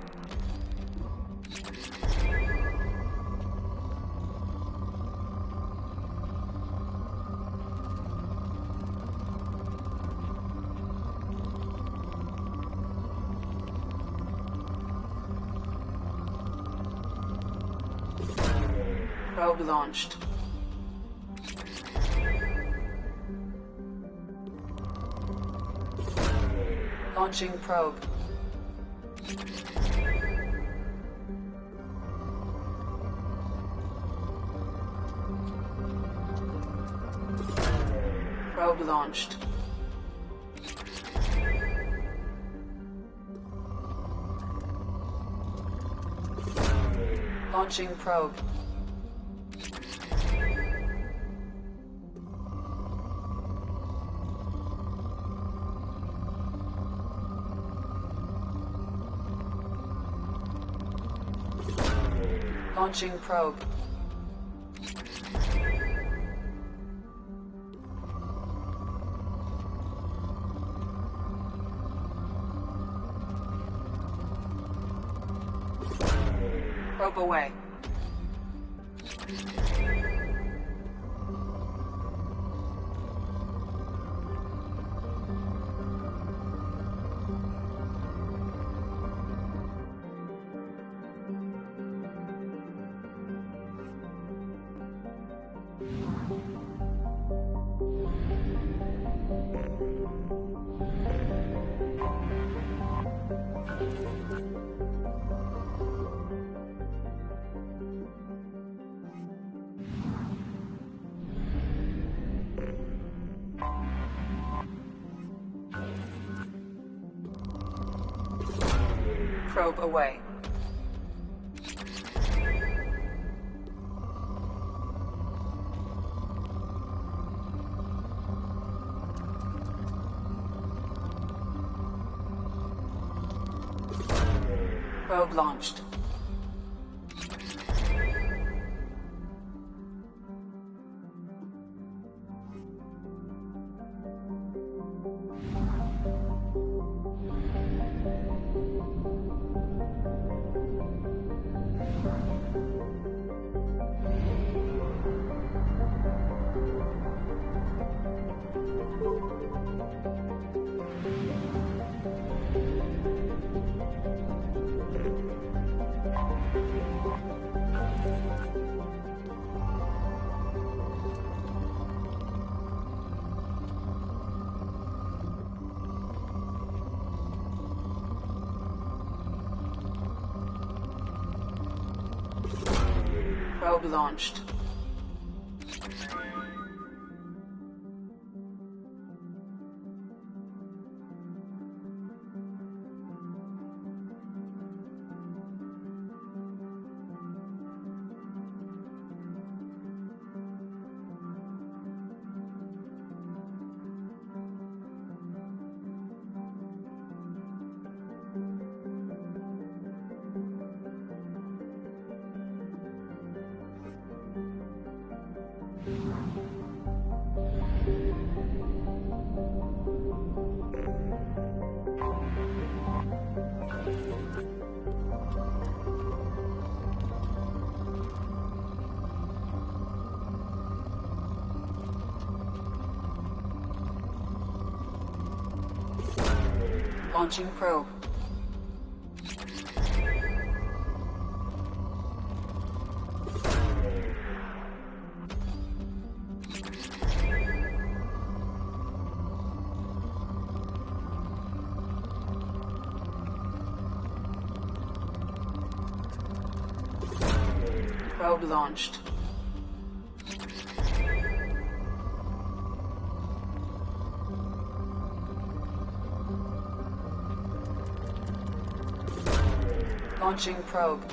Probe launched. Launching probe. Probe launched. Launching probe. Launching probe. Probe away. Probe away. Probe launched. Probe launched. Launching probe. Probe launched. Launching probe.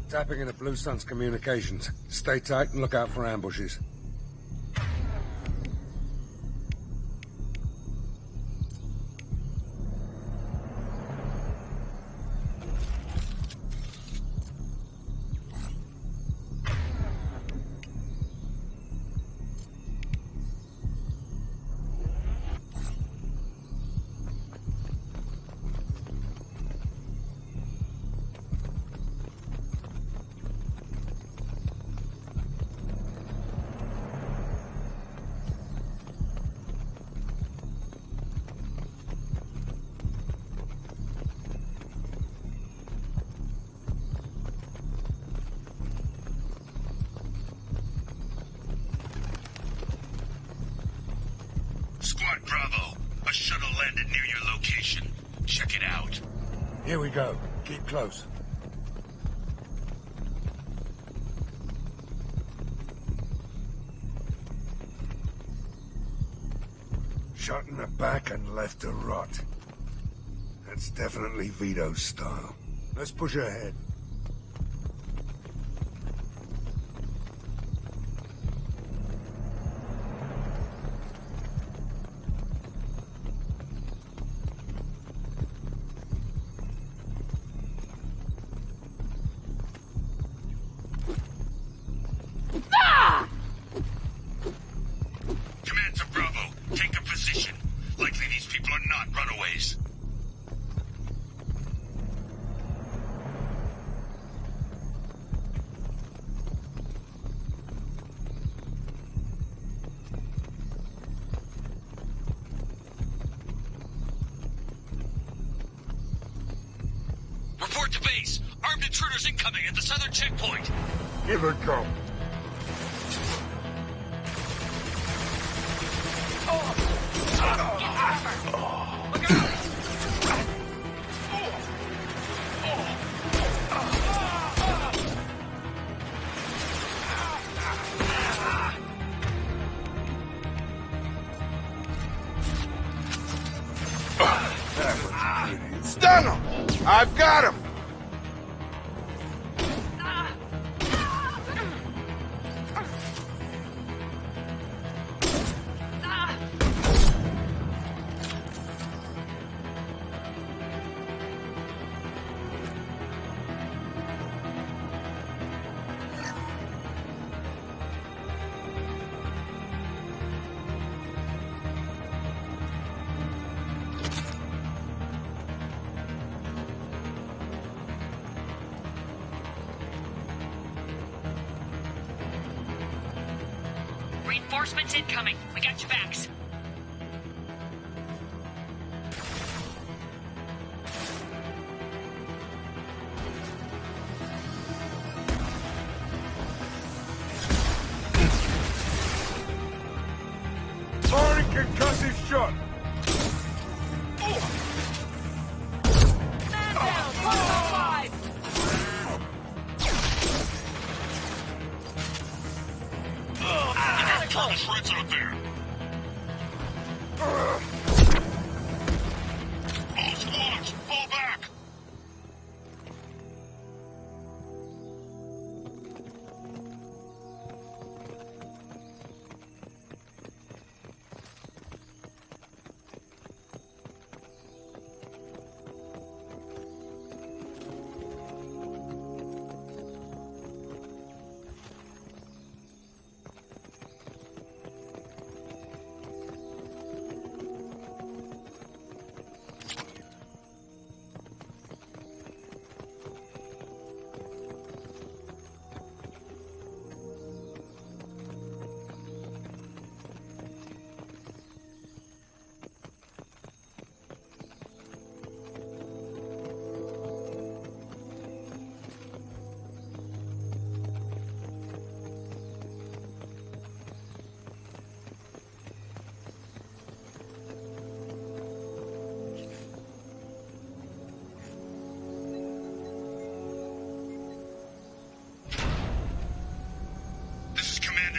Tapping into Blue Sun's communications. Stay tight and look out for ambushes. Squad Bravo, a shuttle landed near your location. Check it out. Here we go. Keep close. Shot in the back and left to rot. That's definitely Vito's style. Let's push ahead. Command to Bravo, take a position. Likely these people are not runaways. Report to base. Armed intruders incoming at the southern checkpoint. Give it go. Stun him! I've got him! Reinforcements incoming. We got your backs. Firing concussive shot! Man down! Five! Shreds out there! All squads, fall back!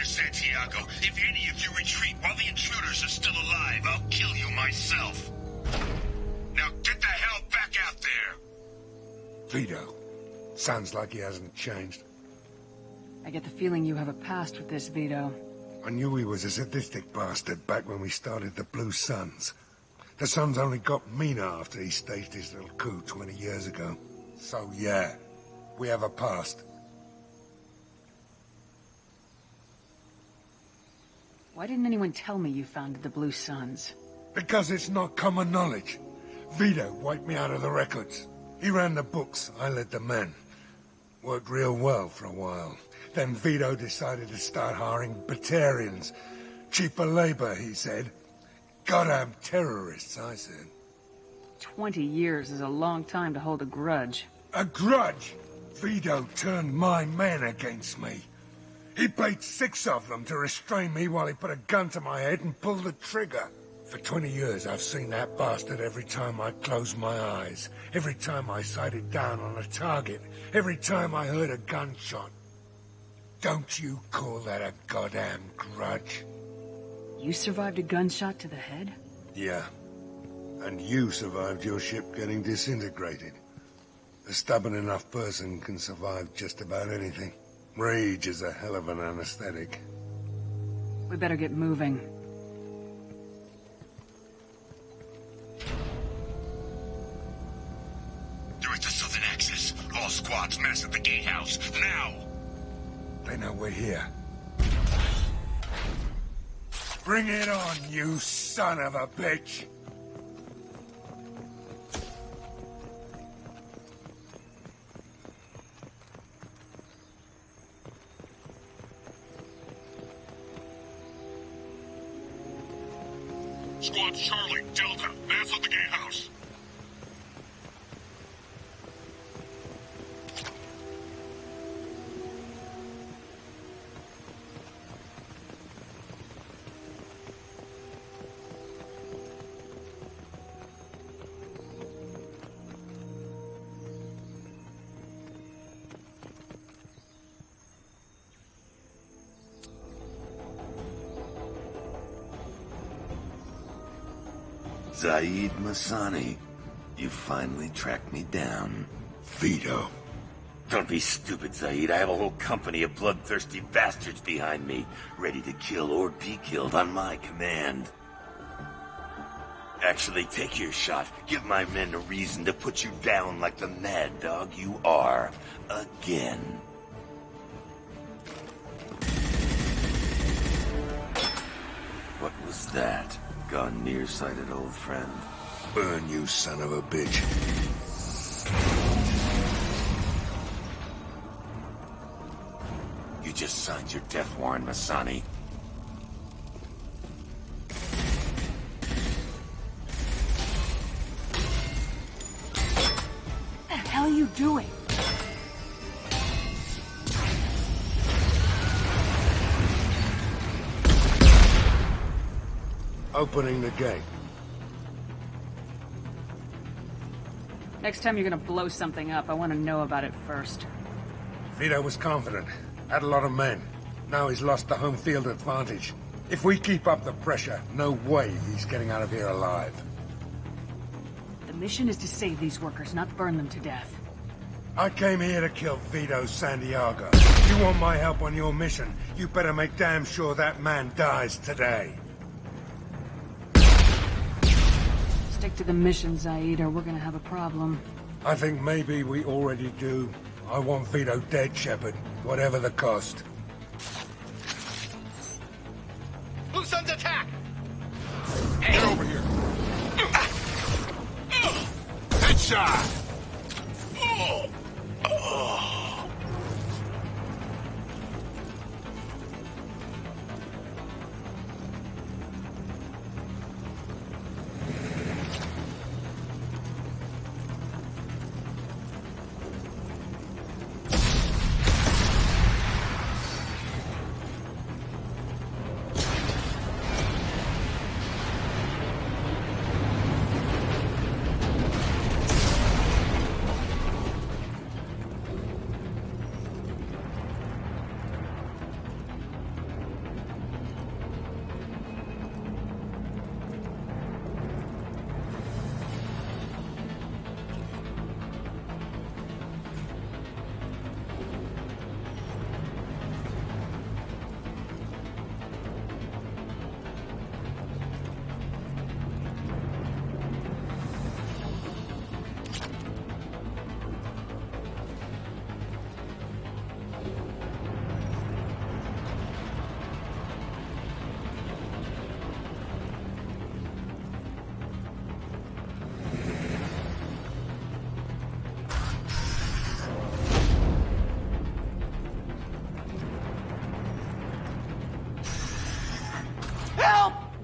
Santiago, if any of you retreat while the intruders are still alive, I'll kill you myself. Now get the hell back out there! Vito. Sounds like he hasn't changed. I get the feeling you have a past with this, Vito. I knew he was a sadistic bastard back when we started the Blue Suns. The Suns only got meaner after he staged his little coup 20 years ago. So yeah, we have a past. Why didn't anyone tell me you founded the Blue Suns? Because it's not common knowledge. Vito wiped me out of the records. He ran the books, I led the men. Worked real well for a while. Then Vito decided to start hiring Batarians. Cheaper labor, he said. Goddamn terrorists, I said. 20 years is a long time to hold a grudge. A grudge? Vito turned my men against me. He paid 6 of them to restrain me while he put a gun to my head and pulled the trigger. For 20 years, I've seen that bastard every time I closed my eyes. Every time I sighted down on a target. Every time I heard a gunshot. Don't you call that a goddamn grudge? You survived a gunshot to the head? Yeah. And you survived your ship getting disintegrated. A stubborn enough person can survive just about anything. Rage is a hell of an anesthetic. We better get moving. There is the southern access. All squads mass at the gatehouse, now! They know we're here. Bring it on, you son of a bitch! Squad Charlie, Delta, mass at the gatehouse. Zaid Masani, you finally tracked me down. Vito. Don't be stupid, Zaid. I have a whole company of bloodthirsty bastards behind me, ready to kill or be killed on my command. Actually, take your shot. Give my men a reason to put you down like the mad dog you are. Again. What was that? Gone nearsighted, old friend. Burn, you son of a bitch. You just signed your death warrant, Masani. you doing? Opening the gate. Next time you're gonna blow something up, I want to know about it first. Vito was confident. Had a lot of men. Now he's lost the home field advantage. If we keep up the pressure, no way he's getting out of here alive. The mission is to save these workers, not burn them to death. I came here to kill Vito Santiago. You want my help on your mission, you better make damn sure that man dies today. Stick to the mission, Zaid, or we're gonna have a problem. I think maybe we already do. I want Vito dead, Shepard, whatever the cost. Who's under attack? Get over here. Headshot!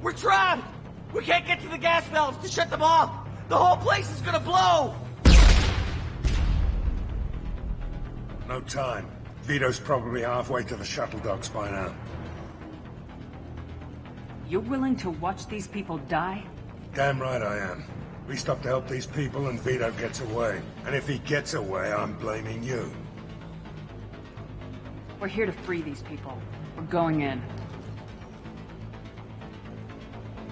We're trapped! We can't get to the gas valves to shut them off! The whole place is gonna blow! No time. Vito's probably halfway to the shuttle docks by now. You're willing to watch these people die? Damn right I am. We stop to help these people and Vito gets away. And if he gets away, I'm blaming you. We're here to free these people. We're going in.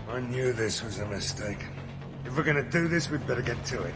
I knew this was a mistake. If we're gonna do this, we'd better get to it.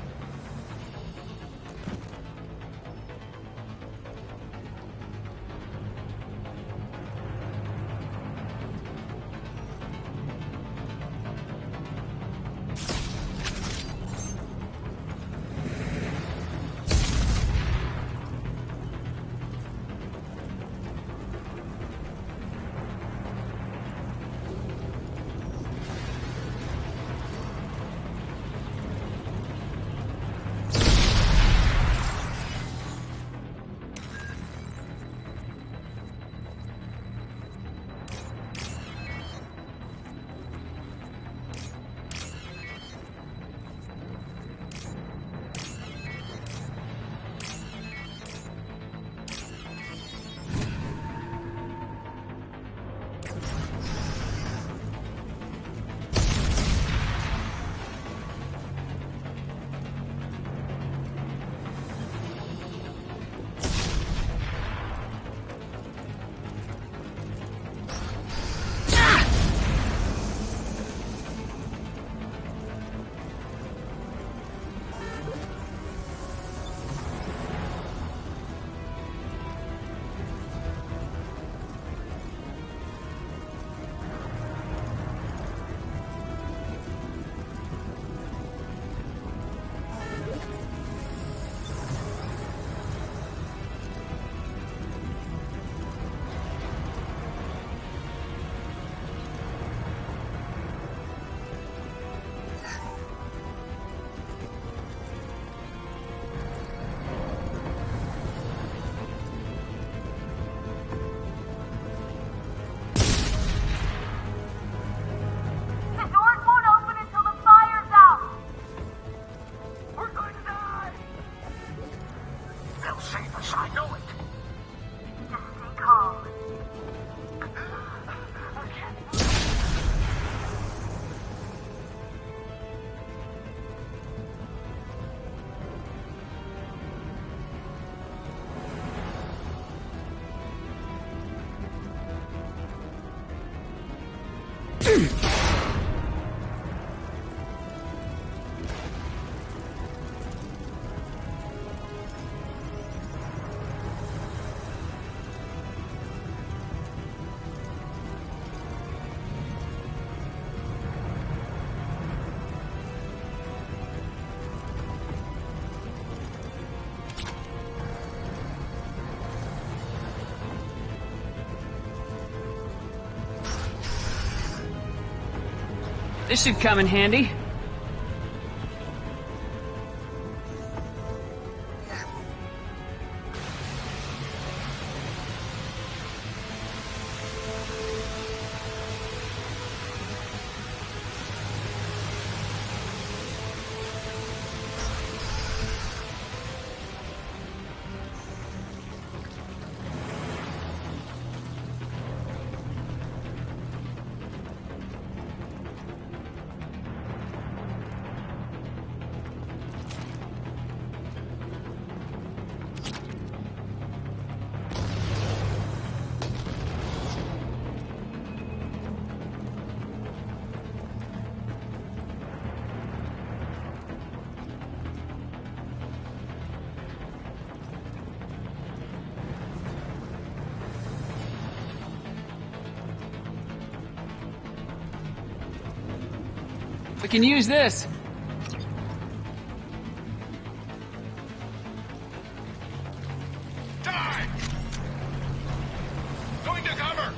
This should come in handy. We can use this. Die! Going to cover!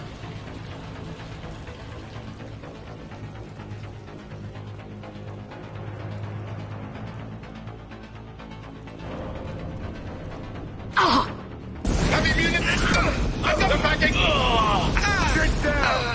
Heavy munitions! I've got the backing! Sit down!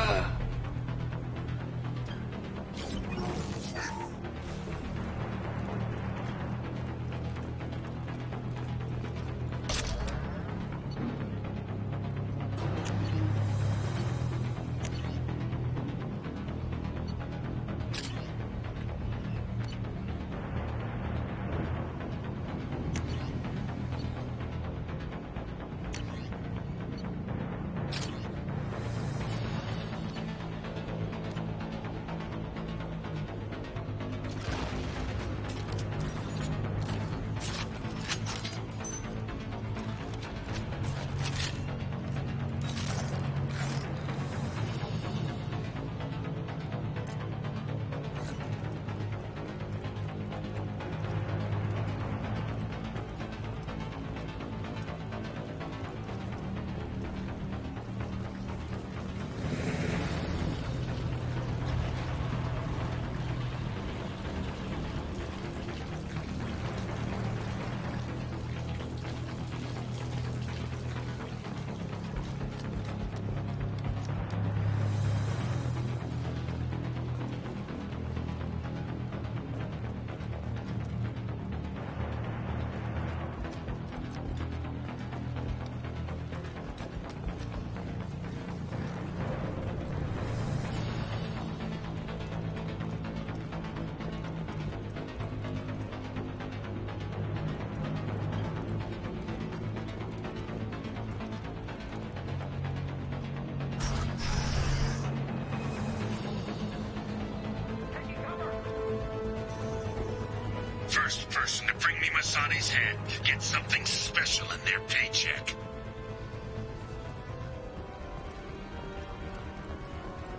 First person to bring me Masani's head gets something special in their paycheck.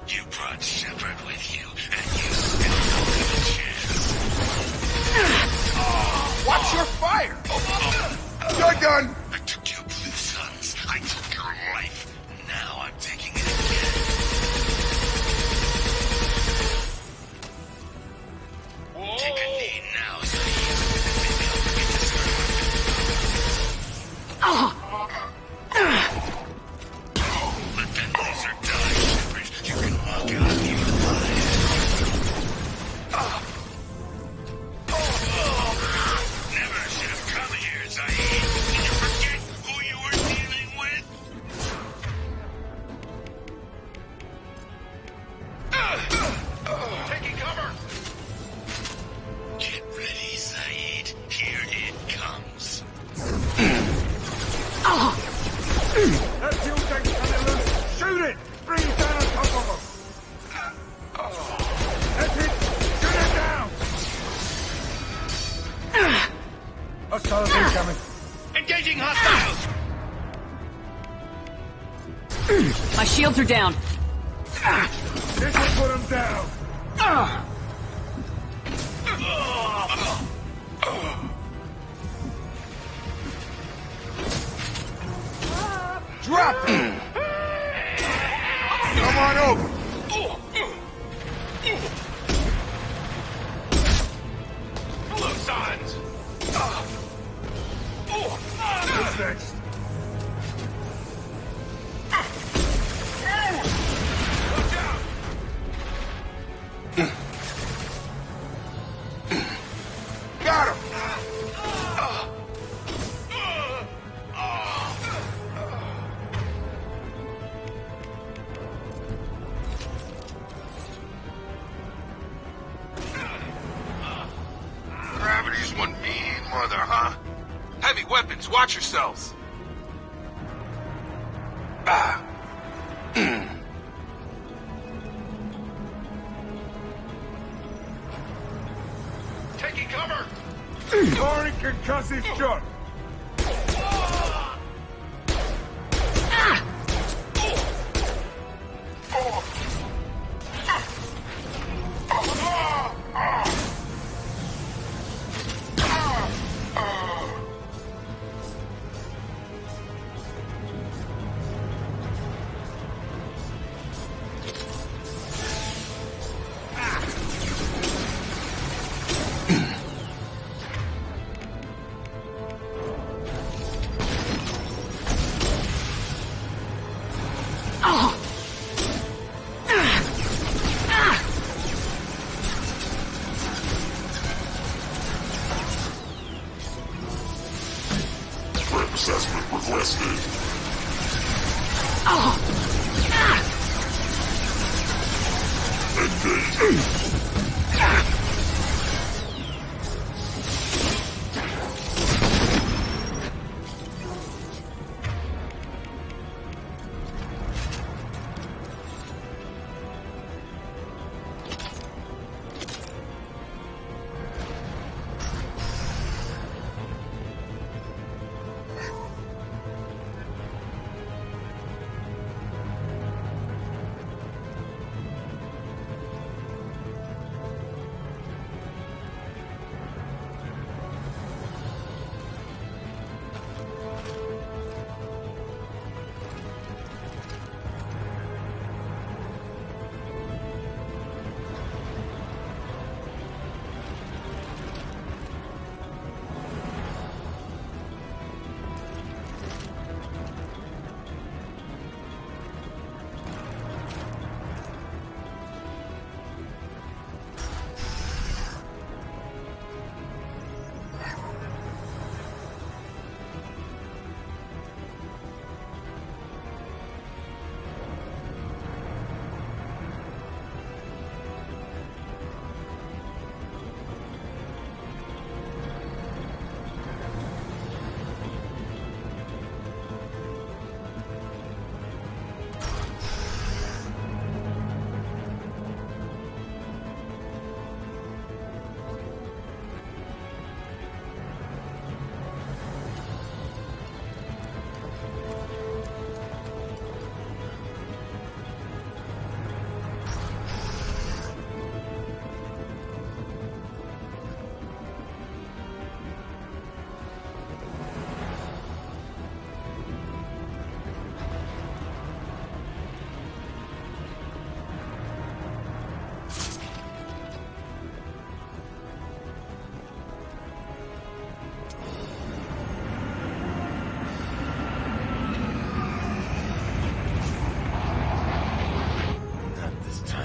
You brought Shepard with you, and you still don't have a chance. Watch your fire! You're done! I took your blue sons. I took your life. Now I'm taking it again. Take a knee now, let that loser die, Shepard. You can walk out of here alive. Never should have come here, Zaid. coming. Engaging hostiles! My shields are down. This will put him down. Drop him! Come on over. Hello, Sons! What's next? Watch out! Got him! Gravity's one mean mother, huh? Heavy weapons, watch yourselves. Taking cover! Pouring concussive shot. Assessment requested. Engage.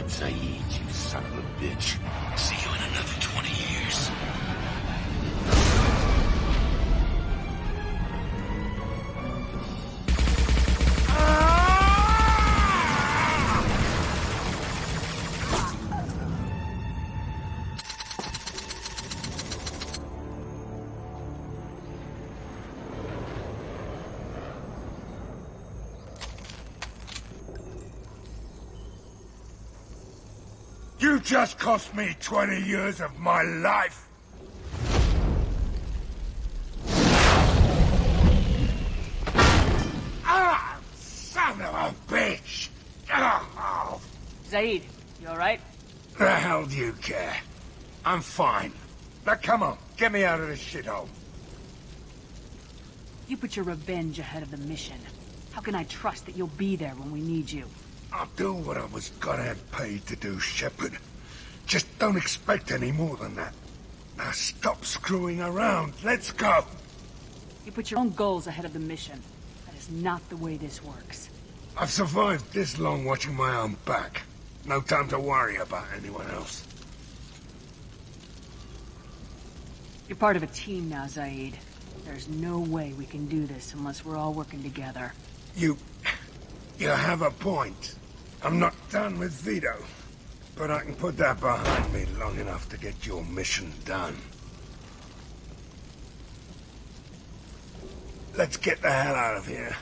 Saeed, you son of a bitch. See you in another 20 years. You just cost me 20 years of my life. Ah! Son of a bitch! Oh. Zaid, you alright? The hell do you care? I'm fine. Now come on, get me out of this shithole. You put your revenge ahead of the mission. How can I trust that you'll be there when we need you? I'll do what I was goddamn paid to do, Shepard. Just don't expect any more than that. Now stop screwing around. Let's go. You put your own goals ahead of the mission. That is not the way this works. I've survived this long watching my own back. No time to worry about anyone else. You're part of a team now, Zaid. There's no way we can do this unless we're all working together. You have a point. I'm not done with Vito. But I can put that behind me long enough to get your mission done. Let's get the hell out of here